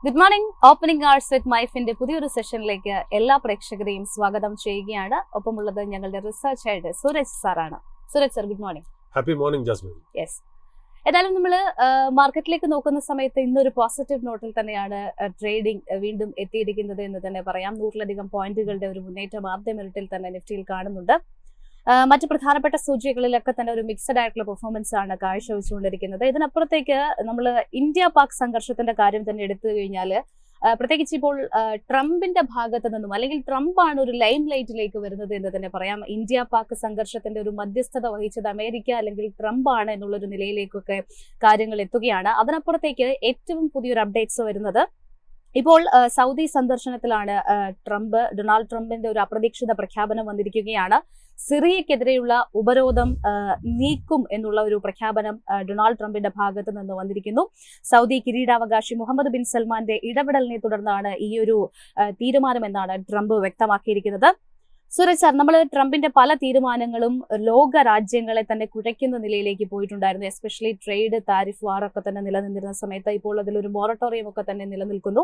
Good morning. Opening arts വിത്ത് മൈഫിന്റെ പുതിയൊരു സെഷനിലേക്ക് എല്ലാ പ്രേക്ഷകരെയും സ്വാഗതം ചെയ്യുകയാണ്. ഒപ്പമുള്ളത് ഞങ്ങളുടെ റിസർച്ച് ഹെഡ് സൂരജ് സാറാണ്. Suraj sir, good morning. Happy morning Jasmine. Yes, ഏതായാലും നമ്മൾ മാർക്കറ്റിലേക്ക് നോക്കുന്ന സമയത്ത് ഇന്നൊരു പോസിറ്റീവ് നോട്ടിൽ തന്നെയാണ് ട്രേഡിംഗ് വീണ്ടും എത്തിയിരിക്കുന്നത് എന്ന് തന്നെ പറയാം. 100-ലധികം പോയിന്റുകളുടെ ഒരു മുന്നേറ്റം ആദ്യ മിനിറ്റിൽ തന്നെ നിഫ്റ്റിയിൽ കാണുന്നുണ്ട്. മറ്റ് പ്രധാനപ്പെട്ട സൂചികകളിലൊക്കെ തന്നെ ഒരു മിക്സഡ് ആയിട്ടുള്ള പെർഫോമൻസ് ആണ് കാഴ്ചവെച്ചുകൊണ്ടിരിക്കുന്നത്. ഇതിനപ്പുറത്തേക്ക് നമ്മൾ ഇന്ത്യ പാക് സംഘർഷത്തിന്റെ കാര്യം തന്നെ എടുത്തു കഴിഞ്ഞാൽ, പ്രത്യേകിച്ച് ഇപ്പോൾ ട്രംപിന്റെ ഭാഗത്ത് നിന്നും, അല്ലെങ്കിൽ ട്രംപ് ആണ് ഒരു ലൈം ലൈറ്റിലേക്ക് വരുന്നത് എന്ന് തന്നെ പറയാം. ഇന്ത്യ പാക് സംഘർഷത്തിന്റെ ഒരു മധ്യസ്ഥത വഹിച്ചത് അമേരിക്ക അല്ലെങ്കിൽ ട്രംപ് ആണ് എന്നുള്ളൊരു നിലയിലേക്കൊക്കെ കാര്യങ്ങൾ എത്തുകയാണ്. അതിനപ്പുറത്തേക്ക് ഏറ്റവും പുതിയൊരു അപ്ഡേറ്റ്സ് വരുന്നത്, ഇപ്പോൾ സൗദി സന്ദർശനത്തിലാണ് ഡൊണാൾഡ് ട്രംപിന്റെ ഒരു അപ്രതീക്ഷിത പ്രഖ്യാപനം വന്നിരിക്കുകയാണ്. സിറിയക്കെതിരെയുള്ള ഉപരോധം നീക്കും എന്നുള്ള ഒരു പ്രഖ്യാപനം ഡൊണാൾഡ് ട്രംപിന്റെ ഭാഗത്ത് നിന്ന് വന്നിരിക്കുന്നു. സൗദി കിരീടാവകാശി മുഹമ്മദ് ബിൻ സൽമാന്റെ ഇടപെടലിനെ തുടർന്നാണ് ഈ ഒരു തീരുമാനമെന്നാണ് ട്രംപ് വ്യക്തമാക്കിയിരിക്കുന്നത്. സൂരജ് സാർ, നമ്മൾ ട്രംപിന്റെ പല തീരുമാനങ്ങളും ലോക രാജ്യങ്ങളെ തന്നെ കുഴയ്ക്കുന്ന നിലയിലേക്ക് പോയിട്ടുണ്ടായിരുന്നു. എസ്പെഷ്യലി ട്രേഡ്, താരിഫ് വാർ ഒക്കെ തന്നെ നിലനിന്നിരുന്ന സമയത്ത് ഇപ്പോൾ അതിലൊരു മൊറട്ടോറിയം ഒക്കെ തന്നെ നിലനിൽക്കുന്നു.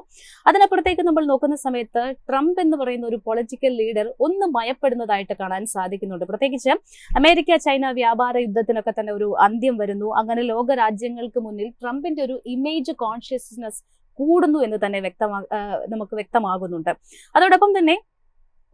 അതിനപ്പുറത്തേക്ക് നമ്മൾ നോക്കുന്ന സമയത്ത് ട്രംപ് എന്ന് പറയുന്ന ഒരു പൊളിറ്റിക്കൽ ലീഡർ ഒന്ന് മയപ്പെടുന്നതായിട്ട് കാണാൻ സാധിക്കുന്നുണ്ട്. പ്രത്യേകിച്ച് അമേരിക്ക ചൈന വ്യാപാര യുദ്ധത്തിനൊക്കെ തന്നെ ഒരു അന്ത്യം വരുന്നു. അങ്ങനെ ലോക രാജ്യങ്ങൾക്ക് മുന്നിൽ ട്രംപിന്റെ ഒരു ഇമേജ് കോൺഷ്യസ്നെസ് കൂടുന്നു എന്ന് തന്നെ നമുക്ക് വ്യക്തമാകുന്നുണ്ട്. അതോടൊപ്പം തന്നെ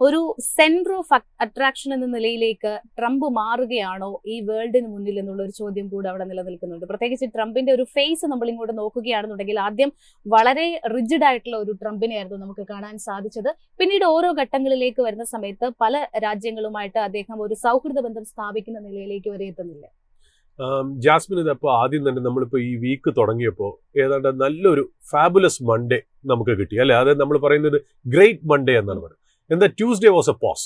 ഒരു സെന്റർ ഓഫ് അട്രാക്ഷൻ എന്ന നിലയിലേക്ക് ട്രംപ് മാറുകയാണോ ഈ വേൾഡിന് മുന്നിൽ എന്നുള്ള ഒരു ചോദ്യം കൂടെ അവിടെ നിലനിൽക്കുന്നുണ്ട്. പ്രത്യേകിച്ച് ട്രംപിന്റെ ഒരു ഫേസ് നമ്മൾ ഇങ്ങോട്ട് നോക്കുകയാണെന്നുണ്ടെങ്കിൽ, ആദ്യം വളരെ റിജിഡ് ആയിട്ടുള്ള ഒരു ട്രംപിനെയായിരുന്നു നമുക്ക് കാണാൻ സാധിച്ചത്. പിന്നീട് ഓരോ ഘട്ടങ്ങളിലേക്ക് വരുന്ന സമയത്ത് പല രാജ്യങ്ങളുമായിട്ട് അദ്ദേഹം ഒരു സൗഹൃദ ബന്ധം സ്ഥാപിക്കുന്ന നിലയിലേക്ക് വരെ എത്തുന്നില്ല. ജാസ്മിൻ, ഇതപ്പോൾ ആദ്യം തന്നെ നമ്മളിപ്പോൾ ഈ വീക്ക് തുടങ്ങിയപ്പോൾ ഏതാണ്ട് നല്ലൊരു ഫാബുലസ് മൺഡേ നമുക്ക് കിട്ടി, അല്ലെ? അത് നമ്മൾ പറയുന്നത് ഗ്രേറ്റ് മൺഡേ എന്നാണ് പറയുന്നത്. എന്താ, ട്യൂസ്ഡേ വാസ് എ പോസ്.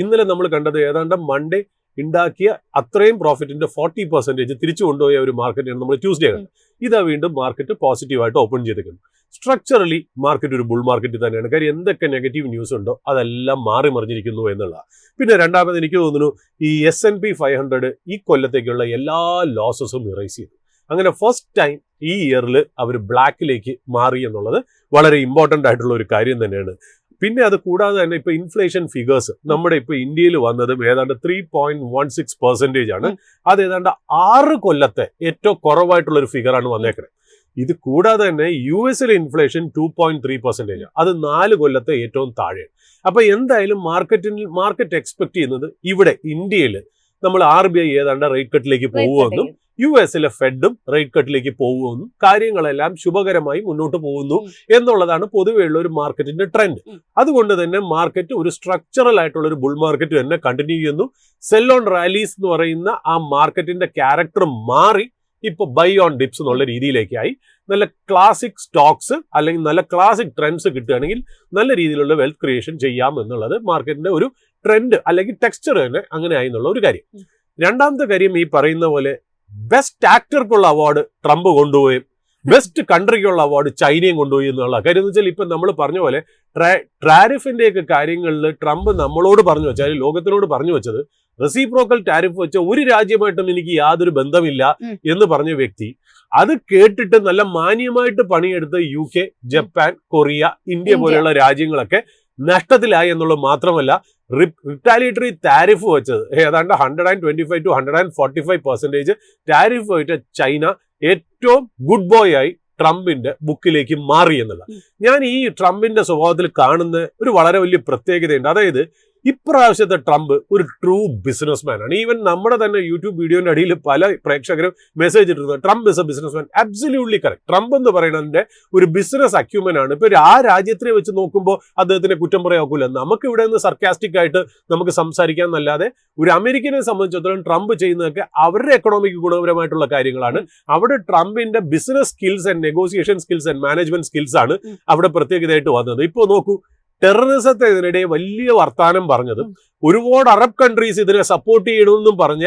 ഇന്നലെ നമ്മൾ കണ്ടത് ഏതാണ്ട് മൺഡേ ഉണ്ടാക്കിയ അത്രയും പ്രോഫിറ്റിന്റെ 40% തിരിച്ചു കൊണ്ടുപോയ ഒരു മാർക്കറ്റാണ് നമ്മൾ ട്യൂസ്ഡേ കണ്ടത്. ഇതാ വീണ്ടും മാർക്കറ്റ് പോസിറ്റീവായിട്ട് ഓപ്പൺ ചെയ്തിരിക്കുന്നു. സ്ട്രക്ചറലി മാർക്കറ്റ് ഒരു ബുൾ മാർക്കറ്റ് തന്നെയാണ്. കാര്യം എന്തൊക്കെ നെഗറ്റീവ് ന്യൂസ് ഉണ്ടോ അതെല്ലാം മാറി മറിഞ്ഞിരിക്കുന്നു എന്നുള്ളതാണ്. പിന്നെ രണ്ടാമത് എനിക്ക് തോന്നുന്നു ഈ S&P 500 ഈ കൊല്ലത്തേക്കുള്ള എല്ലാ ലോസസും ഇറേസ് ചെയ്തു. അങ്ങനെ ഫസ്റ്റ് ടൈം ഈ ഇയറിൽ അവർ ബ്ലാക്കിലേക്ക് മാറി എന്നുള്ളത് വളരെ ഇമ്പോർട്ടൻ്റ് ആയിട്ടുള്ള ഒരു കാര്യം തന്നെയാണ്. പിന്നെ അത് കൂടാതെ തന്നെ ഇപ്പൊ ഇൻഫ്ലേഷൻ ഫിഗേഴ്സ് നമ്മുടെ ഇപ്പൊ ഇന്ത്യയിൽ വന്നതും ഏതാണ്ട് 3.16% ആണ്. അത് ഏതാണ്ട് 6 കൊല്ലത്തെ ഏറ്റവും കുറവായിട്ടുള്ള ഒരു ഫിഗറാണ് വന്നേക്കുന്നത്. ഇത് കൂടാതെ തന്നെ US ഇൻഫ്ലേഷൻ 2.3%, അത് 4 കൊല്ലത്തെ ഏറ്റവും താഴെയാണ്. അപ്പൊ എന്തായാലും മാർക്കറ്റ് എക്സ്പെക്ട് ചെയ്യുന്നത് ഇവിടെ ഇന്ത്യയിൽ നമ്മൾ RBI ഏതാണ്ട് റേറ്റ് കട്ടിലേക്ക് പോകുമെന്നും US ഫെഡും റേറ്റ് കട്ടിലേക്ക് പോകുമെന്നും കാര്യങ്ങളെല്ലാം ശുഭകരമായി മുന്നോട്ട് പോകുന്നു എന്നുള്ളതാണ് പൊതുവെയുള്ള ഒരു മാർക്കറ്റിന്റെ ട്രെൻഡ്. അതുകൊണ്ട് തന്നെ മാർക്കറ്റ് ഒരു സ്ട്രക്ചറൽ ആയിട്ടുള്ള ഒരു ബുൾ മാർക്കറ്റ് തന്നെ കണ്ടിന്യൂ ചെയ്യുന്നു. സെൽ ഓൺ റാലീസ് എന്ന് പറയുന്ന ആ മാർക്കറ്റിന്റെ ക്യാരക്ടർ മാറി ഇപ്പൊ ബൈ ഓൺ ഡിപ്സ് എന്നുള്ള രീതിയിലേക്കായി. നല്ല ക്ലാസിക് സ്റ്റോക്സ് അല്ലെങ്കിൽ നല്ല ക്ലാസിക് ട്രെൻഡ്സ് കിട്ടുകയാണെങ്കിൽ നല്ല രീതിയിലുള്ള വെൽത്ത് ക്രിയേഷൻ ചെയ്യാം എന്നുള്ളത് മാർക്കറ്റിന്റെ ഒരു ട്രെൻഡ് അല്ലെങ്കിൽ ടെക്സ്ചർ തന്നെ അങ്ങനെ ആയി എന്നുള്ള ഒരു കാര്യം. രണ്ടാമത്തെ കാര്യം, ഈ പറയുന്ന പോലെ ബെസ്റ്റ് ആക്ടർക്കുള്ള അവാർഡ് ട്രംപ് കൊണ്ടുപോയി, ബെസ്റ്റ് കൺട്രിക്കുള്ള അവാർഡ് ചൈനയും കൊണ്ടുപോയി എന്നുള്ള കാര്യം എന്ന് വെച്ചാൽ ഇപ്പം നമ്മൾ പറഞ്ഞ പോലെ ടാരിഫിന്റെയൊക്കെ കാര്യങ്ങളിൽ ട്രംപ് നമ്മളോട് പറഞ്ഞു വെച്ചാൽ, ലോകത്തിനോട് പറഞ്ഞു വെച്ചത് റെസിപ്രോക്കൽ ടാരിഫ് വെച്ച ഒരു രാജ്യമായിട്ടും എനിക്ക് യാതൊരു ബന്ധമില്ല എന്ന് പറഞ്ഞ വ്യക്തി അത് കേട്ടിട്ട് നല്ല മാന്യമായിട്ട് പണിയെടുത്ത് UK, ജപ്പാൻ, കൊറിയ, ഇന്ത്യ പോലെയുള്ള രാജ്യങ്ങളൊക്കെ നഷ്ടത്തിലായി എന്നുള്ളത് മാത്രമല്ല, റിറ്റാലിയേറ്ററി താരിഫ് വെച്ചത് ഏതാണ്ട് 125 to 145% ടാരിഫ് വെച്ച ചൈന ഏറ്റവും ഗുഡ് ബോയ് ആയി ട്രംപിന്റെ ബുക്കിലേക്ക് മാറി എന്നുള്ള. ഞാൻ ഈ ട്രംപിന്റെ സ്വഭാവത്തിൽ കാണുന്ന ഒരു വളരെ വലിയ പ്രത്യേകതയുണ്ട്. അതായത് ഇപ്രാവശ്യത്തെ ട്രംപ് ഒരു ട്രൂ ബിസിനസ്മാൻ ആണ്. ഈവൻ നമ്മുടെ തന്നെ യൂട്യൂബ് വീഡിയോന്റെ അടിയിൽ പല പ്രേക്ഷകരും മെസ്സേജ് ഇട്ടിരുന്നത് Trump is a businessman. Absolutely correct. Trump എന്ന് പറയുന്നതിന്റെ ഒരു ബിസിനസ് അക്യൂമൻ ആണ്. ഇപ്പൊ ആ രാജ്യത്തെ വെച്ച് നോക്കുമ്പോൾ അദ്ദേഹത്തിനെ കുറ്റം പറയാക്കൂല. നമുക്ക് ഇവിടെ നിന്ന് സർക്കാസ്റ്റിക് ആയിട്ട് നമുക്ക് സംസാരിക്കാൻ എന്നല്ലാതെ ഒരു അമേരിക്കനെ സംബന്ധിച്ചിടത്തോളം ട്രംപ് ചെയ്യുന്നതൊക്കെ അവരുടെ എക്കണോമിക്ക് ഗുണപരമായിട്ടുള്ള കാര്യങ്ങളാണ്. അവിടെ ട്രംപിന്റെ business skills and negotiation skills and management skills ആണ് അവിടെ പ്രത്യേകതയായിട്ട് വന്നത്. ഇപ്പോൾ നോക്കൂ, ടെററിസത്തെ ഇതിനിടെ വലിയ വർത്താനം പറഞ്ഞതും ഒരുപാട് അറബ് കൺട്രീസ് ഇതിനെ സപ്പോർട്ട് ചെയ്യണമെന്നും പറഞ്ഞ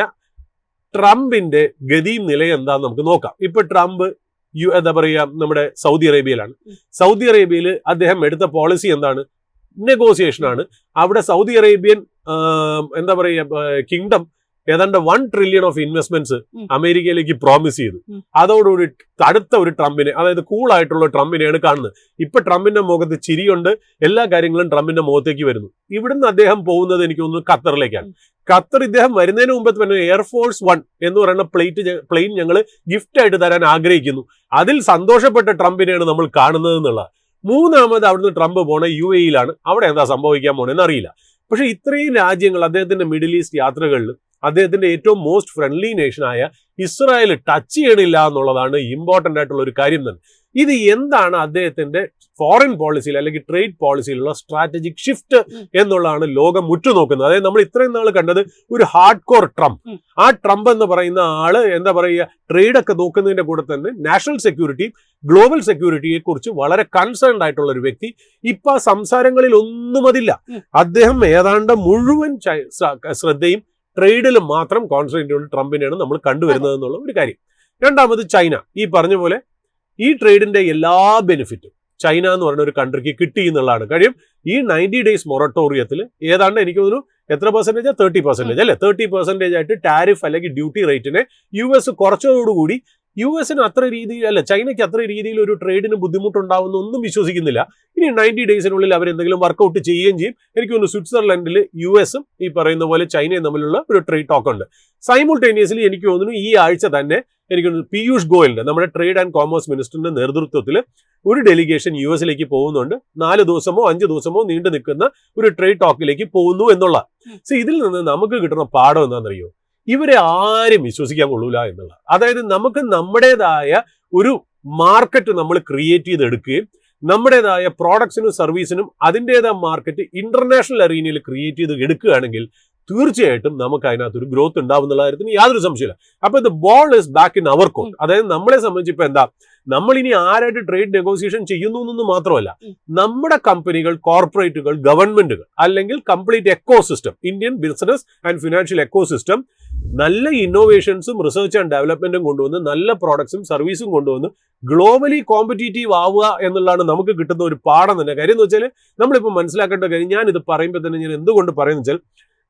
ട്രംപിന്റെ ഗതിയും നിലയും എന്താന്ന് നമുക്ക് നോക്കാം. ഇപ്പൊ ട്രംപ് എന്താ പറയുക, നമ്മുടെ സൗദി അറേബ്യയിലാണ്. സൗദി അറേബ്യയിൽ അദ്ദേഹം എടുത്ത പോളിസി എന്താണ്? നെഗോസിയേഷൻ ആണ്. അവിടെ സൗദി അറേബ്യൻ എന്താ പറയുക കിങ്ഡം ഏതാണ്ട് 1 ട്രില്യൺ ഓഫ് ഇൻവെസ്റ്റ്മെന്റ്സ് അമേരിക്കയിലേക്ക് പ്രോമിസ് ചെയ്തു. അതോടുകൂടി അടുത്ത ഒരു ട്രംപിനെ, അതായത് കൂളായിട്ടുള്ള ട്രംപിനെയാണ് കാണുന്നത്. ഇപ്പൊ ട്രംപിന്റെ മുഖത്ത് ചിരിയുണ്ട്, എല്ലാ കാര്യങ്ങളും ട്രംപിന്റെ മുഖത്തേക്ക് വരുന്നു. ഇവിടുന്ന് അദ്ദേഹം പോകുന്നത് എനിക്ക് തോന്നുന്നു ഖത്തറിലേക്കാണ്. ഖത്തർ ഇദ്ദേഹം വരുന്നതിന് മുമ്പ് തന്നെ എയർഫോഴ്സ് 1 എന്ന് പറയുന്ന പ്ലെയിൻ ഞങ്ങൾ ഗിഫ്റ്റ് ആയിട്ട് തരാൻ ആഗ്രഹിക്കുന്നു. അതിൽ സന്തോഷപ്പെട്ട ട്രംപിനെയാണ് നമ്മൾ കാണുന്നത് എന്നുള്ളത്. മൂന്നാമത് അവിടുന്ന് ട്രംപ് പോണ UAE-യിലാണ്. അവിടെ എന്താ സംഭവിക്കാൻ പോണെന്ന് അറിയില്ല. പക്ഷെ ഇത്രയും രാജ്യങ്ങൾ അദ്ദേഹത്തിന്റെ മിഡിൽ ഈസ്റ്റ് യാത്രകളിൽ അദ്ദേഹത്തിന്റെ ഏറ്റവും മോസ്റ്റ് ഫ്രണ്ട്ലി നേഷനായ ഇസ്രായേൽ ടച്ച് ചെയ്യണില്ല എന്നുള്ളതാണ് ഇമ്പോർട്ടന്റ് ആയിട്ടുള്ള ഒരു കാര്യം തന്നെ. ഇത് എന്താണ് അദ്ദേഹത്തിന്റെ ഫോറിൻ പോളിസിയിൽ അല്ലെങ്കിൽ ട്രേഡ് പോളിസിയിലുള്ള സ്ട്രാറ്റജിക് ഷിഫ്റ്റ് എന്നുള്ളതാണ് ലോകം ഉറ്റുനോക്കുന്നത്. അതായത് നമ്മൾ ഇത്രയും നാൾ കണ്ടത് ഒരു ഹാർഡ് കോർ ട്രംപ്. ആ ട്രംപ് എന്ന് പറയുന്ന ആള് എന്താ പറയുക, ട്രേഡ് ഒക്കെ നോക്കുന്നതിന്റെ കൂടെ തന്നെ നാഷണൽ സെക്യൂരിറ്റി, ഗ്ലോബൽ സെക്യൂരിറ്റിയെ കുറിച്ച് വളരെ കൺസേൺഡ് ആയിട്ടുള്ള ഒരു വ്യക്തി. ഇപ്പൊ സംസാരങ്ങളിൽ ഒന്നും അതില്ല. അദ്ദേഹം ഏതാണ്ട് മുഴുവൻ ശ്രദ്ധയും ട്രേഡിൽ മാത്രം കോൺസെൻട്രേറ്റ് ചെയ്യുന്ന ട്രംപിനെയാണ് നമ്മൾ കണ്ടുവരുന്നത് എന്നുള്ള ഒരു കാര്യം. രണ്ടാമത് ചൈന. ഈ പറഞ്ഞ പോലെ ഈ ട്രേഡിന്റെ എല്ലാ ബെനിഫിറ്റും ചൈന എന്ന് പറയുന്ന ഒരു കൺട്രിക്ക് കിട്ടി എന്നുള്ളതാണ് കാര്യം. ഈ 90 days മൊറട്ടോറിയത്തിൽ ഏതാണ്ട് എനിക്ക് തോന്നുന്നു എത്ര പെർസെന്റേജ്, 30% അല്ലെ, 30% ആയിട്ട് ടാരിഫ് അല്ലെങ്കിൽ ഡ്യൂട്ടി റേറ്റിനെ US കുറച്ചതോടുകൂടി US-ന് അത്ര രീതിയിൽ അല്ല, ചൈനയ്ക്ക് അത്ര രീതിയിൽ ഒരു ട്രേഡിന് ബുദ്ധിമുട്ടുണ്ടാവുന്ന ഒന്നും വിശ്വസിക്കുന്നില്ല. ഇനി 90 days-നുള്ളിൽ അവരെന്തെങ്കിലും വർക്കൗട്ട് ചെയ്യുകയും ചെയ്യും. എനിക്ക് തോന്നുന്നു സ്വിറ്റ്സർലൻഡിൽ US-ഉം ഈ പറയുന്ന പോലെ ചൈനയും തമ്മിലുള്ള ഒരു ട്രേഡ് ടോക്ക് ഉണ്ട്. സൈമുൾട്ടേനിയസ്ലി എനിക്ക് തോന്നുന്നു ഈ ആഴ്ച തന്നെ എനിക്ക് പീയൂഷ് ഗോയലിന്റെ, നമ്മുടെ ട്രേഡ് ആൻഡ് കോമേഴ്സ് മിനിസ്റ്ററിന്റെ നേതൃത്വത്തിൽ ഒരു ഡെലിഗേഷൻ US-ലേക്ക് പോകുന്നുണ്ട്. 4 ദിവസമോ 5 ദിവസമോ നീണ്ടു നിൽക്കുന്ന ഒരു ട്രേഡ് ടോക്കിലേക്ക് പോകുന്നു എന്നുള്ള. ഇതിൽ നിന്ന് നമുക്ക് കിട്ടുന്ന പാഠം എന്താണെന്നറിയോ, ഇവരെ ആരും വിശ്വസിക്കാൻ കൊള്ളൂല എന്നുള്ള. അതായത് നമുക്ക് നമ്മുടേതായ ഒരു മാർക്കറ്റ് നമ്മൾ ക്രിയേറ്റ് ചെയ്തെടുക്കുകയും നമ്മുടേതായ പ്രോഡക്ട്സിനും സർവീസിനും അതിൻ്റെതായ മാർക്കറ്റ് ഇന്റർനാഷണൽ അറീനയിൽ ക്രിയേറ്റ് ചെയ്ത് എടുക്കുകയാണെങ്കിൽ തീർച്ചയായിട്ടും നമുക്ക് അതിനകത്തൊരു ഗ്രോത്ത് ഉണ്ടാവും എന്നുള്ള കാര്യത്തിന് യാതൊരു സംശയമില്ല. അപ്പൊ the ball is back in our court. അതായത് നമ്മളെ സംബന്ധിച്ച് ഇപ്പൊ എന്താ, നമ്മൾ ഇനി ആരായിട്ട് ട്രേഡ് നെഗോസിയേഷൻ ചെയ്യുന്നു എന്നൊന്നും മാത്രമല്ല, നമ്മുടെ കമ്പനികൾ, കോർപ്പറേറ്റുകൾ, ഗവൺമെന്റുകൾ അല്ലെങ്കിൽ complete ecosystem, Indian business and financial ecosystem നല്ല ഇന്നോവേഷൻസും റിസർച്ച് ആൻഡ് ഡെവലപ്മെന്റും കൊണ്ടുവന്ന് നല്ല പ്രോഡക്ട്സും സർവീസും കൊണ്ടുവന്ന് ഗ്ലോബലി കോമ്പറ്റീറ്റീവ് ആവുക എന്നുള്ളതാണ് നമുക്ക് കിട്ടുന്ന ഒരു പാഠം തന്നെ. കാര്യം എന്ന് വെച്ചാൽ നമ്മളിപ്പോൾ മനസ്സിലാക്കേണ്ട കാര്യം, ഞാൻ ഇത് പറയുമ്പോൾ തന്നെ ഞാൻ എന്തുകൊണ്ട് പറയുന്നത് വെച്ചാൽ,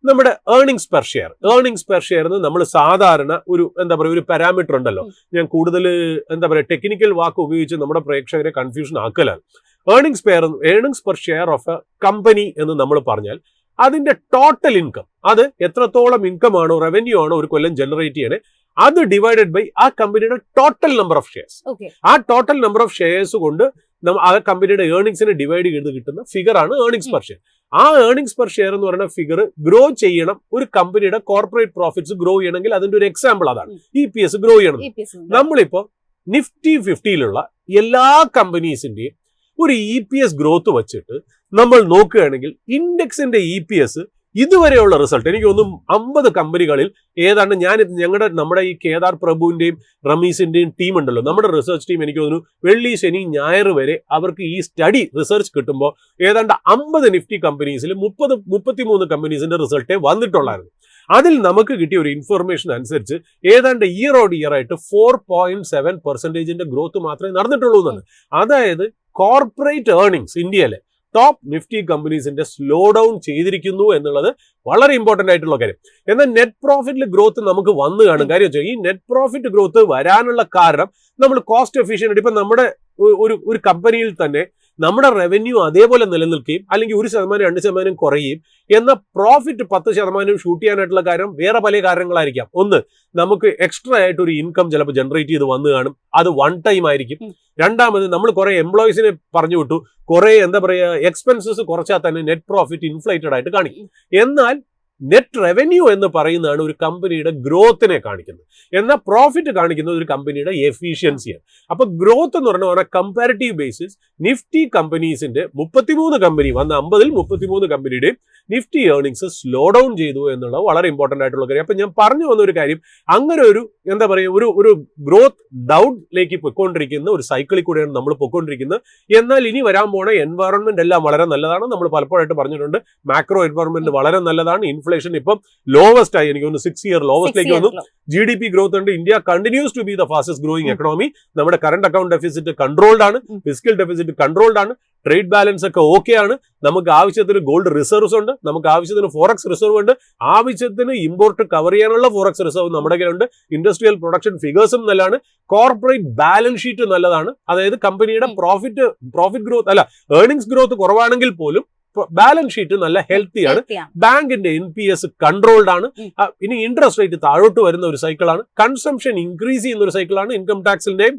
നമ്മുടെ ഏർണിങ്സ് പെർ ഷെയർ എന്ന് നമ്മൾ സാധാരണ ഒരു എന്താ പറയുക ഒരു പാരാമീറ്റർ ഉണ്ടല്ലോ. ഞാൻ കൂടുതൽ എന്താ പറയുക ടെക്നിക്കൽ വാക്ക് ഉപയോഗിച്ച് നമ്മുടെ പ്രേക്ഷകരെ കൺഫ്യൂഷൻ ആക്കലാണ്. Earnings per share of a company എന്ന് നമ്മൾ പറഞ്ഞാൽ അതിന്റെ ടോട്ടൽ ഇൻകം, അത് എത്രത്തോളം ഇൻകം ആണോ റവന്യൂ ആണോ ഒരു കൊല്ലം ജനറേറ്റ് ചെയ്യണേ, അത് ഡിവൈഡഡ് ബൈ ആ കമ്പനിയുടെ ടോട്ടൽ നമ്പർ ഓഫ് ഷെയർസ്. ആ ടോട്ടൽ നമ്പർ ഓഫ് ഷെയർസ് കൊണ്ട് ആ കമ്പനിയുടെ ഏർണിങ്സിനെ ഡിവൈഡ് ചെയ്ത് കിട്ടുന്ന ഫിഗർ ആണ് ഏർണിങ്സ് പെർ ഷെയർ. ആ ഏർണിങ്സ് പെർ ഷെയർ എന്ന് പറയുന്ന ഫിഗർ ഗ്രോ ചെയ്യണം. ഒരു കമ്പനിയുടെ കോർപ്പറേറ്റ് പ്രോഫിറ്റ്സ് ഗ്രോ ചെയ്യണമെങ്കിൽ അതിന്റെ ഒരു എക്സാമ്പിൾ അതാണ് EPS ഗ്രോ ചെയ്യണം. നമ്മളിപ്പോ നിഫ്റ്റി 50-ലുള്ള എല്ലാ കമ്പനീസിന്റെയും ഒരു EPS ഗ്രോത്ത് വെച്ചിട്ട് നമ്മൾ നോക്കുകയാണെങ്കിൽ ഇൻഡെക്സിന്റെ EPS ഇതുവരെയുള്ള റിസൾട്ട് എനിക്ക് തോന്നുന്നു 50 കമ്പനികളിൽ ഏതാണ്ട് നമ്മുടെ ഈ കേദാർ പ്രഭുവിന്റെയും റമീസിന്റെയും ടീം ഉണ്ടല്ലോ, നമ്മുടെ റിസർച്ച് ടീം, എനിക്ക് തോന്നുന്നു വെള്ളി ശനി ഞായർ വരെ അവർക്ക് ഈ സ്റ്റഡി റിസർച്ച് കിട്ടുമ്പോൾ ഏതാണ്ട് 50 നിഫ്റ്റി കമ്പനീസിൽ 33 കമ്പനീസിന്റെ റിസൾട്ടേ വന്നിട്ടുള്ളായിരുന്നു. അതിൽ നമുക്ക് കിട്ടിയ ഒരു ഇൻഫർമേഷൻ അനുസരിച്ച് ഏതാണ്ട് ഇയർ ഓൺ ഇയർ ആയിട്ട് 4.7% ഗ്രോത്ത് മാത്രമേ നടന്നിട്ടുള്ളൂ എന്നാണ്. അതായത് കോർപ്പറേറ്റ് ഏർണിങ്സ് ഇന്ത്യയിലെ ടോപ്പ് നിഫ്റ്റി കമ്പനീസിന്റെ സ്ലോ ഡൗൺ ചെയ്തിരിക്കുന്നു എന്നുള്ളത് വളരെ ഇമ്പോർട്ടന്റ് ആയിട്ടുള്ള കാര്യം. എന്നാൽ നെറ്റ് പ്രോഫിറ്റിൽ ഗ്രോത്ത് നമുക്ക് വന്നു കാണും. കാര്യം വെച്ചാൽ ഈ നെറ്റ് പ്രോഫിറ്റ് ഗ്രോത്ത് വരാനുള്ള കാരണം നമ്മൾ കോസ്റ്റ് എഫിഷ്യന്റ്, ഇപ്പൊ നമ്മുടെ ഒരു കമ്പനിയിൽ തന്നെ നമ്മുടെ റവന്യൂ അതേപോലെ നിലനിൽക്കുകയും അല്ലെങ്കിൽ 1%, 2% കുറയുകയും എന്നാൽ പ്രോഫിറ്റ് 10% ഷൂട്ട് ചെയ്യാനായിട്ടുള്ള കാര്യം വേറെ പല കാരണങ്ങളായിരിക്കാം. ഒന്ന്, നമുക്ക് എക്സ്ട്രാ ആയിട്ട് ഒരു ഇൻകം ചിലപ്പോൾ ജനറേറ്റ് ചെയ്ത് വന്നു കാണും, അത് 1 ടൈം ആയിരിക്കും. രണ്ടാമത്, നമ്മൾ കുറെ എംപ്ലോയീസിനെ പറഞ്ഞു വിട്ടു, കുറെ എന്താ പറയുക എക്സ്പെൻസസ് കുറച്ചാൽ തന്നെ നെറ്റ് പ്രോഫിറ്റ് ഇൻഫ്ലേറ്റഡ് ആയിട്ട് കാണിക്കും. എന്നാൽ നെറ്റ് റവന്യൂ എന്ന് പറയുന്നതാണ് ഒരു കമ്പനിയുടെ ഗ്രോത്തിനെ കാണിക്കുന്നത്. എന്നാൽ പ്രോഫിറ്റ് കാണിക്കുന്നത് ഒരു കമ്പനിയുടെ എഫിഷ്യൻസിയാണ്. അപ്പൊ ഗ്രോത്ത് എന്ന് പറഞ്ഞാൽ കമ്പാരിറ്റീവ് ബേസിസ് നിഫ്റ്റി കമ്പനീസിന്റെ 33 കമ്പനി വന്ന 50-ൽ 33 കമ്പനിയുടെയും നിഫ്റ്റി ഏർണിങ്സ് സ്ലോ ഡൗൺ ചെയ്തു എന്നുള്ളത് വളരെ ഇമ്പോർട്ടന്റ് ആയിട്ടുള്ള കാര്യം. അപ്പൊ ഞാൻ പറഞ്ഞു വന്ന ഒരു കാര്യം, അങ്ങനെ ഒരു എന്താ പറയുക ഒരു ഗ്രോത്ത് ഡൗണിലേക്ക് പൊയ്ക്കൊണ്ടിരിക്കുന്ന ഒരു സൈക്കിളിൽ കൂടെയാണ് നമ്മൾ പൊയ്ക്കൊണ്ടിരിക്കുന്നത്. എന്നാൽ ഇനി വരാൻ പോണ എൻവയറൺമെന്റ് എല്ലാം വളരെ നല്ലതാണ്. നമ്മൾ പലപ്പോഴായിട്ട് പറഞ്ഞിട്ടുണ്ട്, മാക്രോ എൻവയറൺമെന്റ് വളരെ നല്ലതാണ്. ഇൻഫ്ലേഷൻ ഇപ്പം ലോവസ്റ്റ് ആയി, എനിക്ക് തോന്നുന്നു 6 ഇയർ ലോവസ്റ്റിലേക്ക് വന്നു. GDP ഗ്രോത്ത് ഉണ്ട്. India continues to be the fastest growing economy. നമ്മുടെ കറന്റ് അക്കൗണ്ട് ഡെഫിസിറ്റ് കൺട്രോൾഡ് ആണ്, ഫിസിക്കൽ ഡെഫിസിറ്റ് കൺട്രോൾഡ് ആണ്, ട്രേഡ് ബാലൻസ് ഒക്കെ ഓക്കെ ആണ്, നമുക്ക് ആവശ്യത്തിന് ഗോൾഡ് റിസർവ്സ് ഉണ്ട്, നമുക്ക് ആവശ്യത്തിന് ഫോറക്സ് റിസർവ് ഉണ്ട്, ആവശ്യത്തിന് ഇമ്പോർട്ട് കവർ ചെയ്യാനുള്ള ഫോറക്സ് റിസർവ് നമ്മുടെ കയ്യിലുണ്ട്, ഇൻഡസ്ട്രിയൽ പ്രൊഡക്ഷൻ ഫിഗേഴ്സും നല്ലതാണ്, കോർപ്പറേറ്റ് ബാലൻസ് ഷീറ്റ് നല്ലതാണ്. അതായത് കമ്പനിയുടെ പ്രോഫിറ്റ് ഗ്രോത്ത് അല്ല ഏർണിംഗ്സ് ഗ്രോത്ത് കുറവാണെങ്കിൽ പോലും ബാലൻസ് ഷീറ്റ് നല്ല ഹെൽത്തിയാണ്. ബാങ്കിന്റെ NPS കൺട്രോൾഡ് ആണ്. ഇനി ഇൻട്രസ്റ്റ് റേറ്റ് താഴോട്ട് വരുന്ന ഒരു സൈക്കിളാണ്, കൺസംഷൻ ഇൻക്രീസ് ചെയ്യുന്ന ഒരു സൈക്കിളാണ്. ഇൻകം ടാക്സിന്റെയും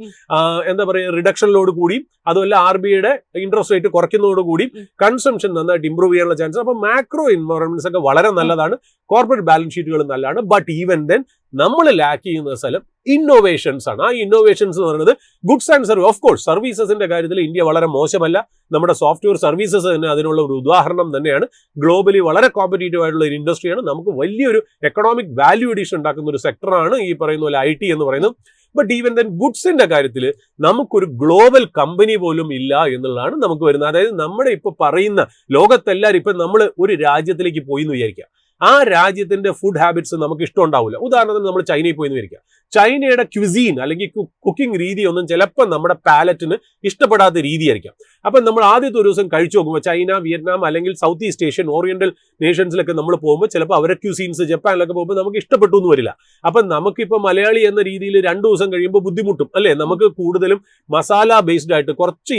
എന്താ പറയുക റിഡക്ഷനിലോട് കൂടിയും അതുമല്ല RBIയുടെ ഇൻട്രസ്റ്റ് റേറ്റ് കുറയ്ക്കുന്നതോടുകൂടി കൺസംഷൻ നന്നായിട്ട് ഇംപ്രൂവ് ചെയ്യാനുള്ള ചാൻസ്. അപ്പൊ മാക്രോ എൻവയോൺമെന്റ്സ് ഒക്കെ വളരെ നല്ലതാണ്, കോർപ്പറേറ്റ് ബാലൻസ് ഷീറ്റുകൾ നല്ലതാണ്. ബട്ട് ഈവൻ ദെൻ നമ്മൾ ലാക്ക് ചെയ്യുന്ന സ്ഥലം ഇന്നോവേഷൻസ് ആണ്. ആ ഇന്നോവേഷൻസ് എന്ന് പറയുന്നത് goods and service. Of course സർവീസസിന്റെ കാര്യത്തിൽ ഇന്ത്യ വളരെ മോശമല്ല. നമ്മുടെ സോഫ്റ്റ്വെയർ സർവീസസ് തന്നെ അതിനുള്ള ഒരു ഉദാഹരണം തന്നെയാണ്. ഗ്ലോബലി വളരെ കോമ്പറ്റീറ്റീവ് ആയിട്ടുള്ള ഒരു ഇൻഡസ്ട്രിയാണ്. നമുക്ക് വലിയൊരു എക്കണോമിക് വാല്യൂ അഡീഷൻ ഉണ്ടാക്കുന്ന ഒരു സെക്ടറാണ് ഈ പറയുന്ന പോലെ IT എന്ന് പറയുന്നത്. ബട്ട് ഈവൻ ദെൻ ഗുഡ്സിന്റെ കാര്യത്തിൽ നമുക്കൊരു ഗ്ലോബൽ കമ്പനി പോലും ഇല്ല എന്നുള്ളതാണ് നമുക്ക് വരുന്നത്. അതായത് നമ്മുടെ ഇപ്പൊ പറയുന്ന ലോകത്തെല്ലാവരും ഇപ്പൊ നമ്മൾ ഒരു രാജ്യത്തിലേക്ക് പോയി എന്ന് വിചാരിക്കുക, ആ രാജ്യത്തിന്റെ ഫുഡ് ഹാബിറ്റ്സ് നമുക്ക് ഇഷ്ടം ഉണ്ടാവില്ല. ഉദാഹരണത്തിന് നമ്മൾ ചൈനയിൽ പോയി എന്ന് വിചാരിക്കുക, ചൈനയുടെ ക്യുസീൻ അല്ലെങ്കിൽ കുക്കിംഗ് രീതി ഒന്നും ചിലപ്പോൾ നമ്മുടെ പാലറ്റിന് ഇഷ്ടപ്പെടാത്ത രീതിയായിരിക്കാം. അപ്പം നമ്മൾ ആദ്യത്തെ ഒരു ദിവസം കഴിച്ചു നോക്കുമ്പോൾ ചൈന, വിയറ്റ്നാം അല്ലെങ്കിൽ സൗത്ത് ഈസ്റ്റ് ഏഷ്യൻ ഓറിയന്റൽ നേഷൻസിലൊക്കെ നമ്മൾ പോകുമ്പോൾ ചിലപ്പോൾ അവരുടെ ക്യുസീൻസ് ജപ്പാനിലൊക്കെ പോകുമ്പോൾ നമുക്ക് ഇഷ്ടപ്പെട്ടു എന്ന് വരില്ല. അപ്പം നമുക്കിപ്പോൾ മലയാളി എന്ന രീതിയിൽ 2 ദിവസം കഴിയുമ്പോൾ ബുദ്ധിമുട്ടും അല്ലേ. നമുക്ക് കൂടുതലും മസാല ബേസ്ഡ് ആയിട്ട് കുറച്ച്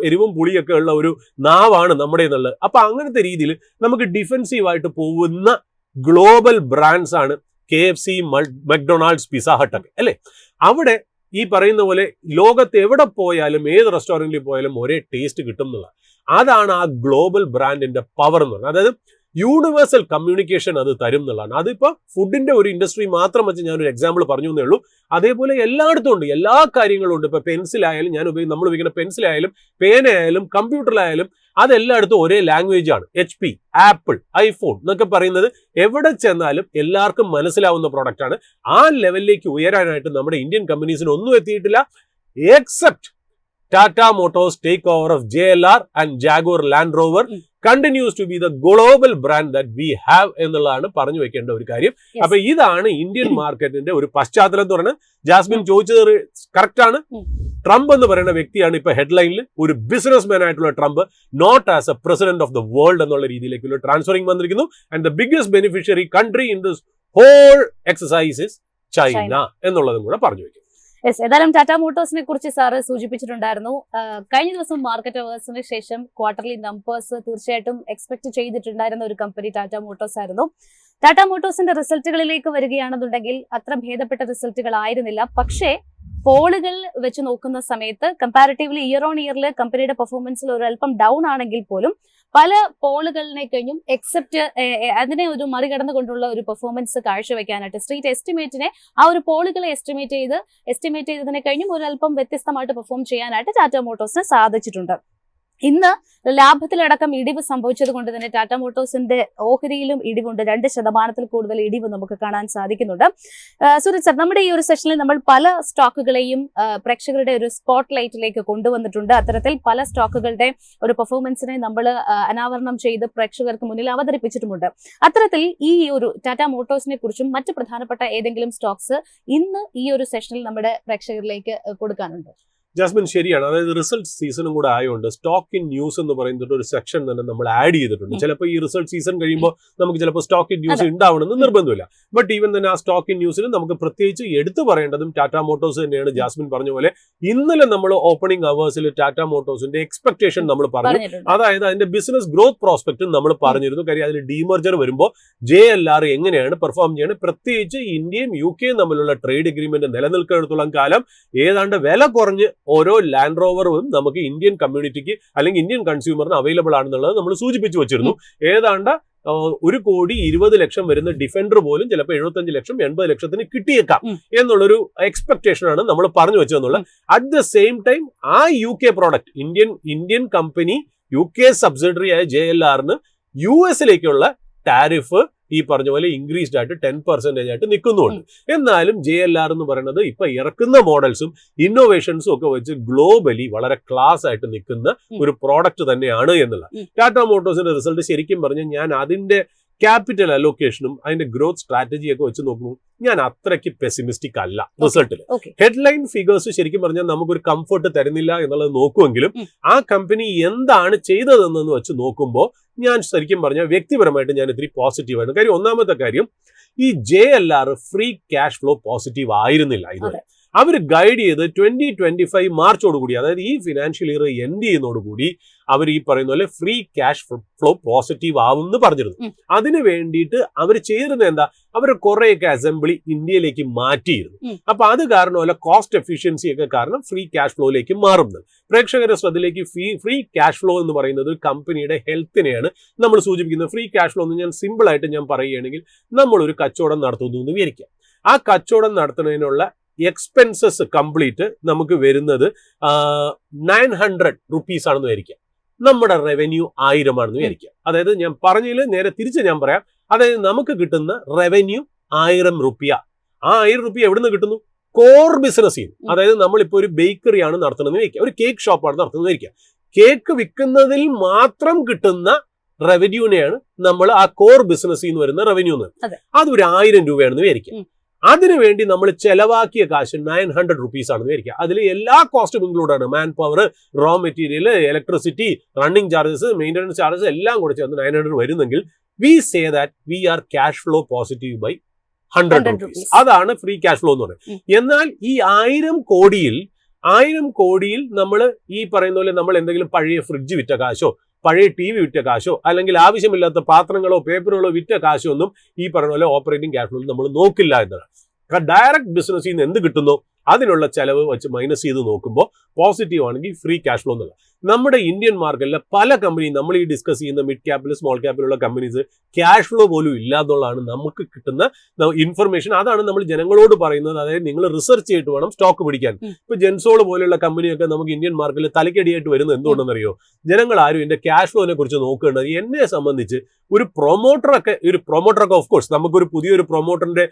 എരിവും പുളിയൊക്കെ ഉള്ള ഒരു നാവാണ് നമ്മുടെ എന്നുള്ളത്. അപ്പൊ അങ്ങനത്തെ രീതിയിൽ നമുക്ക് ഡിഫെൻസീവ് ആയിട്ട് പോകുന്ന ഗ്ലോബൽ ബ്രാൻഡ്സ് ആണ് KFC, മക്ഡൊണാൾഡ്സ്, പിസ്സ ഹട്ട് ഒക്കെ അല്ലേ. അവിടെ ഈ പറയുന്ന പോലെ ലോകത്ത് എവിടെ പോയാലും ഏത് റെസ്റ്റോറൻറ്റിൽ പോയാലും ഒരേ ടേസ്റ്റ് കിട്ടും എന്നുള്ള അതാണ് ആ ഗ്ലോബൽ ബ്രാൻഡിന്റെ പവർ എന്ന് പറയുന്നത്. അതായത് യൂണിവേഴ്സൽ കമ്മ്യൂണിക്കേഷൻ അത് തരും എന്നുള്ളതാണ്. അതിപ്പോൾ ഫുഡിന്റെ ഒരു ഇൻഡസ്ട്രി മാത്രം വെച്ച് ഞാനൊരു എക്സാമ്പിൾ പറഞ്ഞു എന്നേ ഉള്ളൂ. അതേപോലെ എല്ലായിടത്തും ഉണ്ട്, എല്ലാ കാര്യങ്ങളും ഉണ്ട്. ഇപ്പൊ പെൻസിലായാലും നമ്മൾ ഉപയോഗിക്കുന്ന പെൻസിലായാലും പേനയായാലും കമ്പ്യൂട്ടറിലായാലും അതെല്ലായിടത്തും ഒരേ ലാംഗ്വേജ് ആണ്. HP, ആപ്പിൾ, ഐഫോൺ എന്നൊക്കെ പറയുന്നത് എവിടെ ചെന്നാലും എല്ലാവർക്കും മനസ്സിലാവുന്ന പ്രോഡക്റ്റ് ആണ്. ആ ലെവലിലേക്ക് ഉയരാനായിട്ട് നമ്മുടെ ഇന്ത്യൻ കമ്പനീസിന് ഒന്നും എത്തിയിട്ടില്ല except Tata Motors takeover of JLR and Jaguar Land Rover continues to be the global brand that we have എന്നുള്ളതാണ് പറഞ്ഞു വെക്കേണ്ട ഒരു കാര്യം. അപ്പൊ ഇതാണ് ഇന്ത്യൻ മാർക്കറ്റിന്റെ ഒരു പശ്ചാത്തലം എന്ന് പറയുന്നത്. ജാസ്മിൻ ചോദിച്ചത് കറക്റ്റ് ആണ്. ട്രംപ് എന്ന് പറയുന്ന വ്യക്തിയാണ് ഇപ്പൊ ഹെഡ്ലൈനിൽ. ഒരു ബിസിനസ് മാൻ ആയിട്ടുള്ള Trump not as a president of the world എന്നുള്ള രീതിയിലേക്കുള്ള ട്രാൻസ്ഫറിംഗ് വന്നിരിക്കുന്നു. And the biggest beneficiary country in this whole exercise is China എന്നുള്ളതും കൂടെ പറഞ്ഞു വെക്കും. ഏതായാലും ടാറ്റ മോട്ടോഴ്സിനെ കുറിച്ച് സാറ് സൂചിപ്പിച്ചിട്ടുണ്ടായിരുന്നു. കഴിഞ്ഞ ദിവസം മാർക്കറ്റ് അവേഴ്സിന് ശേഷം ക്വാർട്ടർലി നമ്പേഴ്സ് തീർച്ചയായിട്ടും എക്സ്പെക്ട് ചെയ്തിട്ടുണ്ടായിരുന്ന ഒരു കമ്പനി ടാറ്റ മോട്ടോഴ്സ് ആയിരുന്നു. ടാറ്റ മോട്ടോഴ്സിന്റെ റിസൾട്ടുകളിലേക്ക് വരികയാണെന്നുണ്ടെങ്കിൽ അത്ര ഭേദപ്പെട്ട റിസൾട്ടുകൾ ആയിരുന്നില്ല. പക്ഷേ പോളുകൾ വെച്ച് നോക്കുന്ന സമയത്ത് കമ്പാരിറ്റീവ്ലി ഇയർ ഓൺ ഇയറിൽ കമ്പനിയുടെ പെർഫോമൻസിൽ ഒരു അല്പം ഡൗൺ ആണെങ്കിൽ പോലും പല പോളുകളിനെ കഴിഞ്ഞും അതിനെ ഒരു മറികടന്നുകൊണ്ടുള്ള ഒരു പെർഫോമൻസ് കാഴ്ചവെക്കാനായിട്ട് സ്ട്രീറ്റ് എസ്റ്റിമേറ്റിനെ ആ ഒരു പോളുകളെ എസ്റ്റിമേറ്റ് ചെയ്തതിനെ കഴിഞ്ഞും ഒരു അല്പം വ്യത്യസ്തമായിട്ട് പെർഫോം ചെയ്യാനായിട്ട് ടാറ്റ മോട്ടോഴ്സിന് സാധിച്ചിട്ടുണ്ട്. ഇന്ന് ലാഭത്തിലടക്കം ഇടിവ് സംഭവിച്ചത് കൊണ്ട് തന്നെ ടാറ്റ മോട്ടോഴ്സിന്റെ ഓഹരിയിലും ഇടിവുണ്ട്. 2% കൂടുതൽ ഇടിവ് നമുക്ക് കാണാൻ സാധിക്കുന്നുണ്ട്. സുരജ് സർ, നമ്മുടെ ഈ ഒരു സെഷനിൽ നമ്മൾ പല സ്റ്റോക്കുകളെയും പ്രേക്ഷകരുടെ ഒരു സ്പോട്ട് ലൈറ്റിലേക്ക് കൊണ്ടുവന്നിട്ടുണ്ട്. അത്തരത്തിൽ പല സ്റ്റോക്കുകളുടെ ഒരു പെർഫോമൻസിനെ നമ്മൾ അനാവരണം ചെയ്ത് പ്രേക്ഷകർക്ക് മുന്നിൽ അവതരിപ്പിച്ചിട്ടുമുണ്ട്. അത്തരത്തിൽ ഈ ഒരു ടാറ്റ മോട്ടോഴ്സിനെ കുറിച്ചും മറ്റ് പ്രധാനപ്പെട്ട ഏതെങ്കിലും സ്റ്റോക്സ് ഇന്ന് ഈ ഒരു സെഷനിൽ നമ്മുടെ പ്രേക്ഷകരിലേക്ക് കൊടുക്കാനുണ്ട്? ജാസ്മിൻ ശരിയാണ്. അതായത് റിസൾട്ട് സീസണും കൂടെ ആയതുകൊണ്ട് സ്റ്റോക്ക് ഇൻ ന്യൂസ് എന്ന് പറയുന്നത് ഒരു സെക്ഷൻ തന്നെ നമ്മൾ ആഡ് ചെയ്തിട്ടുണ്ട്. ചിലപ്പോൾ ഈ റിസൾട്ട് സീസൺ കഴിയുമ്പോൾ നമുക്ക് ചിലപ്പോൾ സ്റ്റോക്ക് ഇൻ ന്യൂസ് ഉണ്ടാവണമെന്ന് നിർബന്ധമില്ല. ബട്ട് ഈവൻ തന്നെ ആ സ്റ്റോക്ക് ഇൻ ന്യൂസിൽ നമുക്ക് പ്രത്യേകിച്ച് എടുത്തു പറയേണ്ടതും ടാറ്റ മോട്ടോഴ്സ് തന്നെയാണ്. ജാസ്മിൻ പറഞ്ഞ പോലെ ഇന്നലെ നമ്മൾ ഓപ്പണിംഗ് അവേഴ്സിൽ ടാറ്റ മോട്ടോഴ്സിന്റെ എക്സ്പെക്ടേഷൻ നമ്മൾ പറഞ്ഞു. അതായത് അതിന്റെ ബിസിനസ് ഗ്രോത്ത് പ്രോസ്പെക്റ്റും നമ്മൾ പറഞ്ഞിരുന്നു. കാര്യം അതിൽ ഡീമർജർ വരുമ്പോൾ JLR എങ്ങനെയാണ് പെർഫോം ചെയ്യണം, പ്രത്യേകിച്ച് ഇന്ത്യയും UK തമ്മിലുള്ള ട്രേഡ് എഗ്രിമെന്റ് നിലനിൽക്കുന്നിടത്തോളം കാലം ഏതാണ്ട് വില കുറഞ്ഞ് ഓരോ ലാൻഡ് റോവറും നമുക്ക് ഇന്ത്യൻ കമ്മ്യൂണിറ്റിക്ക് അല്ലെങ്കിൽ ഇന്ത്യൻ കൺസ്യൂമറിന് അവൈലബിൾ ആണെന്നുള്ളത് നമ്മൾ സൂചിപ്പിച്ചു വെച്ചിരുന്നു. ഏതാണ്ട് 1,20,00,000 വരുന്ന ഡിഫൻഡർ പോലും ചിലപ്പോൾ 75 ലക്ഷം 80 ലക്ഷത്തിന് കിട്ടിയേക്കാം എന്നുള്ളൊരു എക്സ്പെക്ടേഷൻ ആണ് നമ്മൾ പറഞ്ഞു വെച്ചതെന്നുള്ളത്. അറ്റ് ദ സെയിം ടൈം ആ UK product Indian company UK subsidiary ആയ JLRന് US-ലേക്കുള്ള ടാരിഫ് ഈ പറഞ്ഞ പോലെ ഇൻക്രീസ്ഡ് ആയിട്ട് 10% ആയിട്ട് നിൽക്കുന്നുണ്ട്. എന്നാലും JLR എന്ന് പറയുന്നത് ഇപ്പൊ ഇറക്കുന്ന മോഡൽസും ഇന്നോവേഷൻസും ഒക്കെ വെച്ച് ഗ്ലോബലി വളരെ ക്ലാസ് ആയിട്ട് നിൽക്കുന്ന ഒരു പ്രോഡക്റ്റ് തന്നെയാണ് എന്നുള്ള. ടാറ്റ മോട്ടോഴ്സിന്റെ റിസൾട്ട് ശരിക്കും പറഞ്ഞാൽ ഞാൻ അതിന്റെ ക്യാപിറ്റൽ അലോക്കേഷനും അതിന്റെ ഗ്രോത്ത് സ്ട്രാറ്റജിയൊക്കെ വെച്ച് നോക്കുമ്പോൾ ഞാൻ അത്രയ്ക്ക് പെസിമിസ്റ്റിക് അല്ല റിസൾട്ടിൽ. ഹെഡ്ലൈൻ ഫിഗേഴ്സ് ശരിക്കും പറഞ്ഞാൽ നമുക്കൊരു കംഫർട്ട് തരുന്നില്ല എന്നുള്ളത് നോക്കുമെങ്കിലും ആ കമ്പനി എന്താണ് ചെയ്തതെന്ന് വെച്ച് നോക്കുമ്പോൾ ഞാൻ ശരിക്കും പറഞ്ഞാൽ വ്യക്തിപരമായിട്ട് ഞാൻ ഇത്തിരി പോസിറ്റീവാണ്. കാര്യം ഒന്നാമത്തെ കാര്യം, ഈ JLR free cash flow positive ആയിരുന്നില്ല ഇതുവരെ. അവർ ഗൈഡ് ചെയ്ത് 2025 മാർച്ചോടുകൂടി, അതായത് ഈ ഫിനാൻഷ്യൽ ഇയർ എൻഡ് ചെയ്യുന്നതോടുകൂടി അവർ ഈ പറയുന്ന പോലെ ഫ്രീ ക്യാഷ് ഫ്ലോ പോസിറ്റീവ് ആവും എന്ന് പറഞ്ഞിരുന്നു. അതിന് വേണ്ടിയിട്ട് അവർ ചെയ്തിരുന്നത് എന്താ, അവർ കുറെയൊക്കെ അസംബ്ലി ഇന്ത്യയിലേക്ക് മാറ്റിയിരുന്നു. അപ്പൊ അത് കാരണമല്ല കോസ്റ്റ് എഫിഷ്യൻസി ഒക്കെ കാരണം ഫ്രീ ക്യാഷ് ഫ്ലോയിലേക്ക് മാറുന്നത്. പ്രേക്ഷകരുടെ ശ്രദ്ധയിലേക്ക് ഫ്രീ ക്യാഷ് ഫ്ലോ എന്ന് പറയുന്നത് കമ്പനിയുടെ ഹെൽത്തിനെയാണ് നമ്മൾ സൂചിപ്പിക്കുന്നത്. ഫ്രീ ക്യാഷ് ഫ്ലോ എന്ന് ഞാൻ സിമ്പിൾ ആയിട്ട് ഞാൻ പറയുകയാണെങ്കിൽ, നമ്മളൊരു കച്ചവടം നടത്തുന്നു എന്ന് വിചാരിക്കാം. ആ കച്ചവടം നടത്തുന്നതിനുള്ള എക്സ്പെൻസസ് കംപ്ലീറ്റ് നമുക്ക് വരുന്നത് 900 റുപ്പീസ് ആണെന്ന് വിചാരിക്കാം. നമ്മുടെ റവന്യൂ 1000 ആണെന്ന് വിചാരിക്കാം. അതായത് ഞാൻ പറഞ്ഞതിൽ നേരെ തിരിച്ച് ഞാൻ പറയാം, അതായത് നമുക്ക് കിട്ടുന്ന റവന്യൂ 1000 റുപ്യ. ആ 1000 റുപ്യ എവിടെ നിന്ന് കിട്ടുന്നു? കോർ ബിസിനസ് ചെയ്യും. അതായത് നമ്മളിപ്പോൾ ഒരു ബേക്കറിയാണ് നടത്തുന്നത് വിചാരിക്കാം, ഒരു കേക്ക് ഷോപ്പാണ് നടത്തുന്നത് വിചാരിക്കാം. കേക്ക് വിൽക്കുന്നതിൽ മാത്രം കിട്ടുന്ന റവന്യൂനെയാണ് നമ്മൾ ആ കോർ ബിസിനസ്സിൽ നിന്ന് വരുന്ന റവന്യൂ എന്ന്. അതൊരു 1000 രൂപയാണെന്ന് വിചാരിക്കാം. അതിനുവേണ്ടി നമ്മൾ ചെലവാക്കിയ കാശ് 900 റുപ്പീസ് ആണെന്ന് വിചാരിക്കുക. അതിൽ എല്ലാ കോസ്റ്റും ഇൻക്ലൂഡാണ്. Man power, raw material, electricity, running charges, maintenance charges എല്ലാം കൂടെ ചേർന്ന് 900 വരുന്നെങ്കിൽ we say that we are cash flow positive by 100 rupees. അതാണ് ഫ്രീ ക്യാഷ് ഫ്ലോ എന്ന് പറയുന്നത്. എന്നാൽ ഈ 1000 കോടിയിൽ നമ്മൾ ഈ പറയുന്ന പോലെ നമ്മൾ എന്തെങ്കിലും പഴയ ഫ്രിഡ്ജ് വിറ്റ കാശോ, പഴയ TV വിറ്റ കാശോ, അല്ലെങ്കിൽ ആവശ്യമില്ലാത്ത പാത്രങ്ങളോ പേപ്പറുകളോ വിറ്റ കാശോ ഒന്നും ഈ പറയുന്ന പോലെ ഓപ്പറേറ്റിംഗ് ക്യാഷ് ഫ്ലോയിൽ നമ്മൾ നോക്കില്ല എന്നതാണ്. ഡയറക്റ്റ് ബിസിനസ്സിൽ നിന്ന് എന്ത് കിട്ടുന്നോ അതിനുള്ള ചെലവ് വെച്ച് മൈനസ് ചെയ്ത് നോക്കുമ്പോൾ പോസിറ്റീവ് ആണെങ്കിൽ ഫ്രീ ക്യാഷ് ഫ്ലോ എന്നുള്ളത്. നമ്മുടെ ഇന്ത്യൻ മാർക്കറ്റിലെ പല കമ്പനിയും നമ്മൾ ഈ ഡിസ്കസ് ചെയ്യുന്ന മിഡ് ക്യാപ്പിൽ സ്മോൾ ക്യാപ്പിലുള്ള കമ്പനീസ് ക്യാഷ് ഫ്ലോ പോലും ഇല്ലാന്നുള്ളതാണ് നമുക്ക് കിട്ടുന്ന ഇൻഫർമേഷൻ. അതാണ് നമ്മൾ ജനങ്ങളോട് പറയുന്നത്. അതായത് നിങ്ങൾ റിസർച്ച് ചെയ്തിട്ട് വേണം സ്റ്റോക്ക് പിടിക്കാൻ. ഇപ്പൊ ജെൻസോൾ പോലെയുള്ള കമ്പനിയൊക്കെ നമുക്ക് ഇന്ത്യൻ മാർക്കറ്റിൽ തലക്കടിയായിട്ട് വരുന്നത് എന്തുകൊണ്ടെന്നറിയോ? ജനങ്ങൾ ആരും എന്റെ ക്യാഷ് ഫ്ലോനെ കുറിച്ച് നോക്കേണ്ടത്. എന്നെ സംബന്ധിച്ച് ഒരു പ്രൊമോട്ടറൊക്കെ ഓഫ് കോഴ്സ് നമുക്കൊരു പുതിയൊരു പ്രൊമോട്ടറിന്റെ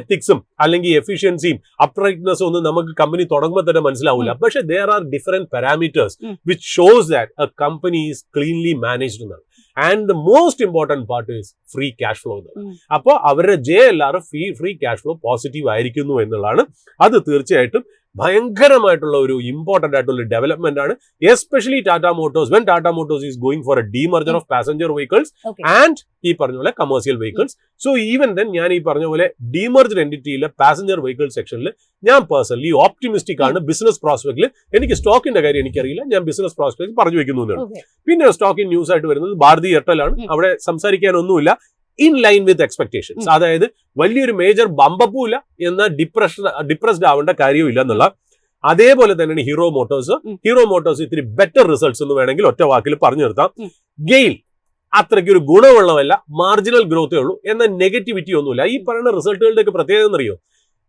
എത്തിക്സും അല്ലെങ്കിൽ എഫിഷ്യൻസിയും അപ്രൈറ്റ്നെസ്സും ഒന്നും നമുക്ക് കമ്പനി തുടങ്ങുമ്പോൾ തന്നെ മനസ്സിലാവില്ല. പക്ഷെ there are different parameters which shows that a company is cleanly managed എന്നാണ്. And the most important part is free cash flow. അപ്പോൾ അവരുടെ JLR free cash flow positive ആയിരിക്കുന്നു എന്നുള്ളതാണ്. അത് തീർച്ചയായിട്ടും ഭയങ്കരമായിട്ടുള്ള ഒരു ഇമ്പോർട്ടന്റ് ആയിട്ടുള്ള ഡെവലപ്മെന്റ് ആണ്. Especially Tata Motors, when Tata Motors is going for A demerger of passenger vehicles and ഈ പറഞ്ഞ പോലെ commercial vehicles. So even then ഞാൻ ഈ പറഞ്ഞ പോലെ ഡീമർജ്ഡ് എന്റിറ്റിയിലെ പാസഞ്ചർ വെഹിക്കിൾ സെക്ഷനിൽ ഞാൻ പേഴ്സണലി ഓപ്റ്റിമിസ്റ്റിക് ആണ്. ബിസിനസ് പ്രോസ്പെക്റ്റിൽ എനിക്ക് സ്റ്റോക്കിന്റെ കാര്യം എനിക്കറിയില്ല, ഞാൻ ബിസിനസ് പ്രോസ്പെക്ട് പറഞ്ഞു വെക്കുന്നു. പിന്നെ സ്റ്റോക്കിൻ ന്യൂസ് ആയിട്ട് വരുന്നത് ഭാരതി എയർടെൽ ആണ്. അവിടെ സംസാരിക്കാനൊന്നുമില്ല. ഇൻ ലൈൻ വിത്ത് എക്സ്പെക്ടേഷൻസ്, അതായത് വലിയൊരു മേജർ ബമ്പപ്പും ഇല്ല, എന്നാൽ ഡിപ്രസ്ഡ് ആവേണ്ട കാര്യവും ഇല്ല എന്നുള്ള. അതേപോലെ തന്നെയാണ് ഹീറോ മോട്ടോഴ്സ് ഇത്തിരി ബെറ്റർ റിസൾട്ട്സ് എന്ന് വേണമെങ്കിൽ ഒറ്റ വാക്കിൽ പറഞ്ഞു നിർത്താം. ഗെയിൽ അത്രയ്ക്ക് ഒരു ഗുണമുള്ളവല്ല, മാർജിനൽ ഗ്രോത്തേ ഉള്ളൂ, എന്നാൽ നെഗറ്റിവിറ്റി ഒന്നുമില്ല. ഈ പറയുന്ന റിസൾട്ടുകളുടെ ഒക്കെ പ്രത്യേകത എന്നറിയോ?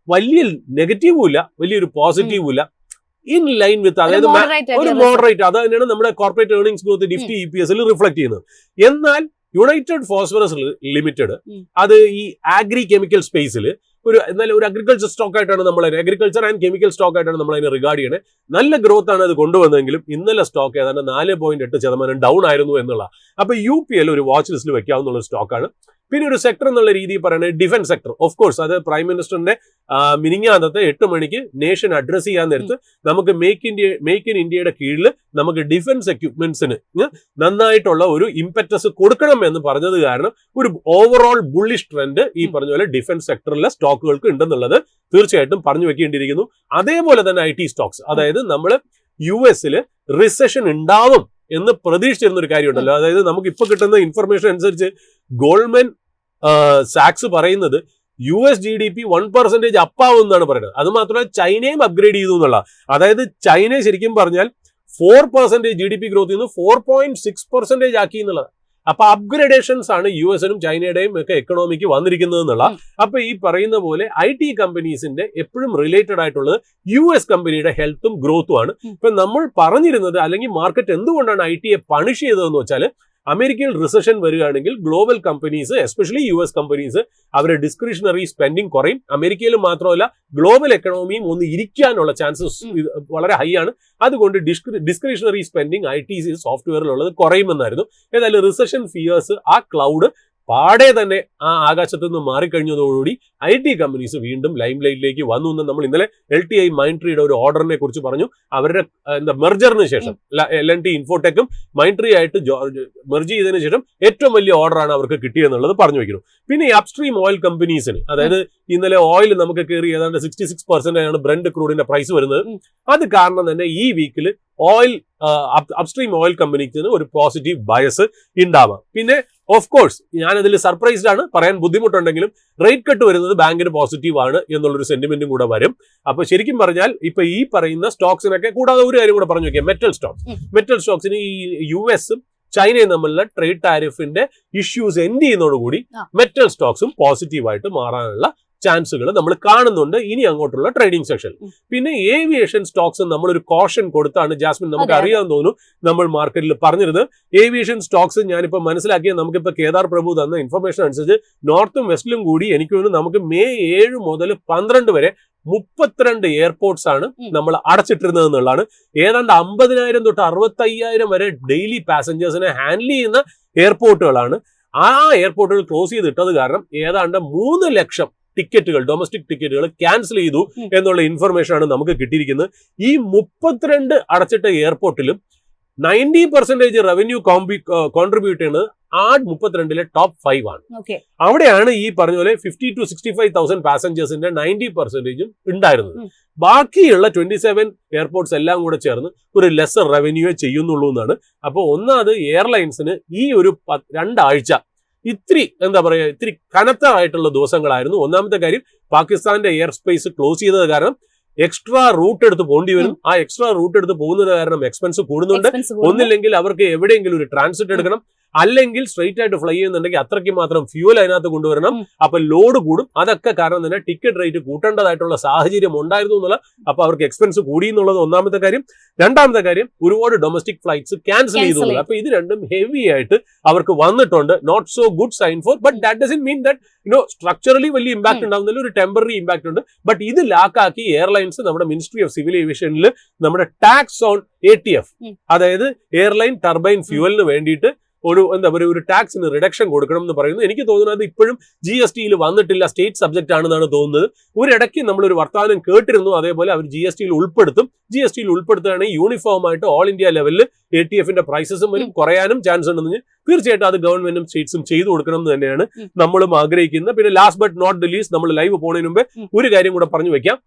വലിയ നെഗറ്റീവും ഇല്ല, വലിയൊരു പോസിറ്റീവും ഇല്ല, ഇൻ ലൈൻ വിത്ത്, അതായത് ഒരു മോഡറേറ്റ്. അത് തന്നെയാണ് നമ്മുടെ corporate earnings growth Nifty EPS reflect ചെയ്യുന്നത്. എന്നാൽ യുണൈറ്റഡ് ഫോസ്ഫറസ് ലിമിറ്റഡ് അത് ഈ ആഗ്രി കെമിക്കൽ സ്പേസിൽ എന്നാലും ഒരു അഗ്രികൾച്ചർ സ്റ്റോക്ക് ആയിട്ടാണ് നമ്മൾ അഗ്രികൾച്ചർ ആൻഡ് കെമിക്കൽ സ്റ്റോക്ക് ആയിട്ടാണ് നമ്മൾ അതിനെ റിഗാർഡ് ചെയ്യുന്നത്. നല്ല ഗ്രോത്ത് ആണ് അത് കൊണ്ടുവന്നെങ്കിലും ഇന്നലെ സ്റ്റോക്ക് ഏതാണ്ട് 4.8% ഡൗൺ ആയിരുന്നു എന്നുള്ള. അപ്പൊ UPL ഒരു വാച്ച് ലിസ്റ്റിൽ വെക്കാവുന്ന സ്റ്റോക്കാണ്. പിന്നെ ഒരു സെക്ടർ എന്നുള്ള രീതിയിൽ പറയുന്നത് ഡിഫൻസ് സെക്ടർ. ഓഫ് കോഴ്സ് അത് പ്രൈം മിനിസ്റ്ററിന്റെ മിനിഞ്ഞാന്നത്തെ 8 മണിക്ക് നേഷൻ അഡ്രസ് ചെയ്യാൻ നേരത്ത് നമുക്ക് മേക്ക് ഇൻ ഇന്ത്യയുടെ കീഴിൽ നമുക്ക് ഡിഫൻസ് എക്യുപ്മെന്റ്സിന് നന്നായിട്ടുള്ള ഒരു ഇംപെറ്റസ് കൊടുക്കണം എന്ന് പറഞ്ഞത് കാരണം ഒരു ഓവറോൾ ബുള്ളിഷ് ട്രെൻഡ് ഈ പറഞ്ഞ പോലെ ഡിഫൻസ് സെക്ടറിലെ സ്റ്റോക്കുകൾക്ക് ഉണ്ടെന്നുള്ളത് തീർച്ചയായിട്ടും പറഞ്ഞു വെക്കേണ്ടിയിരിക്കുന്നു. അതേപോലെ തന്നെ IT സ്റ്റോക്സ്, അതായത് നമ്മൾ US റിസഷൻ ഉണ്ടാവും എന്ന് പ്രതീക്ഷിച്ചിരുന്ന ഒരു കാര്യമുണ്ടല്ലോ. അതായത് നമുക്ക് ഇപ്പൊ കിട്ടുന്ന ഇൻഫർമേഷൻ അനുസരിച്ച് ഗോൾഡ്മാൻ സാക്സ് പറയുന്നത് US GDP 1% അപ്പാവും എന്നാണ് പറയുന്നത്. അത് മാത്രമല്ല ചൈനയും അപ്ഗ്രേഡ് ചെയ്തു എന്നുള്ള. അതായത് ചൈന ശരിക്കും പറഞ്ഞാൽ 4% GDP ഗ്രോത്ത് ചെയ്യുന്നു 4.6% ആക്കി എന്നുള്ളത്. അപ്പൊ അപ്ഗ്രേഡേഷൻസ് ആണ് US-നും ചൈനയുടെയും ഒക്കെ എക്കണോമിക്ക് വന്നിരിക്കുന്നത് എന്നുള്ള. അപ്പൊ ഈ പറയുന്ന പോലെ IT കമ്പനീസിന്റെ എപ്പോഴും റിലേറ്റഡ് ആയിട്ടുള്ളത് US കമ്പനിയുടെ ഹെൽത്തും ഗ്രോത്തും ആണ്. ഇപ്പൊ നമ്മൾ പറഞ്ഞിരുന്നത്, അല്ലെങ്കിൽ മാർക്കറ്റ് എന്തുകൊണ്ടാണ് IT-യെ പണിഷ് ചെയ്തതെന്ന് വെച്ചാൽ, അമേരിക്കയിൽ റിസഷൻ വരികയാണെങ്കിൽ global companies especially US companies അവരുടെ ഡിസ്ക്രിഷണറി സ്പെൻഡിങ് കുറയും. അമേരിക്കയിൽ മാത്രമല്ല ഗ്ലോബൽ എക്കണോമിയും ഒന്ന് ഇരിക്കാനുള്ള ചാൻസസ് വളരെ ഹൈ ആണ്. അതുകൊണ്ട് ഡിസ്ക്രിഷണറി സ്പെൻഡിങ് IT സോഫ്റ്റ്വെയറിലുള്ളത് കുറയുമെന്നായിരുന്നു. ഏതായാലും റിസഷൻ ഫിയേഴ്സ് ആ ക്ലൗഡ് പാടെ തന്നെ ആ ആകാശത്തു നിന്ന് മാറിക്കഴിഞ്ഞതോടുകൂടി IT കമ്പനീസ് വീണ്ടും ലൈം ലൈറ്റിലേക്ക് വന്നു എന്ന് നമ്മൾ ഇന്നലെ LTI മൈൻട്രിയുടെ ഒരു ഓർഡറിനെ കുറിച്ച് പറഞ്ഞു. അവരുടെ മെർജറിന് ശേഷം L&T ഇൻഫോടെക്കും മൈൻട്രി ആയിട്ട് മെർജ് ചെയ്തതിനു ശേഷം ഏറ്റവും വലിയ ഓർഡറാണ് അവർക്ക് കിട്ടിയെന്നുള്ളത് പറഞ്ഞു വെക്കുന്നു. പിന്നെ ഈ അപ്സ്ട്രീം ഓയിൽ കമ്പനീസിന്, അതായത് ഇന്നലെ ഓയിൽ നമുക്ക് കയറി ഏതാണ്ട് 66% ആണ് ബ്രെന്റ് ക്രൂഡിന്റെ പ്രൈസ് വരുന്നത്. അത് കാരണം തന്നെ ഈ വീക്കിൽ ഓയിൽ അപ്സ്ട്രീം ഓയിൽ കമ്പനീസിന് ഒരു പോസിറ്റീവ് ബയസ് ഉണ്ടാവാം. പിന്നെ ഓഫ് കോഴ്സ് ഞാനതിൽ സർപ്രൈസ്ഡ് ആണ്, പറയാൻ ബുദ്ധിമുട്ടുണ്ടെങ്കിലും റേറ്റ് കട്ട് വരുന്നത് ബാങ്കിന് പോസിറ്റീവ് ആണ് എന്നുള്ളൊരു സെന്റിമെന്റും കൂടെ വരും. അപ്പൊ ശരിക്കും പറഞ്ഞാൽ ഇപ്പൊ ഈ പറയുന്ന സ്റ്റോക്സിനൊക്കെ, കൂടാതെ ഒരു കാര്യം കൂടെ പറഞ്ഞു വെക്കാം, മെറ്റൽ സ്റ്റോക്സിന് ഈ US-ഉം ചൈനയും തമ്മിലുള്ള ട്രേഡ് ടാരിഫിന്റെ ഇഷ്യൂസ് എൻഡ് ചെയ്യുന്നതോടുകൂടി മെറ്റൽ സ്റ്റോക്സും പോസിറ്റീവായിട്ട് മാറാനുള്ള ചാൻസുകൾ നമ്മൾ കാണുന്നുണ്ട് ഇനി അങ്ങോട്ടുള്ള ട്രേഡിംഗ് സെക്ഷൻ. പിന്നെ ഏവിയേഷൻ സ്റ്റോക്സ് നമ്മളൊരു കോഷൻ കൊടുത്താണ് ജാസ്മിൻ, നമുക്ക് അറിയാൻ തോന്നുന്നു നമ്മൾ മാർക്കറ്റിൽ പറഞ്ഞിരുന്നത്. ഏവിയേഷൻ സ്റ്റോക്സ് ഞാനിപ്പോൾ മനസ്സിലാക്കിയ നമുക്കിപ്പോൾ കേദാർ പ്രഭു തന്ന ഇൻഫർമേഷൻ അനുസരിച്ച് നോർത്തും വെസ്റ്റിലും കൂടി എനിക്ക് തോന്നുന്നു നമുക്ക് മെയ് 7 മുതൽ 12 വരെ 32 എയർപോർട്ട്സ് ആണ് നമ്മൾ അടച്ചിട്ടിരുന്നത് എന്നുള്ളതാണ്. ഏതാണ്ട് 50,000 തൊട്ട് 65,000 വരെ ഡെയിലി പാസഞ്ചേഴ്സിനെ ഹാൻഡിൽ ചെയ്യുന്ന എയർപോർട്ടുകളാണ്. ആ എയർപോർട്ടുകൾ ക്ലോസ് ചെയ്തിട്ടത് കാരണം ഏതാണ്ട് 3 ലക്ഷം ടിക്കറ്റുകൾ, ഡൊമസ്റ്റിക് ടിക്കറ്റുകൾ ക്യാൻസൽ ചെയ്തു എന്നുള്ള ഇൻഫർമേഷൻ ആണ് നമുക്ക് കിട്ടിയിരിക്കുന്നത്. ഈ 32 അടച്ചിട്ട എയർപോർട്ടിലും 90% റവന്യൂ കോൺട്രിബ്യൂട്ട് ചെയ്യുന്നത് ആ 32-ലെ ടോപ്പ് 5 ആണ്. അവിടെയാണ് ഈ പറഞ്ഞ പോലെ 50,000 to 65,000 പാസഞ്ചേഴ്സിന്റെ 90% ഉണ്ടായിരുന്നത്. ബാക്കിയുള്ള 27 എയർപോർട്ട്സ് എല്ലാം കൂടെ ചേർന്ന് ഒരു ലെസർ റവന്യൂ ചെയ്യുന്നുള്ളൂ എന്നാണ്. അപ്പോൾ ഒന്നാമത് എയർലൈൻസിന് ഈ ഒരു 2 ആഴ്ച ഇത്തിരി കനത്തമായിട്ടുള്ള ദിവസങ്ങളായിരുന്നു. ഒന്നാമത്തെ കാര്യം, പാകിസ്ഥാന്റെ എയർ സ്പേസ് ക്ലോസ് ചെയ്തത് കാരണം എക്സ്ട്രാ റൂട്ട് എടുത്ത് പോകേണ്ടി വരും. ആ എക്സ്ട്രാ റൂട്ട് എടുത്ത് പോകുന്നത് കാരണം എക്സ്പെൻസ് കൂടുന്നുണ്ട്. ഒന്നില്ലെങ്കിൽ അവർക്ക് എവിടെയെങ്കിലും ഒരു ട്രാൻസിറ്റ് എടുക്കണം, അല്ലെങ്കിൽ സ്ട്രെയിറ്റ് ആയിട്ട് ഫ്ലൈ ചെയ്യുന്നുണ്ടെങ്കിൽ അത്രയ്ക്ക് മാത്രം ഫ്യൂൽ അതിനകത്ത് കൊണ്ടുവരണം. അപ്പൊ ലോഡ് കൂടും. അതൊക്കെ കാരണം തന്നെ ടിക്കറ്റ് റേറ്റ് കൂട്ടേണ്ടതായിട്ടുള്ള സാഹചര്യം ഉണ്ടായിരുന്നു എന്നുള്ള, അപ്പൊ അവർക്ക് എക്സ്പെൻസ് കൂടി എന്നുള്ളത് ഒന്നാമത്തെ കാര്യം. രണ്ടാമത്തെ കാര്യം, ഒരുപാട് ഡൊമസ്റ്റിക് ഫ്ലൈറ്റ്സ് ക്യാൻസൽ ചെയ്തു. അപ്പൊ ഇത് രണ്ടും ഹെവി ആയിട്ട് അവർക്ക് വന്നിട്ടുണ്ട്. Not so good sign for, but that doesn't mean that structurally വലിയ ഇമ്പാക്ട് ഉണ്ടാവുന്നില്ല, ഒരു ടെമ്പററി ഇമ്പാക്ട് ഉണ്ട്. ബട്ട് ഇത് ലാക്കാക്കി എയർലൈൻസ് നമ്മുടെ മിനിസ്ട്രി ഓഫ് സിവിൽ ഏവിയേഷനിൽ നമ്മുടെ ടാക്സ് ഓൺ ATF, അതായത് എയർലൈൻ ടർബൈൻ ഫ്യൂവലിന് വേണ്ടിയിട്ട് ഒരു ടാക്സിന് റിഡക്ഷൻ കൊടുക്കണം എന്ന് പറയുന്നു. എനിക്ക് തോന്നുന്നത് ഇപ്പോഴും GST-യിൽ വന്നിട്ടില്ല, സ്റ്റേറ്റ് സബ്ജക്റ്റ് ആണെന്നാണ് തോന്നുന്നത്. ഒരിടയ്ക്ക് നമ്മളൊരു വർത്തമാനം കേട്ടിരുന്നു, അതേപോലെ അവർ GST-യിൽ ഉൾപ്പെടുത്തും. GST-യിൽ ഉൾപ്പെടുത്തുകയാണെങ്കിൽ യൂണിഫോം ആയിട്ട് ഓൾ ഇന്ത്യ ലെവലിൽ ATF-ന്റെ പ്രൈസസും വരും, കുറയാനും ചാൻസ് ഉണ്ടെന്ന്. തീർച്ചയായിട്ടും അത് ഗവൺമെന്റും സ്റ്റേറ്റ്സും ചെയ്തു കൊടുക്കണം എന്ന് തന്നെയാണ് നമ്മളും ആഗ്രഹിക്കുന്നത്. പിന്നെ last but not the least, നമ്മൾ ലൈവ് പോകുന്നതിന് മുമ്പ് ഒരു കാര്യം കൂടെ പറഞ്ഞു വെക്കാം.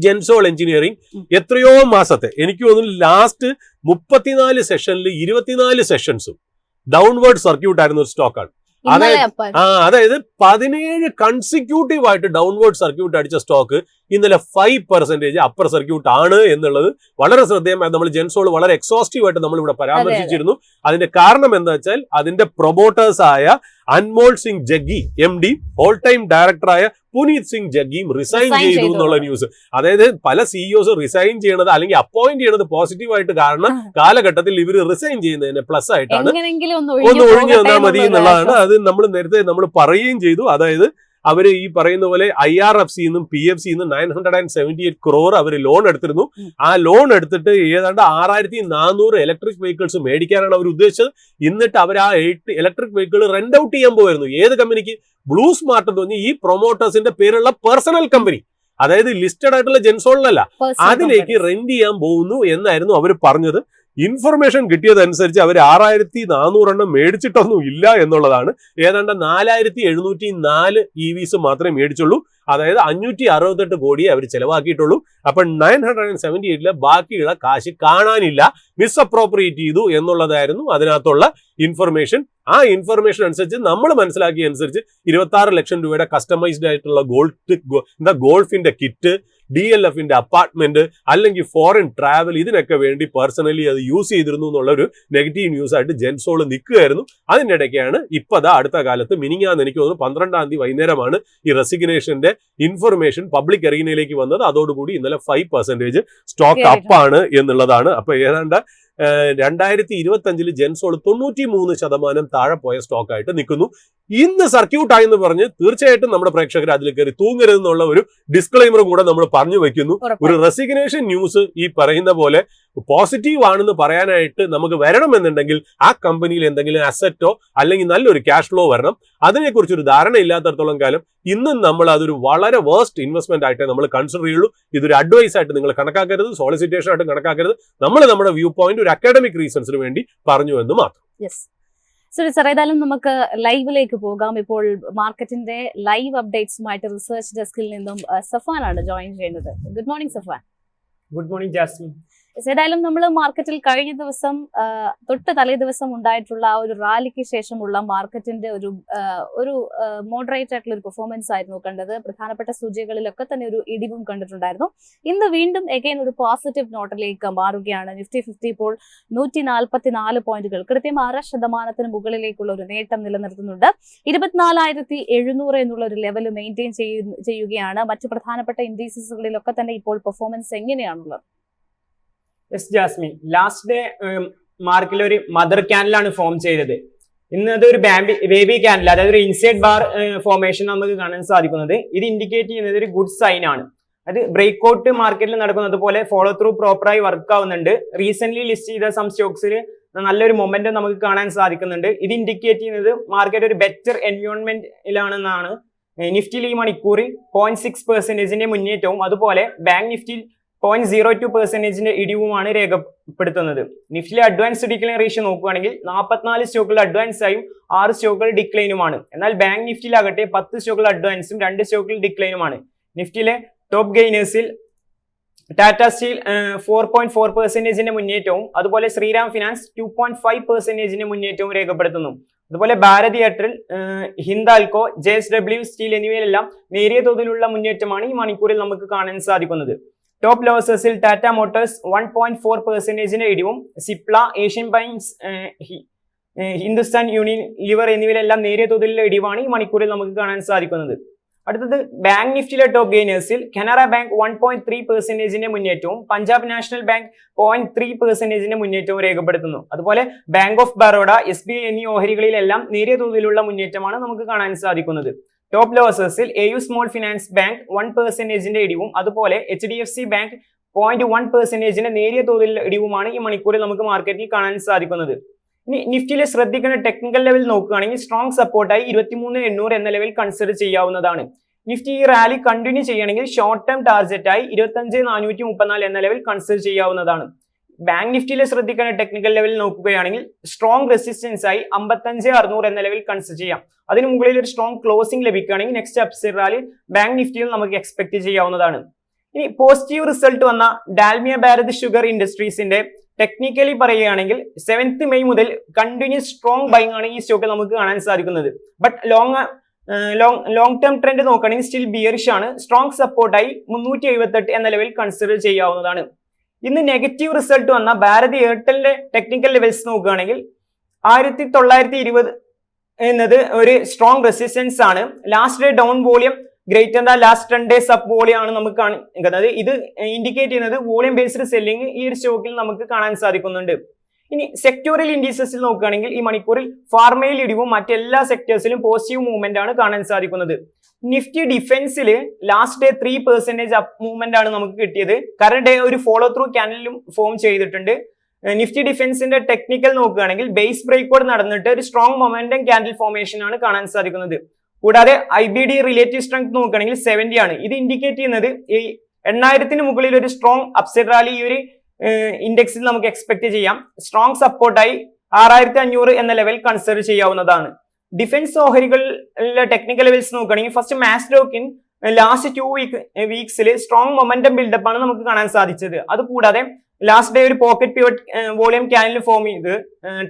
ജെൻസോൾ എഞ്ചിനീയറിംഗ് എത്രയോ മാസത്തെ, എനിക്ക് തോന്നുന്നു ലാസ്റ്റ് 34 സെഷനിൽ 24 സെഷൻസും ഡൗൺവേർഡ് സർക്യൂട്ട് ആയിരുന്ന ഒരു സ്റ്റോക്കാണ്. അതായത് 17 കൺസിക്യൂട്ടീവ് ആയിട്ട് ഡൗൺവേർഡ് സർക്യൂട്ട് അടിച്ച സ്റ്റോക്ക് ഇന്നലെ 5% അപ്പർ സർക്യൂട്ട് ആണ് എന്നുള്ളത് വളരെ ശ്രദ്ധേയമായി നമ്മൾ ജെൻസോൾ വളരെ എക്സോസ്റ്റീവ് ആയിട്ട് നമ്മൾ ഇവിടെ പരാമർശിച്ചിരുന്നു. അതിന്റെ കാരണം എന്താ വെച്ചാൽ അതിന്റെ പ്രൊമോട്ടേഴ്സ് ആയ Anmol Singh Jaggi MD, all time ഡയറക്ടറായ പുനീത് സിംഗ് ജഗ്ഗിയും റിസൈൻ ചെയ്തു എന്നുള്ള ന്യൂസ്. അതായത് പല CEOs റിസൈൻ ചെയ്യണത് അല്ലെങ്കിൽ അപ്പോയിന്റ് ചെയ്യണത് പോസിറ്റീവായിട്ട് കാരണം കാലഘട്ടത്തിൽ ഇവർ റിസൈൻ ചെയ്യുന്നതിന് പ്ലസ് ആയിട്ടാണ് ഒന്ന് ഒഴിഞ്ഞു തന്നാൽ മതി എന്നുള്ളതാണ്. അത് നമ്മൾ നേരത്തെ നമ്മൾ പറയുകയും ചെയ്തു. അതായത് അവര് ഈ പറയുന്ന പോലെ IRFC-ന്നും PFC-ന്നും 978 crore അവർ ലോൺ എടുത്തിരുന്നു. ആ ലോൺ എടുത്തിട്ട് ഏതാണ്ട് 6400 ഇലക്ട്രിക് വെഹിക്കിൾസ് മേടിക്കാനാണ് അവർ ഉദ്ദേശിച്ചത്. എന്നിട്ട് അവർ ആ 8 ഇലക്ട്രിക് വെഹിക്കിൾ റെന്റ് ഔട്ട് ചെയ്യാൻ പോയിരുന്നു. ഏത് കമ്പനിക്ക്? ബ്ലൂ സ്മാർട്ട് എന്ന് പറഞ്ഞ് ഈ പ്രൊമോട്ടേഴ്സിന്റെ പേരുള്ള പേഴ്സണൽ കമ്പനി, അതായത് ലിസ്റ്റഡ് ആയിട്ടുള്ള ജെൻസോളിലല്ല, അതിലേക്ക് റെന്റ് ചെയ്യാൻ പോകുന്നു എന്നായിരുന്നു അവർ പറഞ്ഞത്. ഇൻഫർമേഷൻ കിട്ടിയതനുസരിച്ച് അവർ 6400 മേടിച്ചിട്ടൊന്നും ഇല്ല എന്നുള്ളതാണ്. ഏതാണ്ട് 4704 EVs മാത്രമേ മേടിച്ചുള്ളൂ. അതായത് 568 കോടിയെ അവർ ചെലവാക്കിയിട്ടുള്ളൂ. അപ്പൊ 978 ബാക്കിയുള്ള കാശ് കാണാനില്ല, മിസ്അപ്രോപ്രിയേറ്റ് ചെയ്തു എന്നുള്ളതായിരുന്നു അതിനകത്തുള്ള ഇൻഫർമേഷൻ. ആ ഇൻഫർമേഷൻ അനുസരിച്ച് നമ്മൾ മനസ്സിലാക്കിയ അനുസരിച്ച് 26 ലക്ഷം രൂപയുടെ കസ്റ്റമൈസ്ഡ് ആയിട്ടുള്ള ഗോൾഫിന്റെ കിറ്റ്, DLF-ന്റെ അപ്പാർട്ട്മെന്റ്, അല്ലെങ്കിൽ ഫോറിൻ ട്രാവൽ, ഇതിനൊക്കെ വേണ്ടി പേഴ്സണലി അത് യൂസ് ചെയ്തിരുന്നു എന്നുള്ളൊരു നെഗറ്റീവ് ന്യൂസ് ആയിട്ട് ജെൻസോൾ നിൽക്കുകയായിരുന്നു. അതിന്റെ ഇടയ്ക്കാണ് ഇപ്പൊ അടുത്ത കാലത്ത് മിനിങ്ങാന്ന് എനിക്ക് തോന്നുന്നു 12-ാം തീയതി വൈകുന്നേരമാണ് ഈ റെസിഗ്നേഷന്റെ ഇൻഫർമേഷൻ പബ്ലിക് അറീനയിലേക്ക് വന്നത്. അതോടുകൂടി ഇന്നലെ 5% സ്റ്റോക്ക് അപ്പാണ് എന്നുള്ളതാണ്. അപ്പൊ ഏതാണ്ട് 2025 ജെൻസോൾ 93% താഴെ പോയ സ്റ്റോക്ക് ആയിട്ട് നിൽക്കുന്നു. ഇന്ന് സർക്യൂട്ട് ആയെന്ന് പറഞ്ഞ് തീർച്ചയായിട്ടും നമ്മുടെ പ്രേക്ഷകർ അതിൽ കയറി തൂങ്ങരുതെന്നുള്ള ഒരു ഡിസ്ക്ലൈമർ കൂടെ നമ്മൾ പറഞ്ഞു വെക്കുന്നു. ഒരു റെസിഗ്നേഷൻ ന്യൂസ് ഈ പറയുന്ന പോലെ പോസിറ്റീവ് ആണെന്ന് പറയാനായിട്ട് നമുക്ക് വരണമെന്നുണ്ടെങ്കിൽ ആ കമ്പനിയിൽ എന്തെങ്കിലും അസറ്റോ അല്ലെങ്കിൽ നല്ലൊരു ക്യാഷ് ഫ്ലോ വരണം. അതിനെക്കുറിച്ച് ഒരു ധാരണ ഇല്ലാത്തടത്തോളം കാലം ഇന്നും നമ്മൾ അതൊരു വളരെ വേസ്റ്റ് ഇൻവെസ്റ്റ്മെന്റ് ആയിട്ട് നമ്മൾ കൺസിഡർ ചെയ്യുള്ളൂ. ഇതൊരു അഡ്വൈസ് ആയിട്ട് നിങ്ങൾ കണക്കാക്കരുത്, സോളിസിറ്റേഷൻ ആയിട്ട് കണക്കാക്കരുത്. നമ്മൾ നമ്മുടെ വ്യൂ പോയിന്റ് ഒരു അക്കാഡമിക് റീസൺസിന് വേണ്ടി പറഞ്ഞു എന്ന് മാത്രം. യെസ് ശരി സാർ, ഏതായാലും നമുക്ക് ലൈവിലേക്ക് പോകാം. ഇപ്പോൾ മാർക്കറ്റിന്റെ ലൈവ് അപ്ഡേറ്റ്സുമായിട്ട് റിസർച്ച് ഡെസ്കിൽ നിന്നും സഫാനാണ് ജോയിൻ ചെയ്യുന്നത്. Good morning Safan. Good morning Jasmine. ഏതായാലും നമ്മൾ മാർക്കറ്റിൽ കഴിഞ്ഞ ദിവസം തൊട്ട് തലേ ദിവസം ഉണ്ടായിട്ടുള്ള ആ ഒരു റാലിക്ക് ശേഷമുള്ള മാർക്കറ്റിന്റെ ഒരു മോഡറേറ്റ് ആയിട്ടുള്ള ഒരു പെർഫോമൻസ് ആയിരുന്നു കണ്ടത്. പ്രധാനപ്പെട്ട സൂചികകളിലൊക്കെ തന്നെ ഒരു ഇടിവും കണ്ടിട്ടുണ്ടായിരുന്നു. ഇന്ന് വീണ്ടും എഗെയിൻ ഒരു പോസിറ്റീവ് നോട്ടിലേക്ക് മാറുകയാണ്. നിഫ്റ്റി 50 ഇപ്പോൾ 144 പോയിന്റുകൾ, കൃത്യം 6% മുകളിലേക്കുള്ള ഒരു നേട്ടം നിലനിർത്തുന്നുണ്ട്. 24,700 എന്നുള്ള ഒരു ലെവൽ മെയിൻറ്റെയിൻ ചെയ്യുകയാണ്. മറ്റു പ്രധാനപ്പെട്ട ഇൻഡീസസുകളിലൊക്കെ തന്നെ ഇപ്പോൾ പെർഫോമൻസ് എങ്ങനെയാണുള്ളത്? യെസ് ജാസ്മിൻ, ലാസ്റ്റ് ഡേ മാർക്കിൽ ഒരു മദർ ക്യാൻഡിലാണ് ഫോം ചെയ്തത്. ഇന്ന് അതൊരു ബേബി ക്യാൻഡിൽ, അതായത് ഒരു ഇൻസൈഡ് ബാർ ഫോർമേഷൻ നമുക്ക് കാണാൻ സാധിക്കുന്നത്. ഇത് ഇൻഡിക്കേറ്റ് ചെയ്യുന്നത് ഒരു ഗുഡ് സൈൻ ആണ്. അത് ബ്രേക്ക്ഔട്ട് മാർക്കറ്റിൽ നടക്കുന്നത് പോലെ ഫോളോ ത്രൂ പ്രോപ്പറായി വർക്ക് ആവുന്നുണ്ട്. റീസെന്റ് ലിസ്റ്റ് ചെയ്ത സം സ്റ്റോക്സിൽ നല്ലൊരു മൊമെന്റം നമുക്ക് കാണാൻ സാധിക്കുന്നുണ്ട്. ഇത് ഇൻഡിക്കേറ്റ് ചെയ്യുന്നത് മാർക്കറ്റ് ഒരു ബെറ്റർ എൻവയോൺമെന്റിലാണെന്നാണ്. നിഫ്റ്റിയിൽ ഈ മണിക്കൂറിൽ 0.6% മുന്നേറ്റവും അതുപോലെ ബാങ്ക് നിഫ്റ്റിയിൽ 0.02% ഇടിവുമാണ് രേഖപ്പെടുത്തുന്നത്. നിഫ്റ്റിയിലെ അഡ്വാൻസ് ഡിക്ലൈൻ റേഷ്യോ നോക്കുകയാണെങ്കിൽ 44 സ്റ്റോക്കുകൾ അഡ്വാൻസ് ആയും 6 സ്റ്റോക്കുകൾ ഡിക്ലൈനുമാണ്. എന്നാൽ ബാങ്ക് നിഫ്റ്റിയിലാകട്ടെ 10 സ്റ്റോക്കുകൾ അഡ്വാൻസും 2 സ്റ്റോക്കുകൾ ഡിക്ലൈനുമാണ്. നിഫ്റ്റിയിലെ ടോപ്പ് ഗെയിനേഴ്സിൽ ടാറ്റ സ്റ്റീൽ 4.4% മുന്നേറ്റവും അതുപോലെ ശ്രീറാം ഫിനാൻസ് 2.5% മുന്നേറ്റവും രേഖപ്പെടുത്തുന്നു. അതുപോലെ Bharti Airtel, Hindalco, JSW Steel എന്നിവയിലെല്ലാം നേരിയ തോതിലുള്ള മുന്നേറ്റമാണ് ഈ മണിക്കൂറിൽ നമുക്ക് കാണാൻ സാധിക്കുന്നത്. ടോപ്പ് ലോസസിൽ ടാറ്റ മോട്ടോഴ്സ് 1.4% ഇടിവും Cipla, Asian Paints, Hindustan Unilever എന്നിവയിലെല്ലാം നേരിയ തോതിലുള്ള ഇടിവാണ് ഈ മണിക്കൂറിൽ നമുക്ക് കാണാൻ സാധിക്കുന്നത്. അടുത്തത് ബാങ്ക് നിഫ്റ്റിയിലെ ടോപ്പ് ഗെയിനേഴ്സിൽ കനറ ബാങ്ക് 1.3% മുന്നേറ്റവും പഞ്ചാബ് നാഷണൽ ബാങ്ക് 0.3% മുന്നേറ്റവും രേഖപ്പെടുത്തുന്നു. അതുപോലെ ബാങ്ക് ഓഫ് ബറോഡ, SBI എന്നീ ഓഹരികളിലെല്ലാം നേരിയ തോതിലുള്ള മുന്നേറ്റമാണ് നമുക്ക് കാണാൻ സാധിക്കുന്നത്. ടോപ്പ് ലോസസിൽ AU സ്മോൾ ഫിനാൻസ് ബാങ്ക് 1% ഇടിവും അതുപോലെ HDFC ബാങ്ക് 0.1% നേരിയ തോതിലുള്ള ഇടിവുമാണ് ഈ മണിക്കൂറിൽ നമുക്ക് മാർക്കറ്റിൽ കാണാൻ സാധിക്കുന്നത്. ഇനി നിഫ്റ്റിയിലെ ശ്രദ്ധിക്കുന്ന ടെക്നിക്കൽ ലെവൽ നോക്കുകയാണെങ്കിൽ സ്ട്രോങ് സപ്പോർട്ടായി 23,800 എന്ന ലെവൽ കൺസിഡർ ചെയ്യാവുന്നതാണ്. നിഫ്റ്റി ഈ റാലി കണ്ടിന്യൂ ചെയ്യണമെങ്കിൽ ഷോർട്ട് ടേം ടാർഗറ്റായി 25,434 എന്ന ലെവൽ കൺസിഡർ ചെയ്യാവുന്നതാണ്. ബാങ്ക് നിഫ്റ്റിയിലെ ശ്രദ്ധിക്കുന്ന ടെക്നിക്കൽ ലെവൽ നോക്കുകയാണെങ്കിൽ സ്ട്രോങ് റെസിസ്റ്റൻസ് ആയി 55,600 എന്ന ലെവൽ കൺസിഡർ ചെയ്യാം. അതിന് മുകളിൽ ഒരു സ്ട്രോങ് ക്ലോസിംഗ് ലഭിക്കുകയാണെങ്കിൽ നെക്സ്റ്റ് അപ്സൈഡ് റാലി ബാങ്ക് നിഫ്റ്റിയിൽ നമുക്ക് എക്സ്പെക്ട് ചെയ്യാവുന്നതാണ്. ഇനി പോസിറ്റീവ് റിസൾട്ട് വന്ന ഡാൽമിയ ഭാരത് ഷുഗർ ഇൻഡസ്ട്രീസിന്റെ ടെക്നിക്കലി പറയുകയാണെങ്കിൽ 7th മെയ് മുതൽ കണ്ടിന്യൂസ് സ്ട്രോങ് ബൈങ് ആണ് ഈ സ്റ്റോക്ക് നമുക്ക് കാണാൻ സാധിക്കുന്നത്. ബട്ട് ലോങ് ടേം ട്രെൻഡ് നോക്കുകയാണെങ്കിൽ സ്റ്റിൽ ബിയറിഷ് ആണ്. സ്ട്രോങ് സപ്പോർട്ടായി 378 എന്ന ലെവൽ കൺസിഡർ ചെയ്യാവുന്നതാണ്. ഇന്ന് നെഗറ്റീവ് റിസൾട്ട് വന്ന ഭാരതി എയർടെലിന്റെ ടെക്നിക്കൽ ലെവൽസ് നോക്കുകയാണെങ്കിൽ 1920 എന്നത് ഒരു സ്ട്രോങ് റെസിസ്റ്റൻസ് ആണ്. Last day down volume greater than last 10 days up volume ആണ് നമുക്ക് കാണുന്നത്. ഇത് ഇൻഡിക്കേറ്റ് ചെയ്യുന്നത് വോളിയം ബേസ്ഡ് സെല്ലിംഗ് ഈ ഒരു സ്റ്റോക്കിൽ നമുക്ക് കാണാൻ സാധിക്കുന്നുണ്ട്. ഇനി സെക്ടോറിയൽ ഇൻഡീസസിൽ നോക്കുകയാണെങ്കിൽ ഈ മണിക്കൂറിൽ ഫാർമയിൽ ഇടിവും മറ്റെല്ലാ സെക്ടേഴ്സിലും പോസിറ്റീവ് മൂവ്മെന്റ് ആണ് കാണാൻ സാധിക്കുന്നത്. നിഫ്റ്റി ഡിഫൻസിൽ ലാസ്റ്റ് ഡേ 3% അപ്പ് മൂവ്മെന്റ് ആണ് നമുക്ക് കിട്ടിയത്. കറന്റ് ഡേ ഒരു ഫോളോ ത്രൂ ക്യാൻഡലും ഫോം ചെയ്തിട്ടുണ്ട്. നിഫ്റ്റി ഡിഫൻസിന്റെ ടെക്നിക്കൽ നോക്കുകയാണെങ്കിൽ ബേസ് ബ്രേക്ക്ഔട്ട് നടന്നിട്ട് ഒരു സ്ട്രോങ് മൊമെന്റം ക്യാൻഡിൽ ഫോർമേഷൻ ആണ് കാണാൻ സാധിക്കുന്നത്. കൂടാതെ IBD റിലേറ്റീവ് സ്ട്രെങ്ത് നോക്കുകയാണെങ്കിൽ 70 ആണ്. ഇത് ഇൻഡിക്കേറ്റ് ചെയ്യുന്നത് ഈ 8000 മുകളിൽ ഒരു സ്ട്രോങ് അപ്സൈഡ് റാലി ഈ ഒരു ഇൻഡെക്സിൽ നമുക്ക് എക്സ്പെക്ട് ചെയ്യാം. സ്ട്രോങ് സപ്പോർട്ടായി 6500 എന്ന ലെവൽ കൺസിഡർ ചെയ്യാവുന്നതാണ്. ഡിഫൻസ് ഓഹരികളിലെ ടെക്നിക്കൽ ലെവൽസ് നോക്കുകയാണെങ്കിൽ ഫസ്റ്റ് മാസ്റ്റോക്കിൻ ലാസ്റ്റ് 2 വീക്സിൽ സ്ട്രോങ് മൊമെന്റം ബിൽഡപ്പ് ആണ് നമുക്ക് കാണാൻ സാധിച്ചത്. അതുകൂടാതെ ലാസ്റ്റ് ഡേ ഒരു pocket pivot volume candle form ചെയ്ത്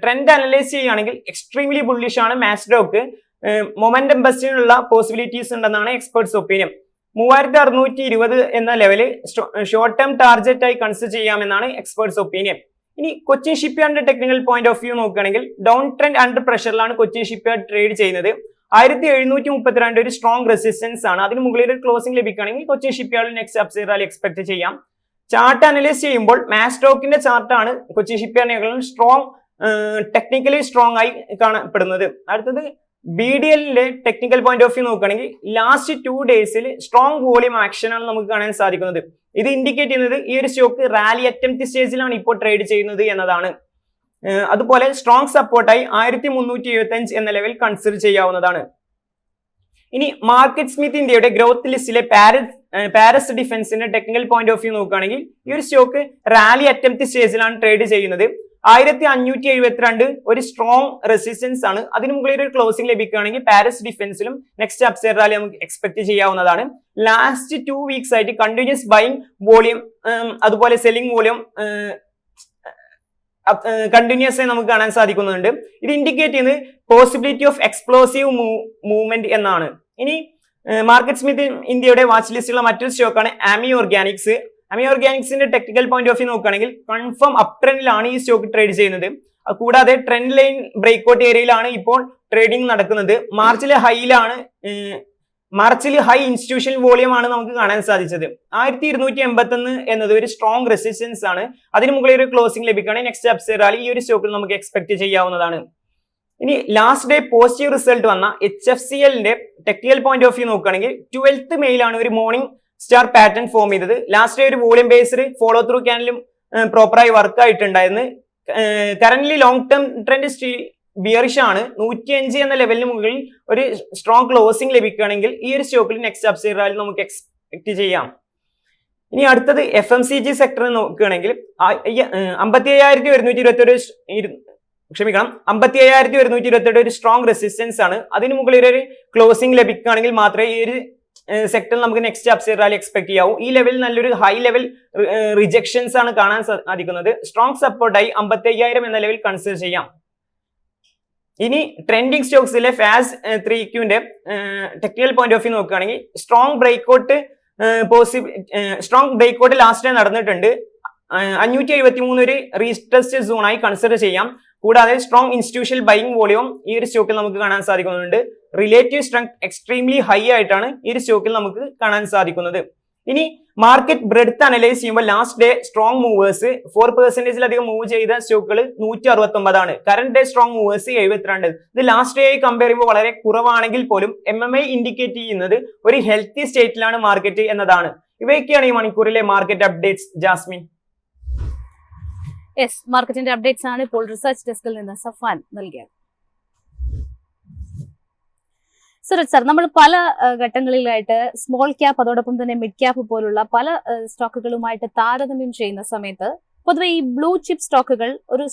ട്രെൻഡ് അനലൈസ് ചെയ്യുകയാണെങ്കിൽ എക്സ്ട്രീംലി ബുള്ളിഷ് ആണ് മാസ്റ്റോക്ക്. മൊമെന്റം ബസ്റ്റിനുള്ള പോസിബിലിറ്റീസ് ഉണ്ടെന്നാണ് എക്സ്പെർട്സ് ഒപ്പീനിയൻ. 3620 എന്ന ലെവല് ഷോർട്ട് ടേം ടാർഗറ്റ് ആയി കൺസിഡർ ചെയ്യാമെന്നാണ് എക്സ്പെർട്സ് ഒപ്പീനിയൻ. ഇനി കൊച്ചിൻ ഷിപ്പ്യാർഡിന്റെ ടെക്നിക്കൽ പോയിന്റ് ഓഫ് വ്യൂ നോക്കുകയാണെങ്കിൽ down trend under പ്രഷറിലാണ് Cochin shipyard trade ചെയ്യുന്നത്. 1732 ഒരു സ്ട്രോങ് റെസിസ്റ്റൻസ് ആണ്. അതിന് മുകളിൽ ഒരു ക്ലോസിംഗ് ലഭിക്കുകയാണെങ്കിൽ കൊച്ചിൻ ഷിപ്പ്യാർഡിൽ നെക്സ്റ്റ് അപ്സൈഡ് റാലി എക്സ്പെക്ട് ചെയ്യാം. ചാർട്ട് അനലൈസ് ചെയ്യുമ്പോൾ മാസ്റ്റോക്കിന്റെ ചാർട്ടാണ് കൊച്ചിൻ ഷിപ്പ്യാർഡിനേക്കാളും സ്ട്രോങ് ടെക്നിക്കലി സ്ട്രോങ് ആയി കാണപ്പെടുന്നത്. അടുത്തത് BDLന്റെ ടെക്നിക്കൽ പോയിന്റ് ഓഫ് വ്യൂ നോക്കുകയാണെങ്കിൽ ലാസ്റ്റ് 2 ഡേയ്സിൽ സ്ട്രോങ് വോളിയം ആക്ഷൻ ആണ് നമുക്ക് കാണാൻ സാധിക്കുന്നത്. ഇത് ഇൻഡിക്കേറ്റ് ചെയ്യുന്നത് ഈ ഒരു സ്റ്റോക്ക് റാലി അറ്റംപ്റ്റ് സ്റ്റേജിലാണ് ഇപ്പോൾ ട്രേഡ് ചെയ്യുന്നത് എന്നതാണ്. അതുപോലെ സ്ട്രോങ് സപ്പോർട്ടായി 1375 എന്ന ലെവൽ കൺസിഡർ ചെയ്യാവുന്നതാണ്. ഇനി മാർക്കറ്റ് സ്മിത്ത് ഇന്ത്യയുടെ ഗ്രോത്ത് ലിസ്റ്റിലെ Paras ഡിഫൻസിന്റെ technical point of view നോക്കുകയാണെങ്കിൽ ഈ ഒരു സ്റ്റോക്ക് റാലി അറ്റംപ്റ്റ് സ്റ്റേജിലാണ് ട്രേഡ് ചെയ്യുന്നത്. 1572 ഒരു സ്ട്രോങ് റെസിസ്റ്റൻസ് ആണ്. അതിന് മുകളിൽ ഒരു ക്ലോസിംഗ് ലഭിക്കുകയാണെങ്കിൽ പാരസ് ഡിഫൻസിലും നെക്സ്റ്റ് അപ്സൈഡ് റാലി നമുക്ക് എക്സ്പെക്ട് ചെയ്യാവുന്നതാണ്. ലാസ്റ്റ് 2 വീക്സ് ആയിട്ട് കണ്ടിന്യൂസ് ബൈങ് വോളിയം അതുപോലെ സെല്ലിംഗ് വോളിയം കണ്ടിന്യൂസ് ആയി നമുക്ക് കാണാൻ സാധിക്കുന്നുണ്ട്. ഇത് ഇൻഡിക്കേറ്റ് ചെയ്യുന്നത് പോസിബിലിറ്റി ഓഫ് എക്സ്പ്ലോസീവ് മൂവ്മെന്റ് എന്നാണ്. ഇനി മാർക്കറ്റ് സ്മിത്ത് ഇന്ത്യയുടെ വാച്ച് ലിസ്റ്റിലുള്ള മറ്റൊരു സ്റ്റോക്കാണ് ആമി ഓർഗാനിക്സ്. ആമി ഓർഗാനിക്സിന്റെ ടെക്നിക്കൽ പോയിന്റ് ഓഫ് വ്യൂ നോക്കുകയാണെങ്കിൽ കൺഫേം അപ് ട്രെൻഡിലാണ് ഈ സ്റ്റോക്ക് ട്രേഡ് ചെയ്യുന്നത്. കൂടാതെ ട്രെൻഡ് ലൈൻ ബ്രേക്ക്ഔട്ട് ഏരിയയിലാണ് ഇപ്പോൾ ട്രേഡിംഗ് നടക്കുന്നത്. മാർച്ചിൽ ഹൈ ഇൻസ്റ്റിറ്റ്യൂഷണൽ വോളിയം ആണ് നമുക്ക് കാണാൻ സാധിച്ചത്. 1281 എന്നത് ഒരു സ്ട്രോങ് റെസിസ്റ്റൻസ് ആണ്. അതിന് മുകളിൽ ഒരു ക്ലോസിംഗ് ലഭിക്കുകയാണെങ്കിൽ നെക്സ്റ്റ് അപ്സൈഡ് റാലി ഈ ഒരു സ്റ്റോക്കിൽ നമുക്ക് എക്സ്പെക്ട് ചെയ്യാവുന്നതാണ്. ഇനി ലാസ്റ്റ് ഡേ പോസിറ്റീവ് റിസൾട്ട് വന്ന HFCLന്റെ ടെക്നിക്കൽ പോയിന്റ് ഓഫ് വ്യൂ നോക്കുകയാണെങ്കിൽ 12th മെയിലാണ് ഒരു മോർണിംഗ് സ്റ്റാർ പാറ്റേൺ ഫോം ചെയ്തത്. ലാസ്റ്റ് ഡേ ഒരു വോളിയം ബേസ്ഡ് ഫോളോ ത്രൂ ക്യാനലും പ്രോപ്പറായി വർക്ക് ആയിട്ടുണ്ടായിരുന്നു. Currently long term trend bearish ആണ്. 105 എന്ന ലെവലിന് മുകളിൽ ഒരു സ്ട്രോങ് ക്ലോസിംഗ് ലഭിക്കുകയാണെങ്കിൽ ഈ ഒരു സ്റ്റോക്കിൽ നെക്സ്റ്റ് അപ്സൈഡ് റാലി നമുക്ക് എക്സ്പെക്ട് ചെയ്യാം. ഇനി അടുത്തത് FMCG സെക്ടർ നോക്കുകയാണെങ്കിൽ 55,128 ഒരു സ്ട്രോങ് റെസിസ്റ്റൻസ് ആണ്. അതിന് മുകളിൽ ഒരു ക്ലോസിംഗ് ലഭിക്കുകയാണെങ്കിൽ മാത്രമേ ഈ ഒരു സെക്ടറിൽ നമുക്ക് നെക്സ്റ്റ് അപ്സൈഡ് റാലി എക്സ്പെക്ട് ചെയ്യാവൂ. ഈ ലെവലിൽ നല്ലൊരു ഹൈ ലെവൽ റിജക്ഷൻസ് ആണ് കാണാൻ സാധിക്കുന്നത്. സ്ട്രോങ് സപ്പോർട്ടായി 55,000 എന്ന ലെവൽ കൺസിഡർ ചെയ്യാം. ഇനി ട്രെൻഡിങ് സ്റ്റോക്സിലെ ഫാസ് 3Qന്റെ ടെക്നിക്കൽ പോയിന്റ് ഓഫ് വ്യൂ നോക്കുകയാണെങ്കിൽ സ്ട്രോങ് ബ്രേക്ക്ഔട്ട് ലാസ്റ്റ് ഡേ നടന്നിട്ടുണ്ട്. 573 ഒരു റീടെസ്റ്റ് സോണായി കൺസിഡർ ചെയ്യാം. കൂടാതെ സ്ട്രോങ് ഇൻസ്റ്റിറ്റ്യൂഷണൽ ബൈയിങ് വോളിയം ഈ ഒരു സ്റ്റോക്കിൽ നമുക്ക് കാണാൻ സാധിക്കുന്നുണ്ട്. റിലേറ്റീവ് സ്ട്രെങ്ത് എക്സ്ട്രീംലി ഹൈ ആയിട്ടാണ് ഈ ഒരു സ്റ്റോക്കിൽ നമുക്ക് കാണാൻ സാധിക്കുന്നത്. ഇനി മാർക്കറ്റ് ബ്രെഡ്ത്ത് അനലൈസ് ചെയ്യുമ്പോൾ last day strong movers 4% move ചെയ്ത സ്റ്റോക്കുകൾ 169 ആണ്. Current day strong movers 72. ഇത് ലാസ്റ്റ് ഡേ ആയി കമ്പയർ ചെയ്യുമ്പോൾ വളരെ കുറവാണെങ്കിൽ പോലും MMI ഇൻഡിക്കേറ്റ് ചെയ്യുന്നത് ഒരു ഹെൽത്തി സ്റ്റേറ്റിലാണ് മാർക്കറ്റ് എന്നതാണ്. ഇവയൊക്കെയാണ് ഈ മണിക്കൂറിലെ മാർക്കറ്റ് അപ്ഡേറ്റ്സ്. ജാസ്മിൻ. യെസ്, മാർക്കറ്റിന്റെ അപ്ഡേറ്റ്സ് ആണ് ഇപ്പോൾ റിസർച്ച് ഡെസ്കിൽ നിന്ന് സഫാൻ നൽകിയത്. സുരജ് സർ, നമ്മൾ പല ഘട്ടങ്ങളിലായിട്ട് സ്മോൾ ക്യാപ്പ് അതോടൊപ്പം തന്നെ മിഡ് ക്യാപ്പ് പോലുള്ള പല സ്റ്റോക്കുകളുമായിട്ട് താരതമ്യം ചെയ്യുന്ന സമയത്ത് പൊതുവെ ഈ ബ്ലൂ ചിപ്പ് സ്റ്റോക്കുകൾ ഒരു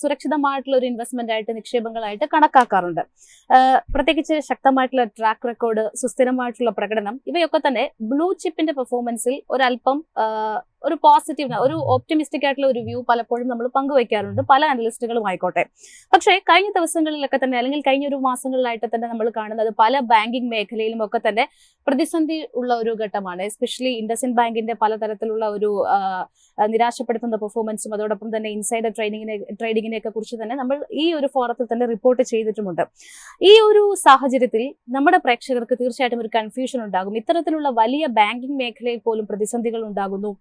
സുരക്ഷിതമായിട്ടുള്ള ഒരു ഇൻവെസ്റ്റ്മെന്റ് ആയിട്ട് നിക്ഷേപങ്ങളായിട്ട് കണക്കാക്കാറുണ്ട്. പ്രത്യേകിച്ച് ശക്തമായിട്ടുള്ള ട്രാക്ക് റെക്കോർഡ്, സുസ്ഥിരമായിട്ടുള്ള പ്രകടനം, ഇവയൊക്കെ തന്നെ ബ്ലൂ ചിപ്പിന്റെ പെർഫോമൻസിൽ ഒരല്പം ഒരു പോസിറ്റീവ്, ഒരു ഓപ്റ്റിമിസ്റ്റിക് ആയിട്ടുള്ള ഒരു വ്യൂ പലപ്പോഴും നമ്മൾ പങ്കുവയ്ക്കാറുണ്ട്, പല അനലിസ്റ്റുകളും ആയിക്കോട്ടെ. പക്ഷേ കഴിഞ്ഞ ദിവസങ്ങളിലൊക്കെ തന്നെ അല്ലെങ്കിൽ കഴിഞ്ഞ ഒരു മാസങ്ങളിലായിട്ട് തന്നെ നമ്മൾ കാണുന്നത് പല ബാങ്കിങ് മേഖലയിലും ഒക്കെ തന്നെ പ്രതിസന്ധി ഉള്ള ഒരു ഘട്ടമാണ്. എസ്പെഷ്യലി ഇൻഡസ്ഇൻഡ് ബാങ്കിന്റെ പലതരത്തിലുള്ള ഒരു നിരാശപ്പെടുത്തുന്ന പെർഫോമൻസും അതോടൊപ്പം തന്നെ ഇൻസൈഡർ ട്രേഡിങ്ങിനെ ഒക്കെ കുറിച്ച് തന്നെ നമ്മൾ ഈ ഒരു ഫോറത്തിൽ തന്നെ റിപ്പോർട്ട് ചെയ്തിട്ടുമുണ്ട്. ഈ ഒരു സാഹചര്യത്തിൽ നമ്മുടെ പ്രേക്ഷകർക്ക് തീർച്ചയായിട്ടും ഒരു കൺഫ്യൂഷൻ ഉണ്ടാകും. ഇത്തരത്തിലുള്ള വലിയ ബാങ്കിങ് മേഖലയിൽ പോലും പ്രതിസന്ധികൾ ഉണ്ടാകുന്നു,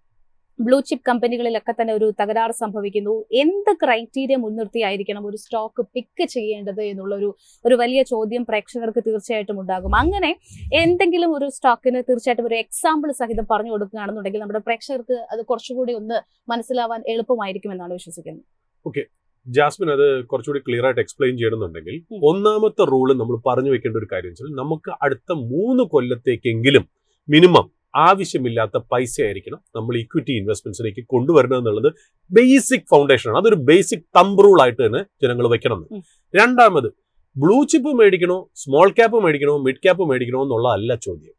ബ്ലൂ ചിപ്പ് കമ്പനികളിലൊക്കെ തന്നെ ഒരു തകരാറ് സംഭവിക്കുന്നു. എന്ത് ക്രൈറ്റീരിയ മുൻനിർത്തിയായിരിക്കണം ഒരു സ്റ്റോക്ക് പിക്ക് ചെയ്യേണ്ടത് എന്നുള്ള ഒരു വലിയ ചോദ്യം പ്രേക്ഷകർക്ക് തീർച്ചയായിട്ടും ഉണ്ടാകും. അങ്ങനെ എന്തെങ്കിലും ഒരു സ്റ്റോക്കിന് തീർച്ചയായിട്ടും ഒരു എക്സാമ്പിൾ സഹിതം പറഞ്ഞു കൊടുക്കുകയാണെന്നുണ്ടെങ്കിൽ നമ്മുടെ പ്രേക്ഷകർക്ക് അത് കുറച്ചുകൂടി ഒന്ന് മനസ്സിലാവാൻ എളുപ്പമായിരിക്കും എന്നാണ് വിശ്വസിക്കുന്നത്. ഓക്കെ ജാസ്മിൻ, അത് കുറച്ചുകൂടി ക്ലിയർ ആയിട്ട് എക്സ്പ്ലെയിൻ ചെയ്യണമെന്നുണ്ടെങ്കിൽ ഒന്നാമത്തെ റൂള് നമ്മൾ പറഞ്ഞു വെക്കേണ്ട ഒരു കാര്യം വെച്ചാൽ നമുക്ക് അടുത്ത 3 കൊല്ലത്തേക്കെങ്കിലും മിനിമം ആവശ്യമില്ലാത്ത പൈസ ആയിരിക്കണം നമ്മൾ ഇക്വിറ്റി ഇൻവെസ്റ്റ്മെന്റ്സിലേക്ക് കൊണ്ടുവരണം എന്നുള്ളത് ബേസിക് ഫൗണ്ടേഷനാണ്. അതൊരു ബേസിക് തമ്പ് റൂൾ ആയിട്ട് തന്നെ ജനങ്ങൾ വെക്കണം. രണ്ടാമത്, ബ്ലൂ ചിപ്പ് മേടിക്കണോ, സ്മോൾ ക്യാപ്പ് മേടിക്കണോ, മിഡ് ക്യാപ്പ് മേടിക്കണോ എന്നുള്ളതല്ല ചോദ്യം.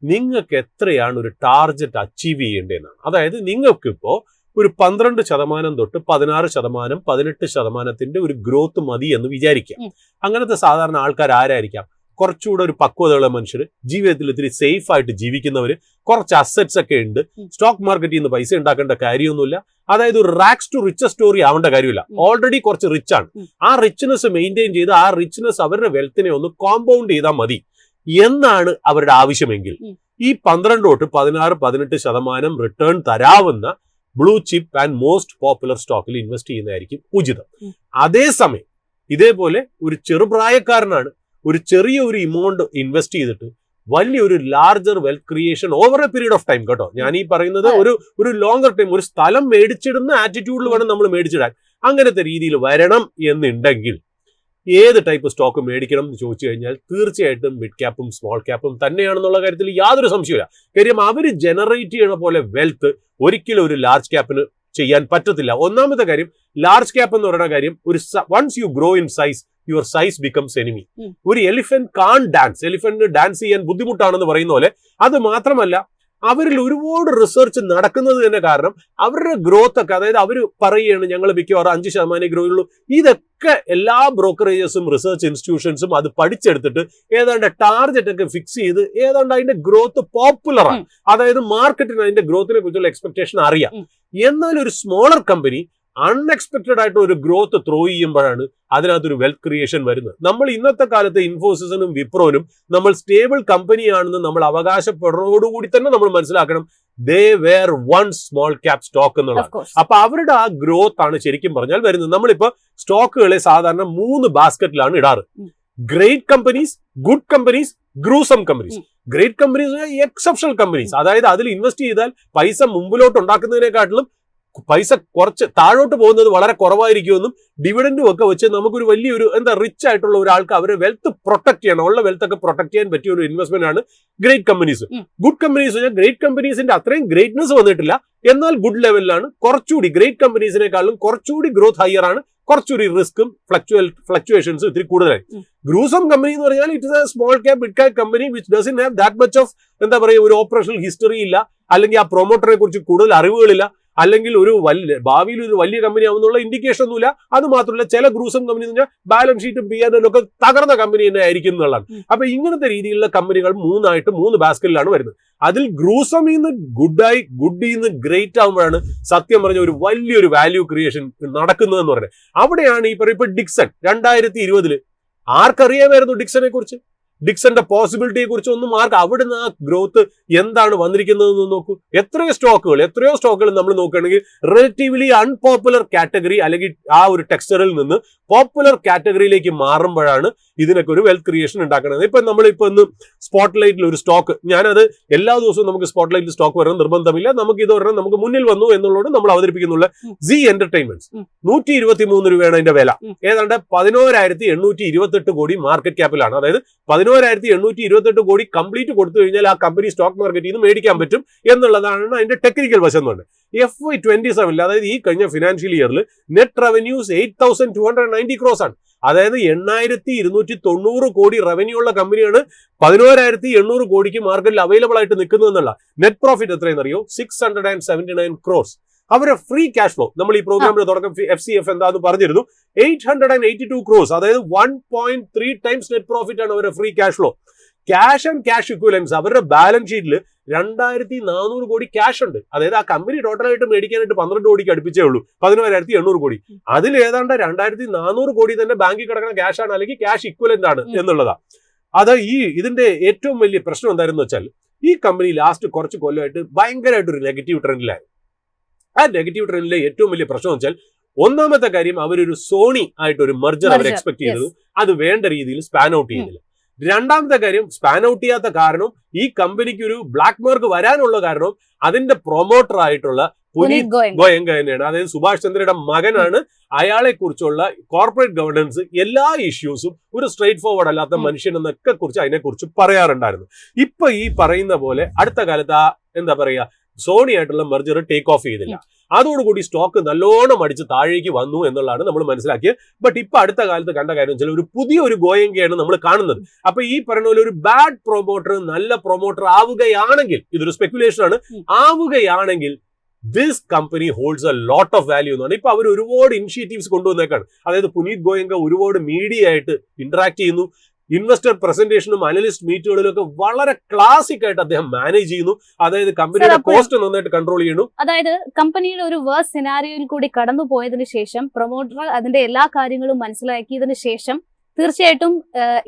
നിങ്ങൾക്ക് എത്രയാണ് ഒരു ടാർഗറ്റ് അച്ചീവ് ചെയ്യേണ്ടതെന്നാണ്. അതായത് നിങ്ങൾക്ക് ഇപ്പോൾ ഒരു 12% തൊട്ട് 16%, 18% ഒരു ഗ്രോത്ത് മതി എന്ന് വിചാരിക്കാം. അങ്ങനത്തെ സാധാരണ ആൾക്കാർ ആരായിരിക്കാം? കുറച്ചുകൂടെ ഒരു പക്വതയുള്ള മനുഷ്യർ, ജീവിതത്തിൽ ഇത്തിരി സേഫ് ആയിട്ട് ജീവിക്കുന്നവർ, കുറച്ച് അസറ്റ്സ് ഒക്കെ ഉണ്ട്, സ്റ്റോക്ക് മാർക്കറ്റിൽ നിന്ന് പൈസ ഉണ്ടാക്കേണ്ട കാര്യമൊന്നുമില്ല. അതായത് ഒരു റാക്സ് ടു റിച്ച് സ്റ്റോറി ആവേണ്ട കാര്യമില്ല. ഓൾറെഡി കുറച്ച് റിച്ച് ആണ്. ആ റിച്ച്നെസ് മെയിൻറ്റെയിൻ ചെയ്ത് ആ റിച്ച്നെസ് അവരുടെ വെൽത്തിനെ ഒന്ന് കോമ്പൗണ്ട് ചെയ്താൽ മതി എന്നാണ് അവരുടെ ആവശ്യമെങ്കിൽ ഈ 12 തൊട്ട് 16, 18% റിട്ടേൺ തരാവുന്ന blue chip and most popular സ്റ്റോക്കിൽ ഇൻവെസ്റ്റ് ചെയ്യുന്നതായിരിക്കും ഉചിതം. അതേസമയം ഇതേപോലെ ഒരു ചെറുപ്രായക്കാരനാണ്, ഒരു ചെറിയ ഒരു എമൗണ്ട് ഇൻവെസ്റ്റ് ചെയ്തിട്ട് വലിയൊരു larger wealth creation over A period of time കേട്ടോ. ഞാൻ ഈ പറയുന്നത് ഒരു ലോങ്ങർ ടൈം, ഒരു സ്ഥലം മേടിച്ചിടുന്ന ആറ്റിറ്റ്യൂഡിൽ വേണം നമ്മൾ മേടിച്ചിടാൻ. അങ്ങനത്തെ രീതിയിൽ വരണം എന്നുണ്ടെങ്കിൽ ഏത് ടൈപ്പ് സ്റ്റോക്ക് മേടിക്കണം എന്ന് ചോദിച്ചു കഴിഞ്ഞാൽ തീർച്ചയായിട്ടും മിഡ് ക്യാപ്പും സ്മോൾ ക്യാപ്പും തന്നെയാണെന്നുള്ള കാര്യത്തിൽ യാതൊരു സംശയമില്ല. കാര്യം അവർ ജനറേറ്റ് ചെയ്യണ പോലെ വെൽത്ത് ഒരിക്കലും ഒരു ലാർജ് ക്യാപ്പിന് ചെയ്യാൻ പറ്റത്തില്ല. ഒന്നാമത്തെ കാര്യം, ലാർജ് ക്യാപ്പ് എന്ന് പറയുന്ന കാര്യം, once you grow in size your size becomes enemy. ഒരു എലിഫന്റ് കാൺ ഡാൻസ്, എലിഫന്റിന് ഡാൻസ് ചെയ്യാൻ ബുദ്ധിമുട്ടാണെന്ന് പറയുന്ന പോലെ, അത് മാത്രമല്ല അവരിൽ ഒരുപാട് റിസർച്ച് നടക്കുന്നത് തന്നെ കാരണം അവരുടെ ഗ്രോത്ത് ഒക്കെ, അതായത് അവർ പറയുകയാണ് ഞങ്ങൾ മിക്കവാറും 5% ഗ്രോ ഉള്ളൂ. ഇതൊക്കെ എല്ലാ ബ്രോക്കറേജസും റിസർച്ച് ഇൻസ്റ്റിറ്റ്യൂഷൻസും അത് പഠിച്ചെടുത്തിട്ട് ഏതാണ്ട് ടാർഗറ്റ് ഒക്കെ ഫിക്സ് ചെയ്ത് ഏതാണ്ട് അതിന്റെ ഗ്രോത്ത് പോപ്പുലറാണ്. അതായത് മാർക്കറ്റിന് അതിന്റെ ഗ്രോത്തിനെ കുറിച്ചുള്ള എക്സ്പെക്ടേഷൻ അറിയാം. എന്നാൽ ഒരു സ്മോളർ കമ്പനി അൺഎക്സ്പെക്ടഡ് ആയിട്ട് ഒരു ഗ്രോത്ത് ത്രോ ചെയ്യുമ്പോഴാണ് അതിനകത്തൊരു വെൽത്ത് ക്രിയേഷൻ വരുന്നത്. നമ്മൾ ഇന്നത്തെ കാലത്ത് ഇൻഫോസിസിനും വിപ്രോനും നമ്മൾ സ്റ്റേബിൾ കമ്പനിയാണെന്ന് നമ്മൾ അവകാശപ്പെടുന്നതോടുകൂടി തന്നെ നമ്മൾ മനസ്സിലാക്കണം they were one small cap stock എന്നുള്ളത്. അപ്പൊ അവരുടെ ആ ഗ്രോത്ത് ആണ് ശരിക്കും പറഞ്ഞാൽ വരുന്നത്. നമ്മളിപ്പോ സ്റ്റോക്കുകളെ സാധാരണ 3 ബാസ്ക്കറ്റിലാണ് ഇടാറ്. Great companies, good companies, gruesome companies. Great companies exceptional companies, അതായത് അതിൽ ഇൻവെസ്റ്റ് ചെയ്താൽ പൈസ മുമ്പിലോട്ട് ഉണ്ടാക്കുന്നതിനെക്കാട്ടിലും പൈസ കുറച്ച് താഴോട്ട് പോകുന്നത് വളരെ കുറവായിരിക്കുമെന്നും ഡിവിഡൻഡും ഒക്കെ വെച്ച് നമുക്കൊരു വലിയൊരു റിച്ച് ആയിട്ടുള്ള ഒരാൾക്ക് അവരെ വെൽത്ത് പ്രൊട്ടക്ട് ചെയ്യണം, ഉള്ള വെൽത്ത് ഒക്കെ പ്രൊട്ടക്ട് ചെയ്യാൻ പറ്റിയ ഒരു ഇൻവെസ്റ്റ്മെന്റ് ആണ് great companies. Good companies great കമ്പനീസിന്റെ അത്രയും ഗ്രേറ്റ്നെസ് വന്നിട്ടില്ല, എന്നാൽ ഗുഡ് ലെവലിലാണ്. കുറച്ചുകൂടി ഗ്രേറ്റ് കമ്പനീസിനെക്കാളും കുറച്ചുകൂടി ഗ്രോത്ത് ഹയർ ആണ്, കുറച്ചുകൂടി റിസ്ക്കും ഫ്ലക്ച്വേഷൻസും ഇത്തിരി കൂടുതലായി. ഗ്രൂസം കമ്പനി എന്ന് പറഞ്ഞാൽ it is a small cap mid cap company which doesn't have that much of ഒരു ഓപ്പറേഷണൽ ഹിസ്റ്ററി ഇല്ല, അല്ലെങ്കിൽ ആ പ്രൊമോട്ടറെ കുറിച്ച് കൂടുതൽ അറിവുകളില്ല, അല്ലെങ്കിൽ ഭാവിയിൽ ഒരു വലിയ കമ്പനി ആവുന്നുള്ള ഇൻഡിക്കേഷൻ ഒന്നുമില്ല. അത് മാത്രമല്ല ചില ഗ്രൂസം കമ്പനി എന്ന് പറഞ്ഞാൽ ബാലൻസ് ഷീറ്റും PNL ഒക്കെ തകർന്ന കമ്പനി തന്നെ ആയിരിക്കും എന്നുള്ളതാണ്. അപ്പൊ ഇങ്ങനത്തെ രീതിയിലുള്ള കമ്പനികൾ 3 ബാസ്ക്കറ്റിലാണ് വരുന്നത്. അതിൽ ഗ്രൂസമിന്ന് ഗുഡിന്ന് ഗ്രേറ്റ് ആകുമ്പോഴാണ് സത്യം പറഞ്ഞ ഒരു വലിയൊരു വാല്യൂ ക്രിയേഷൻ നടക്കുന്നതെന്ന് പറയുന്നത്. അവിടെയാണ് ഈ പറയുമ്പോൾ ഡിക്സൺ 2020 ആർക്കറിയാമായിരുന്നു ഡിക്സനെ കുറിച്ച്, ഡിക്സന്റെ പോസിബിലിറ്റിയെ കുറിച്ച് ഒന്നും അവിടുന്ന് ആ ഗ്രോത്ത് എന്താണ് വന്നിരിക്കുന്നതെന്ന് നോക്കൂ. എത്രയോ സ്റ്റോക്കുകൾ നമ്മൾ നോക്കുകയാണെങ്കിൽ റിലേറ്റീവ്ലി അൺപോപ്പുലർ കാറ്റഗറി അല്ലെങ്കിൽ ആ ഒരു ടെക്സ്റ്ററിൽ നിന്ന് പോപ്പുലർ കാറ്റഗറിയിലേക്ക് മാറുമ്പോഴാണ് ഇതിനൊക്കെ ഒരു വെൽത്ത് ക്രിയേഷൻ ഉണ്ടാക്കുന്നത്. ഇപ്പൊ നമ്മളിപ്പോ ഇന്ന് സ്പോട്ട്ലൈറ്റിൽ ഒരു സ്റ്റോക്ക്, ഞാനത് എല്ലാ ദിവസവും നമുക്ക് സ്പോട്ട്ലൈറ്റിൽ സ്റ്റോക്ക് വരണം നിർബന്ധമില്ല, നമുക്ക് ഇത് ഒരെണ്ണം നമുക്ക് മുന്നിൽ വന്നു എന്നുള്ളത് നമ്മൾ അവതരിപ്പിക്കുന്നുള്ള സി എന്റർടൈൻമെന്റ്സ് 123 രൂപയാണ് അതിന്റെ വില. ഏതാണ്ട് 11,828 കോടി മാർക്കറ്റ് ക്യാപ്പിലാണ്. അതായത് 11,828 കോടി കംപ്ലീറ്റ് കൊടുത്തു കഴിഞ്ഞാൽ ആ കമ്പനി സ്റ്റോക്ക് മാർക്കറ്റിൽ നിന്ന് മേടിക്കാൻ പറ്റും എന്നുള്ളതാണ് അതിന്റെ ടെക്നിക്കൽ വശം എന്ന് പറയുന്നത്. FY27 അതായത് ഈ കഴിഞ്ഞ ഫിനാൻഷ്യൽ ഇയറിൽ നെറ്റ് റവന്യൂസ് 8,290 crores ആണ്. അതായത് 8,290 കോടി റവന്യൂ ഉള്ള കമ്പനിയാണ് 11,800 കോടിക്ക് മാർക്കറ്റിൽ അവൈലബിൾ ആയിട്ട് നിൽക്കുന്നതെന്നുള്ള. നെറ്റ് പ്രോഫിറ്റ് എത്രയെന്ന് അറിയോ? 679 crores. അവരുടെ ഫ്രീ ക്യാഷ് ഫ്ലോ നമ്മൾ ഈ പ്രോഗ്രാമിന്റെ തുടക്കം FCF എന്താന്ന് പറഞ്ഞിരുന്നു. 882 crores, അതായത് 1.3 times നെറ്റ് പ്രോഫിറ്റ് ആണ് അവരുടെ free cash flow. Cash and cash ഇക്വലൻസ് അവരുടെ ബാലൻസ് ഷീറ്റിൽ 2,400 കോടി ക്യാഷ് ഉണ്ട്. അതായത് ആ കമ്പനി ടോട്ടലായിട്ട് മേടിക്കാനായിട്ട് 12 കോടിക്ക് അടുപ്പിച്ചേ ഉള്ളൂ 11,800 കോടി. അതിൽ ഏതാണ്ട് 2,400 കോടി തന്നെ ബാങ്കിൽ കിടക്കുന്ന ക്യാഷ് ആണ്, അല്ലെങ്കിൽ ക്യാഷ് ഇക്വലന്റ് ആണ് എന്നുള്ളതാ. അത് ഇതിന്റെ ഏറ്റവും വലിയ പ്രശ്നം എന്തായിരുന്നു വെച്ചാൽ ഈ കമ്പനി ലാസ്റ്റ് കുറച്ച് കൊല്ലമായിട്ട് ഭയങ്കരമായിട്ട് ഒരു നെഗറ്റീവ് ട്രെൻഡിലായിരുന്നു. ആ നെഗറ്റീവ് ട്രെൻഡിലെ ഏറ്റവും വലിയ പ്രശ്നം വെച്ചാൽ ഒന്നാമത്തെ കാര്യം അവരൊരു സോണി ആയിട്ട് ഒരു മെർജർ അവർ എക്സ്പെക്ട് ചെയ്തത്, അത് വേണ്ട രീതിയിൽ സ്പാൻ ഔട്ട് ചെയ്തില്ല. രണ്ടാമത്തെ കാര്യം സ്പാൻ ഔട്ട് ചെയ്യാത്ത കാരണം ഈ കമ്പനിക്ക് ഒരു ബ്ലാക്ക് മാർക്ക് വരാനുള്ള കാരണം അതിന്റെ പ്രൊമോട്ടർ ആയിട്ടുള്ള പുനീത് ഗോയങ്ക തന്നെയാണ്. അതായത് സുഭാഷ് ചന്ദ്രയുടെ മകനാണ്. അയാളെ കുറിച്ചുള്ള കോർപ്പറേറ്റ് ഗവർണൻസ് എല്ലാ ഇഷ്യൂസും ഒരു സ്ട്രേറ്റ് ഫോർവേഡ് അല്ലാത്ത മനുഷ്യൻ എന്നൊക്കെ കുറിച്ച് അതിനെക്കുറിച്ച് പറയാറുണ്ടായിരുന്നു. ഇപ്പൊ ഈ പറയുന്ന പോലെ അടുത്ത കാലത്ത് സോണി ആയിട്ടുള്ള മെർജർ ടേക്ക് ഓഫ് ചെയ്തില്ല. അതോടുകൂടി സ്റ്റോക്ക് നല്ലോണം അടിച്ച് താഴേക്ക് വന്നു എന്നുള്ളതാണ് നമ്മൾ മനസ്സിലാക്കിയത്. ബട്ട് ഇപ്പൊ അടുത്ത കാലത്ത് കണ്ട കാര്യം വെച്ചാൽ ഒരു പുതിയൊരു ഗോയങ്കയാണ് നമ്മൾ കാണുന്നത്. അപ്പൊ ഈ പറയുന്ന പോലെ ഒരു ബാഡ് പ്രൊമോട്ടർ നല്ല പ്രൊമോട്ടർ ആവുകയാണെങ്കിൽ, ഇതൊരു സ്പെക്കുലേഷൻ ആണ്, ആവുകയാണെങ്കിൽ this company holds a lot of value എന്നാണ്. ഇപ്പൊ അവർ ഒരുപാട് ഇനിഷ്യേറ്റീവ്സ് കൊണ്ടുവന്നേക്കാണ്. അതായത് പുനീത് ഗോയങ്ക ഒരുപാട് മീഡിയ ആയിട്ട് ഇന്ററാക്ട് ചെയ്യുന്നു. ഇൻവെസ്റ്റർ പ്രസന്റേഷനും അനലിസ്റ്റ് മീറ്റുകളിലും ഒക്കെ വളരെ ക്ലാസിക് ആയിട്ട് അദ്ദേഹം മാനേജ് ചെയ്യുന്നു. അതായത് കമ്പനിയുടെ കോസ്റ്റ് നന്നായിട്ട് കൺട്രോൾ ചെയ്യുന്നു. അതായത് കമ്പനിയുടെ ഒരു വേഴ്സ് സിനാരിയോയിൽ കൂടി കടന്നു പോയതിനു ശേഷം പ്രൊമോട്ടർ അതിന്റെ എല്ലാ കാര്യങ്ങളും മനസ്സിലാക്കിയതിനു ശേഷം തീർച്ചയായിട്ടും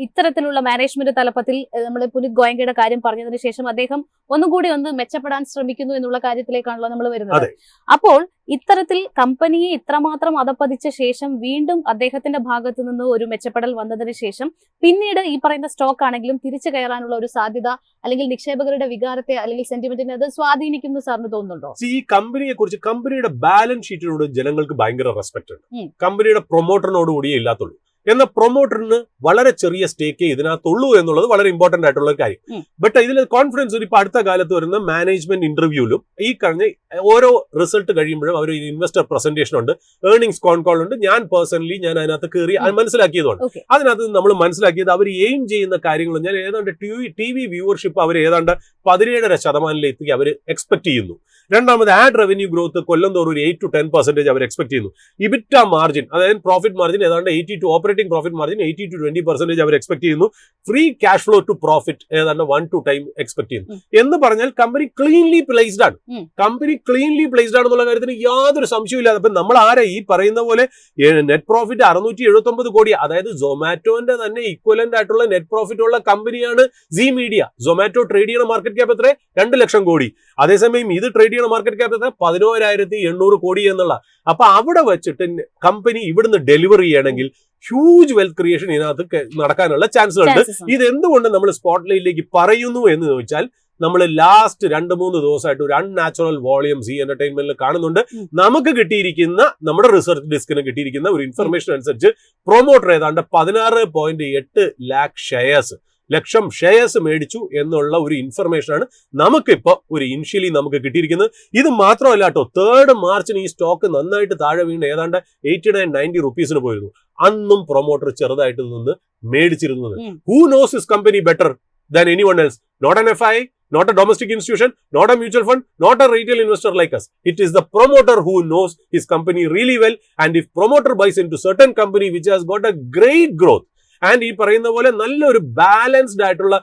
ഇത്തരത്തിലുള്ള മാനേജ്മെന്റ് തലപ്പത്തിൽ നമ്മൾ പുനിത് ഗോയങ്കയുടെ കാര്യം പറഞ്ഞതിന് ശേഷം അദ്ദേഹം ഒന്നും കൂടി ഒന്ന് മെച്ചപ്പെടാൻ ശ്രമിക്കുന്നു എന്നുള്ള കാര്യത്തിലേക്കാണല്ലോ നമ്മൾ വരുന്നത്. അപ്പോൾ ഇത്തരത്തിൽ കമ്പനിയെ ഇത്രമാത്രം അധപ്പതിച്ച ശേഷം വീണ്ടും അദ്ദേഹത്തിന്റെ ഭാഗത്തു നിന്ന് ഒരു മെച്ചപ്പെടൽ വന്നതിന് ശേഷം പിന്നീട് ഈ പറയുന്ന സ്റ്റോക്ക് ആണെങ്കിലും തിരിച്ചു കയറാനുള്ള ഒരു സാധ്യത അല്ലെങ്കിൽ നിക്ഷേപകരുടെ വികാരത്തെ അല്ലെങ്കിൽ സെന്റിമെന്റിനെ അത് സ്വാധീനിക്കുന്നു സാറിന് തോന്നുന്നുണ്ടോ? ഈ കമ്പനിയെ കുറിച്ച് കമ്പനിയുടെ ബാലൻസ് ഷീറ്റിനോട് ജനങ്ങൾക്ക് ഭയങ്കര റെസ്പെക്ട് ഉണ്ട്. കമ്പനിയുടെ പ്രൊമോട്ടറിനോട് കൂടിയേ ഇല്ലാത്തുള്ളൂ. എന്നാൽ പ്രൊമോട്ടറിന് വളരെ ചെറിയ സ്റ്റേക്കേ ഇതിനകത്തുള്ളൂ എന്നുള്ളത് വളരെ ഇമ്പോർട്ടന്റ് ആയിട്ടുള്ള ഒരു കാര്യം. ബട്ട് ഇതിൽ കോൺഫിഡൻസ് ഇപ്പൊ അടുത്ത കാലത്ത് വരുന്ന മാനേജ്മെന്റ് ഇന്റർവ്യൂലും ഈ കഴിഞ്ഞ ഓരോ റിസൾട്ട് കഴിയുമ്പോഴും അവർ ഇൻവെസ്റ്റർ പ്രസന്റേഷൻ ഉണ്ട്, ഏർണിംഗ്സ് കോൾ ഉണ്ട്. ഞാൻ പേഴ്സണലി അതിനകത്ത് കയറി അത് മനസ്സിലാക്കിയതുകൊണ്ട് അതിനകത്ത് നമ്മൾ മനസ്സിലാക്കിയത് അവർ എയിം ചെയ്യുന്ന കാര്യങ്ങൾ ഞാൻ ഏതാണ്ട് ടി വി വ്യൂവർഷിപ്പ് അവർ ഏതാണ്ട് 17.5% അവർ എക്സ്പെക്ട് ചെയ്യുന്നു. രണ്ടാമത് ആഡ് റവന്യൂ ഗ്രോത്ത് കൊല്ലം തോറും ഒരു 8 to 10% അവർ എക്സ്പെക്ട് ചെയ്യുന്നു. ഇബിറ്റ മാർജിൻ അതായത് പ്രോഫിറ്റ് മാർജിൻ ഏതാണ്ട് 80 to operating profit margin 80 to 20% അവർ എക്സ്പെക്ട് ചെയ്യുന്നു. Free cash flow to profit ഏതാണ്ട് 1 to 2 ടൈം എക്സ്പെക്ട് ചെയ്യുന്നു. എന്ന് പറഞ്ഞാൽ കമ്പനി ക്ലീൻലി പ്ലേസ്ഡ് ആണ്. കമ്പനി ക്ലീൻലി പ്ലേസ്ഡ് ആണെന്നുള്ള കാര്യത്തിന് യാതൊരു സംശയമില്ലാതെ അപ്പൊ നമ്മൾ ആരെ ഈ പറയുന്ന പോലെ നെറ്റ് പ്രോഫിറ്റ് 679 കോടി, അതായത് സൊമാറ്റോന്റെ തന്നെ ഇക്വലന്റ് ആയിട്ടുള്ള നെറ്റ് പ്രോഫിറ്റ് ഉള്ള കമ്പനിയാണ് സീ മീഡിയ. സൊമാറ്റോ ട്രേഡ് ചെയ്യുന്ന മാർക്കറ്റ് ക്യാപ്പ് എത്ര? 2 ലക്ഷം കോടി. അതേസമയം ഇത് ട്രേഡ് ചെയ്യുന്ന മാർക്കറ്റ് ക്യാപ്പ് എത്ര? 11,800 കോടി എന്നുള്ള. അപ്പൊ അവിടെ വെച്ചിട്ട് കമ്പനി ഇവിടുന്ന് ഡെലിവറി ചെയ്യണമെങ്കിൽ ഹ്യൂജ് വെൽത്ത് ക്രിയേഷൻ ഇതിനകത്ത് നടക്കാനുള്ള ചാൻസുകളുണ്ട്. ഇത് എന്തുകൊണ്ട് നമ്മൾ സ്പോട്ട് ലൈറ്റിലേക്ക് പറയുന്നു എന്ന് ചോദിച്ചാൽ നമ്മൾ ലാസ്റ്റ് 2-3 ദിവസമായിട്ട് ഒരു അൺനാച്ചുറൽ വോളിയം സീ എന്റർടൈൻമെന്റിൽ കാണുന്നുണ്ട്. നമുക്ക് കിട്ടിയിരിക്കുന്ന നമ്മുടെ റിസർച്ച് ഡെസ്കിന് കിട്ടിയിരിക്കുന്ന ഒരു ഇൻഫർമേഷൻ അനുസരിച്ച് പ്രൊമോട്ടർ ഏതാണ്ട് 16.8 ലക്ഷം ഷെയർസ് മേടിച്ചു എന്നുള്ള ഒരു ഇൻഫർമേഷനാണ് നമുക്കിപ്പോ ഒരു ഇനിഷ്യലി നമുക്ക് കിട്ടിയിരിക്കുന്നത്. ഇത് മാത്രമല്ല കേട്ടോ, 3rd മാർച്ചിന് ഈ സ്റ്റോക്ക് നന്നായിട്ട് താഴെ വീണ് ഏതാണ്ട് 89-90 റുപ്പീസിന് പോയിരുന്നു. അന്നും പ്രൊമോട്ടർ ചെറുതായിട്ട് നിന്ന് മേടിച്ചിരുന്നത്. Who knows his company better than anyone else? Not an FI, not a domestic institution, not a mutual fund, not a retail investor like us. It is the promoter who knows his company really well. And if promoter buys into certain company which has got a great growth and ഈ പറയുന്ന പോലെ നല്ലൊരു balanced ആയിട്ടുള്ള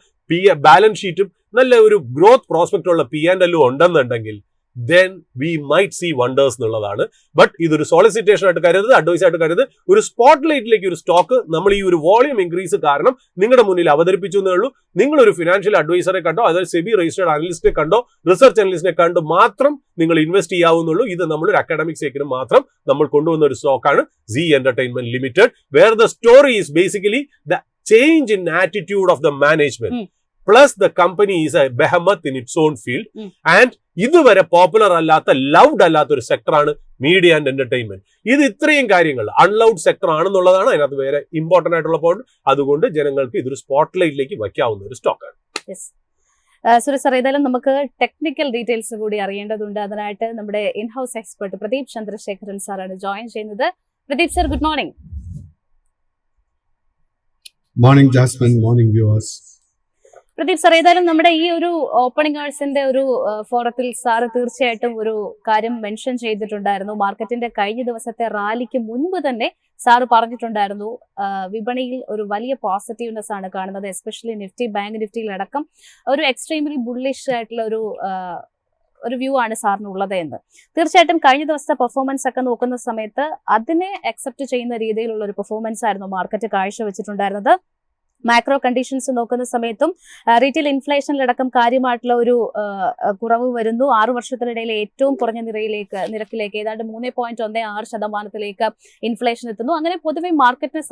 balance ഷീറ്റും നല്ല ഒരു growth prospect ഉള്ള P&L ഉണ്ടെന്നുണ്ടെങ്കിൽ then we might see wonders എന്നുള്ളതാണ്. ബട്ട് ഇതൊരു സോളിസിറ്റേഷൻ ആയിട്ട് കരുതരുത്, അഡ്വൈസ് ആയിട്ട് കരുതരുത്. ഒരു സ്പോട്ട് ലൈറ്റിലേക്ക് ഒരു സ്റ്റോക്ക് നമ്മൾ ഈ ഒരു വോളിയം ഇൻക്രീസ് കാരണം നിങ്ങളുടെ മുന്നിൽ അവതരിപ്പിച്ചു എന്നേ ഉള്ളൂ. നിങ്ങൾ ഒരു ഫിനാൻഷ്യൽ അഡ്വൈസറെ കണ്ടോ, അതായത് സെബി രജിസ്റ്റേർഡ് അനലിസ്റ്റിനെ കണ്ടോ, റിസർച്ച് അനലിസ്റ്റിനെ കണ്ടോ മാത്രം നിങ്ങൾ ഇൻവെസ്റ്റ് ചെയ്യാവുന്നുള്ളൂ. ഇത് നമ്മളൊരു അക്കാഡമിക് സേക്കിന് മാത്രം നമ്മൾ കൊണ്ടുവന്ന ഒരു സ്റ്റോക്കാണ് Zee entertainment limited, where the story is basically the change in attitude of the management. Plus the company is a behemoth in its own field and ഇതുവരെ പോപ്പുലർ അല്ലാത്ത ലവ്ഡ് അല്ലാത്ത ഒരു സെക്ടറാണ് മീഡിയ ആൻഡ് എന്റർടൈൻമെന്റ്. ഇത് ഇത്രയും കാര്യങ്ങൾ അൺലൗഡ് സെക്ടർ ആണെന്നുള്ളതാണ് അതിനകത്ത് വേറെ important ആയിട്ടുള്ള പോയിന്റ്. അതുകൊണ്ട് ജനങ്ങൾക്ക് ഇതൊരു സ്പോട്ട് ലൈറ്റിലേക്ക് വയ്ക്കാവുന്ന ഒരു സ്റ്റോക്കാണ്. സുരേഷ് സാർ, ഏതായാലും നമുക്ക് ടെക്നിക്കൽ ഡീറ്റെയിൽസ് കൂടി അറിയേണ്ടതുണ്ട്. അതിനായിട്ട് നമ്മുടെ ഇൻഹൗസ് എക്സ്പെർട്ട് പ്രദീപ് ചന്ദ്രശേഖരൻ സാറാണ് ജോയിൻ ചെയ്യുന്നത്. Pradeep sir, good morning. Morning Jasmine, morning viewers. Pradeep sir, ഏതായാലും നമ്മുടെ ഈ ഒരു ഓപ്പണിംഗ് അവേഴ്സിന്റെ ഒരു ഫോറത്തിൽ സാറ് തീർച്ചയായിട്ടും ഒരു കാര്യം മെൻഷൻ ചെയ്തിട്ടുണ്ടായിരുന്നു. മാർക്കറ്റിന്റെ കഴിഞ്ഞ ദിവസത്തെ റാലിക്ക് മുൻപ് തന്നെ സാറ് പറഞ്ഞിട്ടുണ്ടായിരുന്നു വിപണിയിൽ ഒരു വലിയ പോസിറ്റീവ്നെസ് ആണ് കാണുന്നത്. എസ്പെഷ്യലി നിഫ്റ്റി, ബാങ്ക് നിഫ്റ്റിയിലടക്കം ഒരു എക്സ്ട്രീംലി ബുള്ളിഷ് ആയിട്ടുള്ള ഒരു വ്യൂ ആണ് സാറിനുള്ളത് എന്ന്. തീർച്ചയായിട്ടും കഴിഞ്ഞ ദിവസത്തെ പെർഫോമൻസ് ഒക്കെ നോക്കുന്ന സമയത്ത് അതിനെ അക്സെപ്റ്റ് ചെയ്യുന്ന രീതിയിലുള്ള ഒരു പെർഫോമൻസ് ആയിരുന്നു മാർക്കറ്റ് കാഴ്ചവെച്ചിട്ടുണ്ടായിരുന്നത്. മാക്രോ കണ്ടീഷൻസ് നോക്കുന്ന സമയത്തും റീറ്റെയിൽ ഇൻഫ്ലേഷനിലടക്കം കാര്യമായിട്ടുള്ള ഒരു കുറവ് വരുന്നു. 6 വർഷത്തിനിടയിലെ ഏറ്റവും കുറഞ്ഞ നിരക്കിലേക്ക് ഏതാണ്ട് 3.16% ഇൻഫ്ലേഷൻ എത്തുന്നു. അങ്ങനെ പൊതുവെ മാർക്കറ്റിനെ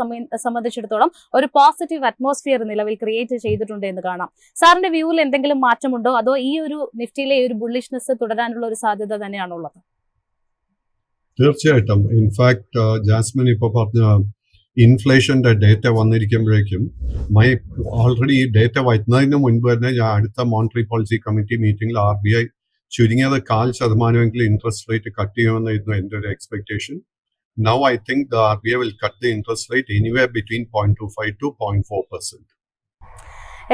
സംബന്ധിച്ചിടത്തോളം ഒരു പോസിറ്റീവ് അറ്റ്മോസ്ഫിയർ നിലവിൽ ക്രിയേറ്റ് ചെയ്തിട്ടുണ്ട് എന്ന് കാണാം. സാറിന്റെ വ്യൂവിൽ എന്തെങ്കിലും മാറ്റമുണ്ടോ, അതോ ഈ ഒരു നിഫ്റ്റിയിലെ ഒരു ബുള്ളിഷ്നെസ് തുടരാനുള്ള ഒരു സാധ്യത തന്നെയാണുള്ളത്? തീർച്ചയായിട്ടും. ഇൻഫാക്ട് ജാസ്മിൻ ഇപ്പോൾ പറഞ്ഞ ഇൻഫ്ലേഷന്റെ ഡേറ്റ വന്നിരിക്കുമ്പോഴേക്കും ഓൾറെഡി ഈ ഡേറ്റ വരുന്നതിന് മുൻപ് തന്നെ ഞാൻ അടുത്ത മോണിറ്ററി പോളിസി കമ്മിറ്റി മീറ്റിംഗിൽ RBI ചുരുങ്ങിയത് 0.5% ഇൻട്രസ്റ്റ് റേറ്റ് കട്ട് ചെയ്യുമെന്നായിരുന്നു എൻ്റെ ഒരു expectation. Now I think the RBI will cut the interest rate anywhere between 0.25 to 0.4%.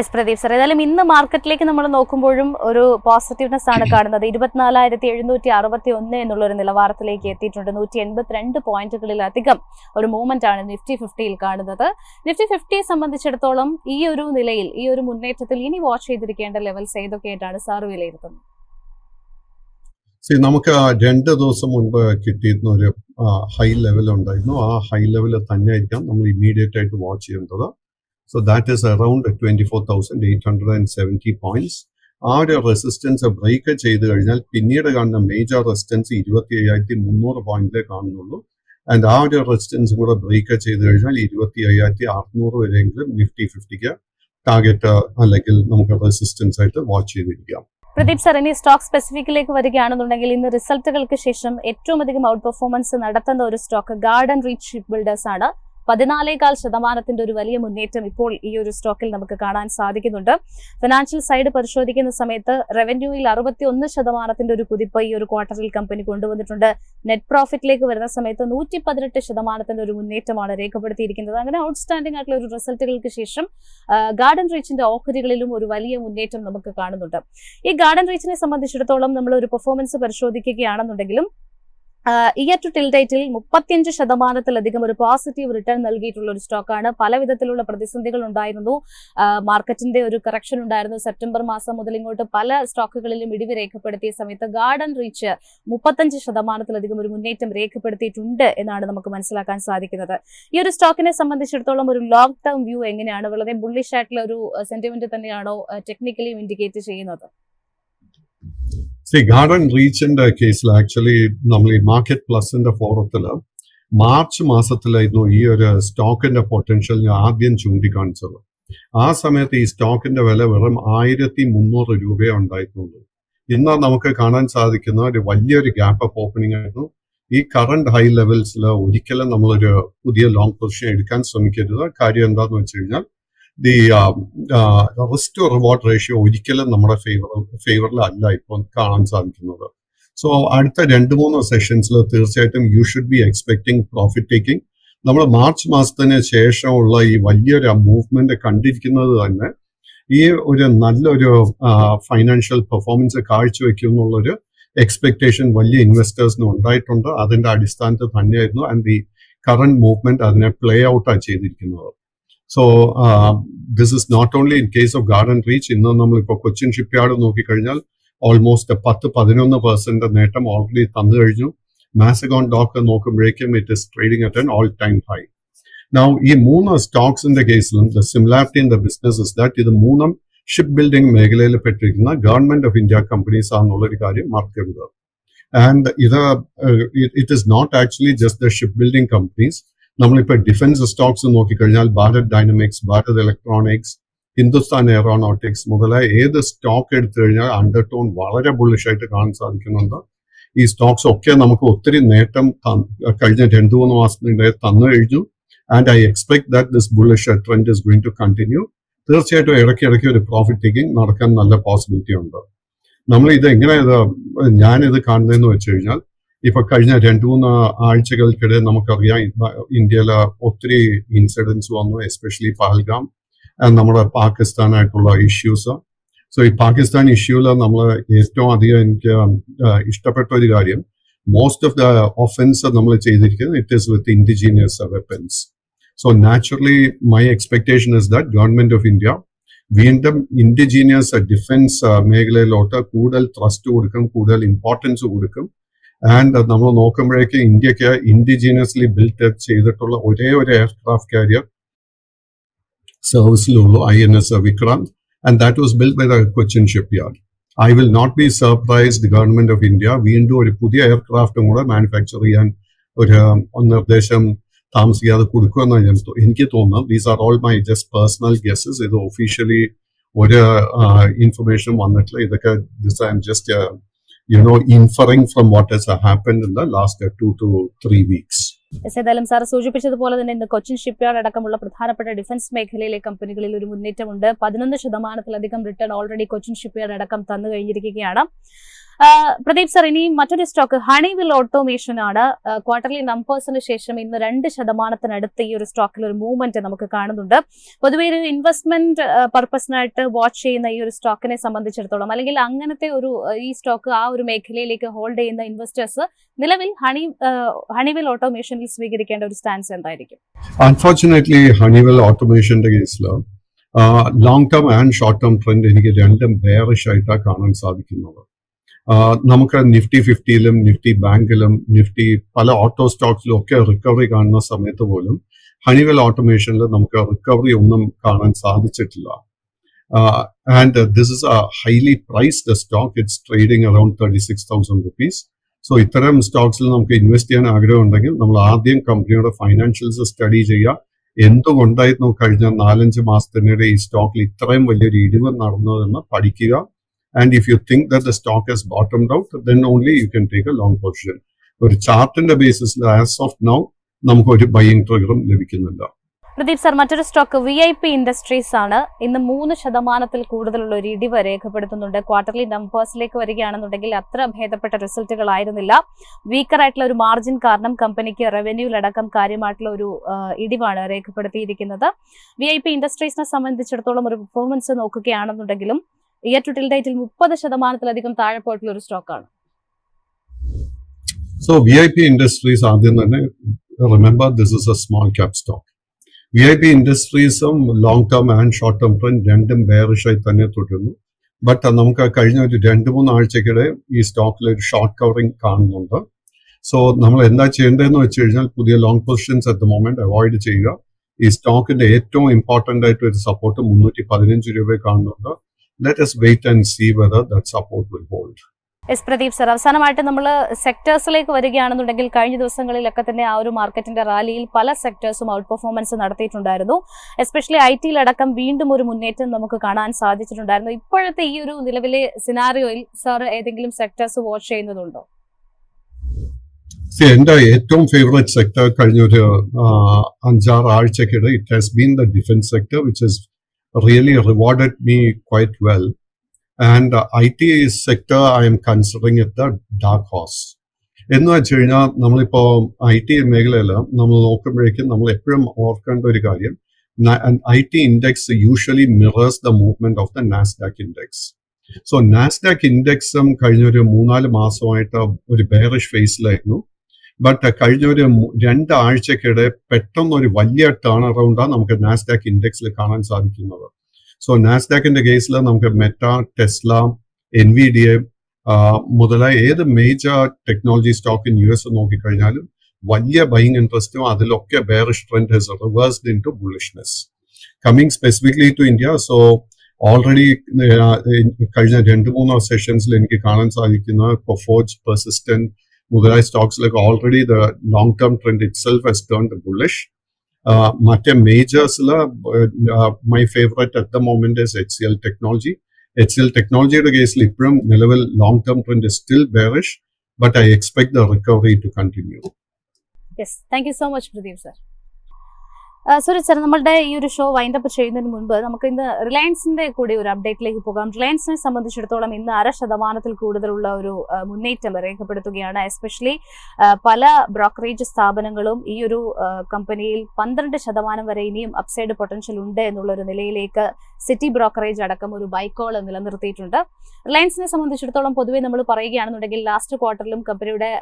S Pradeep sir, ഏതായാലും ഇന്ന് മാർക്കറ്റിലേക്ക് നമ്മൾ നോക്കുമ്പോഴും ഒരു പോസിറ്റീവ്നെസ് ആണ് കാണുന്നത്. 24,761 എന്നുള്ള ഒരു നിലവാരത്തിലേക്ക് എത്തിയിട്ടുണ്ട്. 182 പോയിന്റുകളിലധികം ഒരു മൂവ്മെന്റ് ആണ് നിഫ്റ്റി 50യിൽ കാണുന്നത്. നിഫ്റ്റി 50 സംബന്ധിച്ചിടത്തോളം ഈ ഒരു നിലയിൽ, ഈ ഒരു മുന്നേറ്റത്തിൽ ഇനി വാച്ച് ചെയ്തിരിക്കേണ്ട ലെവൽസ് ഏതൊക്കെയായിട്ടാണ് സാർ വിലയിരുത്തുന്നത്? നമുക്ക് 2 ദിവസം മുൻപ് കിട്ടിയിരുന്ന ഒരു ഹൈ ലെവൽ ഉണ്ടായിരുന്നു. ആ ഹൈ ലെവൽ തന്നെ ആയിരിക്കാം നമ്മൾ ഇമ്മീഡിയറ്റ് ആയിട്ട് വാച്ച് ചെയ്യേണ്ടത്. So that is around 24,870 points. ആ ഒരു റെസിസ്റ്റൻസ് ബ്രേക്ക് ചെയ്ത് കഴിഞ്ഞാൽ പിന്നീട് കാണുന്ന മേജർ റെസിസ്റ്റൻസ് 25,300 പോയിന്റിലേ കാണുന്നുള്ളൂ. ആൻഡ് ആ ഒരു റെസിസ്റ്റൻസും കൂടെ ബ്രേക്ക് ചെയ്ത് കഴിഞ്ഞാൽ 25,600 വരെയെങ്കിലും നിഫ്റ്റി 50ക്ക് ടാർഗറ്റ് അല്ലെങ്കിൽ നമുക്ക് റെസിസ്റ്റൻസ് ആയിട്ട് വാച്ച് ചെയ്തിരിക്കാം. പ്രദീപ് സർ, ഇനി സ്റ്റോക്ക് സ്പെസിഫിക്കിലേക്ക് വരികയാണെന്നുണ്ടെങ്കിൽ ഇന്ന് റിസൾട്ടുകൾക്ക് ശേഷം ഏറ്റവും അധികം ഔട്ട് പെർഫോമൻസ് നടത്തുന്ന ഒരു stock garden reach ship builders ആണ്. 14.4% ഒരു വലിയ മുന്നേറ്റം ഇപ്പോൾ ഈ ഒരു സ്റ്റോക്കിൽ നമുക്ക് കാണാൻ സാധിക്കുന്നുണ്ട്. ഫിനാൻഷ്യൽ സൈഡ് പരിശോധിക്കുന്ന സമയത്ത് റവന്യൂയിൽ 61% ഒരു കുതിപ്പ് ഈ ഒരു ക്വാർട്ടറിൽ കമ്പനി കൊണ്ടുവന്നിട്ടുണ്ട്. നെറ്റ് പ്രോഫിറ്റിലേക്ക് വരുന്ന സമയത്ത് 118% ഒരു മുന്നേറ്റമാണ് രേഖപ്പെടുത്തിയിരിക്കുന്നത്. അങ്ങനെ ഔട്ട്സ്റ്റാൻഡിംഗ് ആയിട്ടുള്ള ഒരു റിസൾട്ടുകൾക്ക് ശേഷം ഗാർഡൻ റീച്ചിന്റെ ഓഹരികളിലും ഒരു വലിയ മുന്നേറ്റം നമുക്ക് കാണുന്നുണ്ട്. ഈ ഗാർഡൻ റീച്ചിനെ സംബന്ധിച്ചിടത്തോളം നമ്മൾ ഒരു പെർഫോമൻസ് പരിശോധിക്കുകയാണെന്നുണ്ടെങ്കിലും ഇയർ ടു ടിൽ ഡേറ്റിൽ 35% ഒരു പോസിറ്റീവ് റിട്ടേൺ നൽകിയിട്ടുള്ള ഒരു സ്റ്റോക്കാണ്. പല വിധത്തിലുള്ള പ്രതിസന്ധികൾ ഉണ്ടായിരുന്നു, മാർക്കറ്റിന്റെ ഒരു കറക്ഷൻ ഉണ്ടായിരുന്നു. സെപ്റ്റംബർ മാസം മുതൽ ഇങ്ങോട്ട് പല സ്റ്റോക്കുകളിലും ഇടിവ് രേഖപ്പെടുത്തിയ സമയത്ത് ഗാർഡൻ റീച്ച് 35% ഒരു മുന്നേറ്റം രേഖപ്പെടുത്തിയിട്ടുണ്ട് എന്നാണ് നമുക്ക് മനസ്സിലാക്കാൻ സാധിക്കുന്നത്. ഈ ഒരു സ്റ്റോക്കിനെ സംബന്ധിച്ചിടത്തോളം ഒരു ലോങ് ടേം വ്യൂ എങ്ങനെയാണ്? വളരെ ബുള്ളിഷ് ആയിട്ടുള്ള ഒരു സെന്റിമെന്റ് തന്നെയാണോ ടെക്നിക്കലി ഇൻഡിക്കേറ്റ് ചെയ്യുന്നത്? ഗാർഡൻ റീച്ചിന്റെ കേസിൽ ആക്ച്വലി നമ്മൾ ഈ മാർക്കറ്റ് പ്ലസിന്റെ ഫോറത്തില് മാർച്ച് മാസത്തിലായിരുന്നു ഈ ഒരു സ്റ്റോക്കിന്റെ പൊട്ടൻഷ്യൽ ഞാൻ ആദ്യം ചൂണ്ടിക്കാണിച്ചത്. ആ സമയത്ത് ഈ സ്റ്റോക്കിന്റെ വില വെറും 1,300 രൂപയെ ഉണ്ടായിരുന്നുള്ളൂ. ഇന്ന് നമുക്ക് കാണാൻ സാധിക്കുന്ന ഒരു വലിയൊരു ഗ്യാപ്പ് അപ്പ് ഓപ്പണിംഗ് ആയിരുന്നു. ഈ കറണ്ട് ഹൈ ലെവൽസിൽ ഒരിക്കലും നമ്മളൊരു പുതിയ ലോങ് പൊസിഷൻ എടുക്കാൻ ശ്രമിക്കരുത്. കാര്യം എന്താന്ന് വെച്ച് കഴിഞ്ഞാൽ റിസ്ക് ടു റിവാർഡ് റേഷ്യോ ഒരിക്കലും നമ്മുടെ ഫേവറിലല്ല ഇപ്പോൾ കാണാൻ സാധിക്കുന്നത്. സോ അടുത്ത 2-3 സെഷൻസിൽ തീർച്ചയായിട്ടും you should be expecting profit taking. നമ്മൾ മാർച്ച് മാസത്തിന് ശേഷമുള്ള ഈ വലിയൊരു മൂവ്മെന്റ് കണ്ടിരിക്കുന്നത് തന്നെ ഈ ഒരു നല്ലൊരു ഫൈനാൻഷ്യൽ പെർഫോമൻസ് കാഴ്ചവെക്കും എന്നുള്ളൊരു എക്സ്പെക്ടേഷൻ വലിയ ഇൻവെസ്റ്റേഴ്സിന് ഉണ്ടായിട്ടുണ്ട്. അതിന്റെ അടിസ്ഥാനത്തിൽ തന്നെയായിരുന്നു ആൻഡ് ദി കറന്റ് മൂവ്മെന്റ് അതിനെ പ്ലേ ഔട്ടാണ് ചെയ്തിരിക്കുന്നത്. So this is not only in case of Garden Reach. ഇന്ന് നമ്മളിപ്പോൾ കൊച്ചിൻ ഷിപ്പ്യാർഡ് നോക്കിക്കഴിഞ്ഞാൽ ഓൾമോസ്റ്റ് 10-11% നേട്ടം ഓൾറെഡി തന്നു കഴിഞ്ഞു. മാസഗോൺ ഡോക്ക് നോക്കുമ്പോഴേക്കും it is trading at an all time high. Now ഈ 3 സ്റ്റോക്സിന്റെ കേസിലും the similarity in the business is that ഇത് 3 ഷിപ്പ് ബിൽഡിംഗ് മേഖലയിൽ പെട്ടിരിക്കുന്ന ഗവൺമെന്റ് ഓഫ് ഇന്ത്യ കമ്പനീസ് ആണെന്നുള്ളൊരു കാര്യം മറക്കരുത്. ആൻഡ് ഇത് it is not actually just the ship building companies. നമ്മളിപ്പോൾ ഡിഫൻസ് സ്റ്റോക്സ് നോക്കിക്കഴിഞ്ഞാൽ Bharat Dynamics, Bharat Electronics, Hindustan Aeronautics മുതലായ ഏത് സ്റ്റോക്ക് എടുത്തു കഴിഞ്ഞാൽ അണ്ടർടോൺ വളരെ ബുള്ളിഷ് ആയിട്ട് കാണാൻ സാധിക്കുന്നുണ്ട്. ഈ സ്റ്റോക്സ് ഒക്കെ നമുക്ക് ഒത്തിരി നേട്ടം കഴിഞ്ഞ 2-3 മാസത്തിനിടെ തന്നു കഴിഞ്ഞു. And I expect that this bullish trend is going to continue. തീർച്ചയായിട്ടും ഇടയ്ക്കിടയ്ക്ക് ഒരു പ്രോഫിറ്റ് ടേക്കിംഗ് നടക്കാൻ നല്ല പോസിബിലിറ്റി ഉണ്ട്. നമ്മൾ ഇത് എങ്ങനെ ഞാനിത് കാണുന്നതെന്ന് വെച്ച് കഴിഞ്ഞാൽ ഇപ്പൊ കഴിഞ്ഞ 2-3 ആഴ്ചകൾക്കിടെ നമുക്കറിയാം ഇന്ത്യയിലെ ഒത്തിരി ഇൻസിഡൻസ് വന്നു, എസ്പെഷ്യലി പഹൽഗാം ആൻഡ് നമ്മുടെ പാകിസ്ഥാനായിട്ടുള്ള ഇഷ്യൂസ്. സോ ഈ പാകിസ്ഥാൻ ഇഷ്യൂല് നമ്മൾ ഏറ്റവും അധികം എനിക്ക് ഇഷ്ടപ്പെട്ട ഒരു കാര്യം, മോസ്റ്റ് ഓഫ് ദ ഒഫൻസ് നമ്മൾ ചെയ്തിരിക്കുന്നത് it is with indigenous weapons. So naturally my expectation is that government of India വീണ്ടും ഇൻഡിജീനിയസ് ഡിഫൻസ് മേഖലയിലോട്ട് കൂടുതൽ ട്രസ്റ്റ് കൊടുക്കും, കൂടുതൽ ഇമ്പോർട്ടൻസ് കൊടുക്കും. ആൻഡ് നമ്മൾ നോക്കുമ്പോഴേക്ക് ഇന്ത്യക്ക് ഇൻഡിജീനിയസ്ലി ബിൽറ്റ് ചെയ്തിട്ടുള്ള ഒരേ ഒരു എയർക്രാഫ്റ്റ് കാരിയർ സർവീസിലുള്ളൂ, INS Vikrant, and that was built by the Cochin shipyard. I will not be surprised government of India വീണ്ടും ഒരു പുതിയ എയർക്രാഫ്റ്റും കൂടെ മാനുഫാക്ചർ ചെയ്യാൻ ഒരു നിർദ്ദേശം താമസിക്കാതെ കൊടുക്കുമെന്നാണ് എനിക്ക് തോന്നുന്നത്. These are all my just personal guesses. ഇത് ഒഫീഷ്യലി ഒരു ഇൻഫർമേഷൻ വന്നിട്ടില്ല. ഇതൊക്കെ this I am just inferring from what has happened in the last 2 to 3 weeks. ഏതായാലും സാർ സൂചിപ്പിച്ചതുപോലെ തന്നെ ഇന്ന് കൊച്ചിൻ ഷിപ്പ്യാർഡ് അടക്കമുള്ള പ്രധാനപ്പെട്ട ഡിഫൻസ് മേഖലയിലെ കമ്പനികളിൽ ഒരു മുന്നേറ്റമുണ്ട്. 11% റിട്ടേൺ ഓൾറെഡി കൊച്ചിൻ ഷിപ്പ്യാർഡ് അടക്കം തന്നു കഴിഞ്ഞിരിക്കുകയാണ്. പ്രദീപ് സർ, ഇനി മറ്റൊരു സ്റ്റോക്ക് ഹണിവെൽ ഓട്ടോമേഷൻ ആണ്. ക്വാർട്ടർലി നമ്പേഴ്സിന് ശേഷം ഇന്ന് 2% ഈ ഒരു സ്റ്റോക്കിൽ ഒരു മൂവ്മെന്റ് നമുക്ക് കാണുന്നുണ്ട്. പൊതുവെ ഒരു ഇൻവെസ്റ്റ്മെന്റ് പർപ്പസിനായിട്ട് വാച്ച് ചെയ്യുന്ന ഈ ഒരു സ്റ്റോക്കിനെ സംബന്ധിച്ചിടത്തോളം, അല്ലെങ്കിൽ അങ്ങനത്തെ ഒരു ഈ സ്റ്റോക്ക് ആ ഒരു മേഖലയിലേക്ക് ഹോൾഡ് ചെയ്യുന്ന ഇൻവെസ്റ്റേഴ്സ് നിലവിൽ ഹണിവെൽ ഓട്ടോമേഷനിൽ സ്വീകരിക്കേണ്ട ഒരു സ്റ്റാൻസ് എന്തായിരിക്കും? അൺഫോർച്ചുനേറ്റ്ലി ഹണിവെൽ ഓട്ടോമേഷന്റെ കേസിൽ long term and short term trend എനിക്ക് രണ്ടും ബെയറിഷ് ആയിട്ടാണ് കാണാൻ സാധിക്കുന്നത്. നമുക്ക് നിഫ്റ്റി 50-ലും നിഫ്റ്റി ബാങ്കിലും നിഫ്റ്റി പല ഓട്ടോ സ്റ്റോക്സിലും ഒക്കെ റിക്കവറി കാണുന്ന സമയത്ത് പോലും ഹണിവെൽ ഓട്ടോമേഷനിൽ നമുക്ക് റിക്കവറി ഒന്നും കാണാൻ സാധിച്ചിട്ടില്ല. And this is A highly priced stock. It's trading around 36,000 rupees. So ഇത്തരം സ്റ്റോക്സിൽ നമുക്ക് ഇൻവെസ്റ്റ് ചെയ്യാൻ ആഗ്രഹം ഉണ്ടെങ്കിൽ നമ്മൾ ആദ്യം കമ്പനിയുടെ ഫൈനാൻഷ്യൽസ് സ്റ്റഡി ചെയ്യുക. എന്തുകൊണ്ടായിരുന്നു കഴിഞ്ഞ 4-5 മാസത്തിനിടെ ഈ സ്റ്റോക്കിൽ ഇത്രയും വലിയൊരു ഇടിവ് നടന്നതെന്ന് പഠിക്കുക. And if you think that the stock has bottomed out, then only you can take a long position. ഒരു ചാർട്ടിന്റെ ബേസിസിൽ ആസ് ഓഫ് നൗ നമുക്ക് ഒരു ബൈയിങ് ട്രിഗറും ലഭിക്കുന്നില്ല. പ്രദീപ് സർ, മറ്റൊരു സ്റ്റോക്ക് VIP ഇൻഡസ്ട്രീസ് ആണ്. ഇന്ന് 3% കൂടുതലുള്ള ഒരു ഇടിവ് രേഖപ്പെടുത്തുന്നുണ്ട്. ക്വാർട്ടർലി നമ്പേഴ്സിലേക്ക് വരികയാണെന്നുണ്ടെങ്കിൽ അത്ര ഭേദപ്പെട്ട റിസൾട്ടുകളായിരുന്നില്ല. വീക്കർ ആയിട്ടുള്ള ഒരു മാർജിൻ കാരണം കമ്പനിക്ക് റവന്യൂലടക്കം കാര്യമായിട്ടുള്ള ഒരു ഇടിവാണ് രേഖപ്പെടുത്തിയിരിക്കുന്നത്. VIP ഇൻഡസ്ട്രീസിനെ സംബന്ധിച്ചിടത്തോളം ഒരു പെർഫോമൻസ് നോക്കുകയാണെന്നുണ്ടെങ്കിലും ഇയർ ടു ടിൽ ഡേറ്റിൽ 30%-ലധികം താഴെ പോയിട്ടുള്ള ഒരു സ്റ്റോക്കാണ്. സോ VIP ഇൻഡസ്ട്രീസ് ആദ്യം തന്നെ remember this is a small cap stock. VIP ഇൻഡസ്ട്രീസും long term and short term trend രണ്ടും ബെയറിഷായി തന്നെ തുടരുന്നു. ബട്ട് നമുക്ക് കഴിഞ്ഞ ഒരു 2-3 ആഴ്ചക്കിടെ ഈ സ്റ്റോക്കിൽ ഒരു ഷോർട്ട് കവറിംഗ് കാണുന്നുണ്ട്. സോ നമ്മൾ എന്താ ചെയ്യേണ്ടതെന്ന് വെച്ച് കഴിഞ്ഞാൽ പുതിയ long positions at the moment avoid ചെയ്യുക. ഈ സ്റ്റോക്കിന്റെ ഏറ്റവും ഇമ്പോർട്ടന്റ് ആയിട്ട് ഒരു സപ്പോർട്ട് 315 രൂപ കാണുന്നുണ്ട്. Let us wait and see whether that support will hold. Pradeep sir, അവസാനമായിട്ട് നമ്മൾ സെക്ടേഴ്സിലേക്ക് വരികയാണെന്നുണ്ടെങ്കിൽ കഴിഞ്ഞ ദിവസങ്ങളിലൊക്കെ തന്നെ ആ ഒരു മാർക്കറ്റിന്റെ റാലിയിൽ പല സെക്ടേഴ്സും ഔട്ട് പെർഫോമൻസ് നടത്തിയിട്ടുണ്ടായിരുന്നു. എസ്പെഷ്യലി IT-ലടക്കം വീണ്ടും ഒരു മുന്നേറ്റം നമുക്ക് കാണാൻ സാധിച്ചിട്ടുണ്ടായിരുന്നു. ഇപ്പോഴത്തെ ഈ ഒരു നിലവിലെ സിനാരിയോയിൽ സർ ഏതെങ്കിലും സെക്ടേഴ്സ് വാച്ച് ചെയ്യുന്നതുണ്ടോ? എന്റെ ഏറ്റവും ഫേവറേറ്റ് സെക്ടർ കഴിഞ്ഞ ഒരു 5-6 ആഴ്ചക്കിടെ it has been the defence sector which has really rewarded me quite well. And IT sector, I am considering it the dark horse. എന്ന് വെച്ച് കഴിഞ്ഞാൽ നമ്മളിപ്പോ IT മേഖലയിൽ നമ്മൾ നോക്കുമ്പോഴേക്കും നമ്മൾ എപ്പോഴും ഓർക്കേണ്ട ഒരു കാര്യം, IT index usually mirrors the movement of the Nasdaq index. So Nasdaq ഇൻഡെക്സും കഴിഞ്ഞ ഒരു 3-4 മാസമായിട്ട് ഒരു ബെയറിഷ് ഫേസിലായിരുന്നു. ബട്ട് കഴിഞ്ഞ ഒരു 2 ആഴ്ചക്കിടെ പെട്ടെന്നൊരു വലിയ ടേൺ അറൗണ്ടാണ് നമുക്ക് നാസ്ഡാക്ക് ഇൻഡെക്സിൽ കാണാൻ സാധിക്കുന്നത്. സോ നാസ്ഡാക്കിന്റെ കേസിൽ നമുക്ക് മെറ്റ, ടെസ്ല, NVIDIA മുതലായ ഏത് major technology stock in US നോക്കിക്കഴിഞ്ഞാലും വലിയ ബൈയിങ് ഇൻട്രസ്റ്റും അതിലൊക്കെ bearish trend has reversed into bullishness. Coming specifically to India, so already കഴിഞ്ഞ 2-3 സെഷൻസിൽ എനിക്ക് കാണാൻ സാധിക്കുന്ന കൊഫോർജ്, പെർസിസ്റ്റന്റ് മുതലായ സ്റ്റോക്സിലൊക്കെ already the long term trend itself has turned bullish. മറ്റേ മേജേഴ്സിൽ my favourite at the moment is HCL Technology. HCL ടെക്നോളജിയുടെ കേസിൽ ഇപ്പോഴും നിലവിൽ long term trend is still bearish, but I expect the recovery to continue. Yes, thank you so much Pradeep sir. Suresh sir, നമ്മളുടെ ഈ ഒരു show wind up ചെയ്യുന്നതിന് മുൻപ് നമുക്ക് ഇന്ന് റിലയൻസിന്റെ കൂടി ഒരു അപ്ഡേറ്റിലേക്ക് പോകാം. റിലയൻസിനെ സംബന്ധിച്ചിടത്തോളം ഇന്ന് 0.5% കൂടുതലുള്ള ഒരു മുന്നേറ്റം രേഖപ്പെടുത്തുകയാണ്. എസ്പെഷ്യലി പല ബ്രോക്കറേജ് സ്ഥാപനങ്ങളും ഈ ഒരു കമ്പനിയിൽ 12% വരെ ഇനിയും അപ്സൈഡ് പൊട്ടൻഷ്യൽ ഉണ്ട് എന്നുള്ള ഒരു നിലയിലേക്ക് സിറ്റി ബ്രോക്കറേജ് അടക്കം ഒരു ബൈക്കോൾ നിലനിർത്തിയിട്ടുണ്ട്. റിലയൻസിനെ സംബന്ധിച്ചിടത്തോളം പൊതുവെ നമ്മൾ പറയുകയാണെന്നുണ്ടെങ്കിൽ ലാസ്റ്റ് ക്വാർട്ടറിലും കമ്പനിയുടെ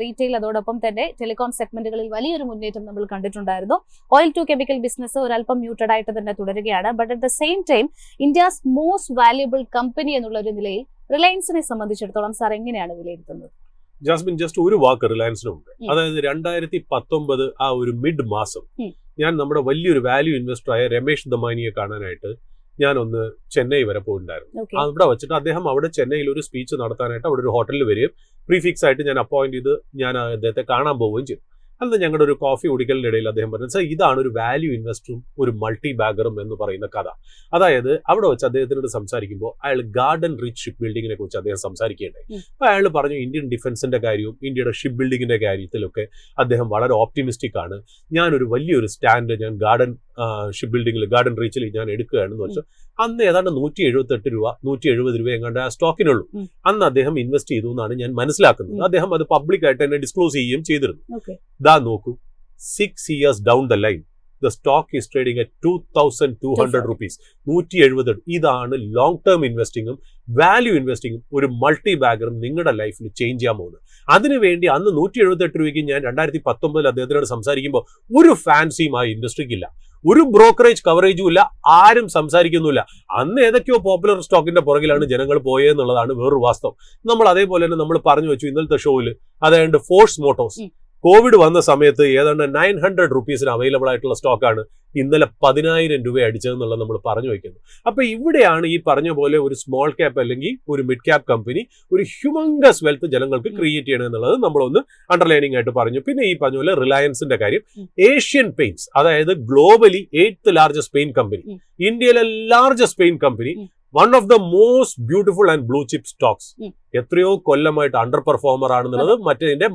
റീറ്റെയിൽ അതോടൊപ്പം തന്നെ ടെലികോം സെഗ്മെന്റുകളിൽ വലിയൊരു മുന്നേറ്റം നമ്മൾ കണ്ടിട്ടുണ്ടായിരുന്നു. ഓയിൽ ടു കെമിക്കൽ ബിസിനസ് ഒരല്പം മ്യൂട്ടഡ് ആയിട്ട് തന്നെ തുടരുകയാണ്. But at the same time India's most valuable company എന്നുള്ള ഒരു നിലയിൽ റിലയൻസിനെ സംബന്ധിച്ചിടത്തോളം സാർ എങ്ങനെയാണ് വിലയിരുത്തുന്നത്? ജാസ്മിൻ, ജസ്റ്റ് ഒരു വാക്ക് റിലയൻസിനുണ്ട്. അതായത് 2019 ആ ഒരു മിഡ് മാസം ഞാൻ നമ്മുടെ വലിയൊരു വാല്യൂ ഇൻവെസ്റ്ററായ രമേശ് ദമാനിയെ കാണാനായിട്ട് ഞാനൊന്ന് ചെന്നൈ വരെ പോയിട്ടുണ്ടായിരുന്നു. അവിടെ വെച്ചിട്ട് അദ്ദേഹം അവിടെ ചെന്നൈയിൽ ഒരു സ്പീച്ച് നടത്താനായിട്ട് അവിടെ ഒരു ഹോട്ടലിൽ വരികയും പ്രീഫിക്സ് ആയിട്ട് ഞാൻ അപ്പോയിന്റ് ചെയ്ത് ഞാൻ അദ്ദേഹത്തെ കാണാൻ പോവുകയും ചെയ്തു. അന്ന് ഞങ്ങളുടെ ഒരു കോഫി കുടിക്കലിൻ്റെ ഇടയിൽ അദ്ദേഹം പറഞ്ഞു, സാർ ഇതാണ് ഒരു വാല്യൂ ഇൻവെസ്റ്ററും ഒരു മൾട്ടി ബാഗറും എന്ന് പറയുന്ന കഥ. അതായത് അവിടെ വെച്ച് അദ്ദേഹത്തിനോട് സംസാരിക്കുമ്പോൾ അയാൾ ഗാർഡൻ റിച്ച് ഷിപ്പ് ബിൽഡിങ്ങിനെ കുറിച്ച് അദ്ദേഹം സംസാരിക്കുകയുണ്ടായി. അപ്പോൾ അയാൾ പറഞ്ഞു ഇന്ത്യൻ ഡിഫൻസിന്റെ കാര്യവും ഇന്ത്യയുടെ ഷിപ്പ് ബിൽഡിങ്ങിന്റെ കാര്യത്തിലൊക്കെ അദ്ദേഹം വളരെ ഓപ്റ്റിമിസ്റ്റിക് ആണ്. ഞാനൊരു വലിയൊരു സ്റ്റാൻഡ് ഞാൻ ഗാർഡൻ ഷിപ്പ് ബിൽഡിങ്ങിൽ ഗാർഡൻ റീച്ചിൽ ഞാൻ എടുക്കുകയാണെന്ന് വെച്ചാൽ അന്ന് ഏതാണ്ട് 178 രൂപ 170 രൂപ എങ്ങാണ്ട് ആ സ്റ്റോക്കിനുള്ളൂ. അന്ന് അദ്ദേഹം ഇൻവെസ്റ്റ് ചെയ്തു എന്നാണ് ഞാൻ മനസ്സിലാക്കുന്നത്. അദ്ദേഹം അത് പബ്ലിക്കായിട്ട് തന്നെ ഡിസ്ക്ലോസ് ചെയ്യുകയും ചെയ്തിരുന്നു. ദാ നോക്കൂ, 6 years down the line the stock is trading at 2,200 rupees. 170. ഇതാണ് ലോങ് ടേം ഇൻവെസ്റ്റിങ്ങും വാല്യൂ ഇൻവെസ്റ്റിങ്ങും ഒരു മൾട്ടി ബാഗറും നിങ്ങളുടെ ലൈഫിൽ ചേഞ്ച് ചെയ്യാൻ പോകുന്നത്. അതിനുവേണ്ടി അന്ന് 178 രൂപയ്ക്ക് ഞാൻ 2019 അദ്ദേഹത്തിനോട് സംസാരിക്കുമ്പോൾ ഒരു ഫാൻസിയും ആ ഇൻഡസ്ട്രിക്കില്ല. ഒരു ബ്രോക്കറേജ് കവറേജും ഇല്ല, ആരും സംസാരിക്കുന്നില്ല. അന്ന് ഏതൊക്കെയോ പോപ്പുലർ സ്റ്റോക്കിന്റെ പുറകിലാണ് ജനങ്ങൾ പോയെന്നുള്ളതാണ് വേറൊരു വാസ്തവം. നമ്മൾ അതേപോലെ തന്നെ നമ്മൾ പറഞ്ഞു വെച്ചു ഇന്നലത്തെ ഷോയിൽ, അതായത് ഫോഴ്സ് മോട്ടോഴ്സ് കോവിഡ് വന്ന സമയത്ത് ഏതാണ്ട് 900 റുപ്പീസിന് അവൈലബിൾ ആയിട്ടുള്ള സ്റ്റോക്കാണ് ഇന്നലെ 10,000 രൂപ അടിച്ചതെന്നുള്ളത് നമ്മൾ പറഞ്ഞു വയ്ക്കുന്നു. അപ്പൊ ഇവിടെയാണ് ഈ പറഞ്ഞ പോലെ ഒരു സ്മോൾ ക്യാപ്പ് അല്ലെങ്കിൽ ഒരു മിഡ് ക്യാപ്പ് കമ്പനി ഒരു ഹ്യൂമങ്കസ് വെൽത്ത് ജനങ്ങൾക്ക് ക്രിയേറ്റ് ചെയ്യണം എന്നുള്ളത് നമ്മളൊന്ന് അണ്ടർലൈനിങ് ആയിട്ട് പറഞ്ഞു. പിന്നെ ഈ പറഞ്ഞ പോലെ റിലയൻസിന്റെ കാര്യം, ഏഷ്യൻ പെയിന്റ്സ് അതായത് globally 8th largest paint company, ഇന്ത്യയിലെ largest paint company, one of the most beautiful and blue chip stocks, എത്രയോ കൊല്ലമായിട്ട് അണ്ടർ പെർഫോമർ ആണെന്നുള്ളത്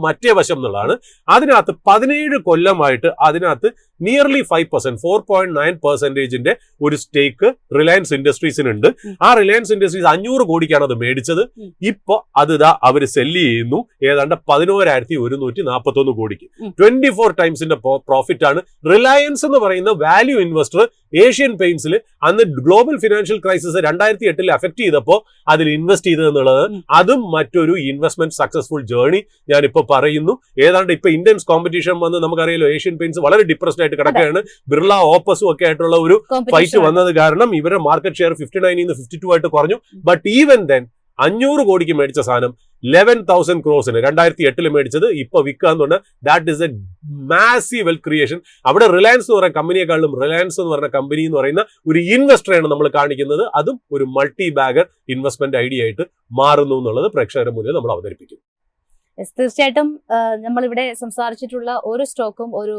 മറ്റേ വശം എന്നുള്ളതാണ്. അതിനകത്ത് 17 കൊല്ലമായിട്ട് അതിനകത്ത് നിയർലി 5%, 4.9% ഒരു സ്റ്റേക്ക് റിലയൻസ് ഇൻഡസ്ട്രീസിനുണ്ട്. ആ റിലയൻസ് ഇൻഡസ്ട്രീസ് 500 കോടിക്കാണ് അത് മേടിച്ചത്. ഇപ്പൊ അത് അവര് സെല്ല് ചെയ്യുന്നു ഏതാണ്ട് 11,141 കോടിക്ക്, 24 ടൈംസിന്റെ പ്രോഫിറ്റ് ആണ്. റിലയൻസ് എന്ന് പറയുന്ന വാല്യൂ ഇൻവെസ്റ്റർ ഏഷ്യൻ പെയിന്റ്സിൽ അന്ന് ഗ്ലോബൽ ഫിനാൻഷ്യൽ ക്രൈസിസ് 2008 അഫക്ട് ചെയ്തപ്പോൾ അതിൽ ഇൻവെസ്റ്റ് ചെയ്തതെന്നുള്ളത് അതും മറ്റൊരു ഇൻവെസ്റ്റ്മെന്റ് സക്സസ്ഫുൾ ജേർണി ഞാനിപ്പോ പറയുന്നു. ഏതാണ്ട് ഇപ്പൊ ഇന്ത്യൻസ് കോമ്പറ്റീഷൻ വന്ന് നമുക്കറിയാലോ, ഏഷ്യൻ പെയിന്റ്സ് വളരെ ഡിപ്രസ്ഡ് ആയിട്ട് കിടക്കുകയാണ്. ബിർള ഓപ്പസും ഒക്കെ ആയിട്ടുള്ള ഒരു ഫൈറ്റ് വന്നത് കാരണം ഇവരുടെ മാർക്കറ്റ് ഷെയർ 59 52 ആയിട്ട് കുറഞ്ഞു. ബട്ട് ഈവൻ ദെൻ 500 കോടിക്ക് മേടിച്ച സാധനം 11,000 ക്രോസിന് 2008 മേടിച്ചത് ഇപ്പൊ വിൽക്കാന്നുണ്ട്. That is a massive wealth creation. അവിടെ റിലയൻസ് എന്ന് പറയുന്ന കമ്പനിയെക്കാളും റിലയൻസ് എന്ന് പറയുന്ന കമ്പനി എന്ന് പറയുന്ന ഒരു ഇൻവെസ്റ്ററാണ് നമ്മൾ കാണിക്കുന്നത്. അതും ഒരു മൾട്ടി ബാഗർ ഇൻവെസ്റ്റ്മെന്റ് ഐഡിയ ആയിട്ട് മാറുന്നു എന്നുള്ളത് പ്രേക്ഷകരുടെ മുന്നിൽ നമ്മൾ അവതരിപ്പിക്കും. തീർച്ചയായിട്ടും നമ്മളിവിടെ സംസാരിച്ചിട്ടുള്ള ഒരു സ്റ്റോക്കും ഒരു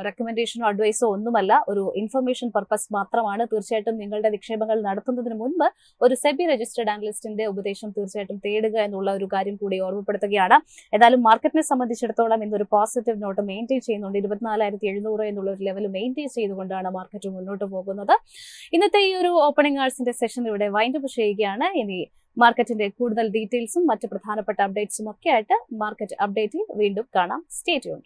റെക്കമെൻഡേഷനോ അഡ്വൈസോ ഒന്നുമല്ല, ഒരു ഇൻഫർമേഷൻ പർപ്പസ് മാത്രമാണ്. തീർച്ചയായിട്ടും നിങ്ങളുടെ നിക്ഷേപങ്ങൾ നടത്തുന്നതിന് മുൻപ് ഒരു സെബി രജിസ്റ്റേർഡ് അനലിസ്റ്റിന്റെ ഉപദേശം തീർച്ചയായിട്ടും തേടുക എന്നുള്ള ഒരു കാര്യം കൂടി ഓർമ്മപ്പെടുത്തുകയാണ്. ഏതായാലും മാർക്കറ്റിനെ സംബന്ധിച്ചിടത്തോളം ഇന്നൊരു പോസിറ്റീവ് നോട്ട് മെയിൻറ്റെയിൻ ചെയ്യുന്നുണ്ട്. 24,700 എന്നുള്ള ഒരു ലെവൽ മെയിൻറ്റെയിൻ ചെയ്തുകൊണ്ടാണ് മാർക്കറ്റ് മുന്നോട്ട് പോകുന്നത്. ഇന്നത്തെ ഈ ഒരു ഓപ്പണിംഗ് ആഴ്സിന്റെ സെഷൻ ഇവിടെ വൈൻഡപ്പ് ചെയ്യുകയാണ്. ഇനി മാർക്കറ്റിന്റെ കൂടുതൽ ഡീറ്റെയിൽസും മറ്റ് പ്രധാനപ്പെട്ട അപ്ഡേറ്റ്സും ഒക്കെ ആയിട്ട് മാർക്കറ്റ് അപ്ഡേറ്റിൽ വീണ്ടും കാണാം. Stay tuned.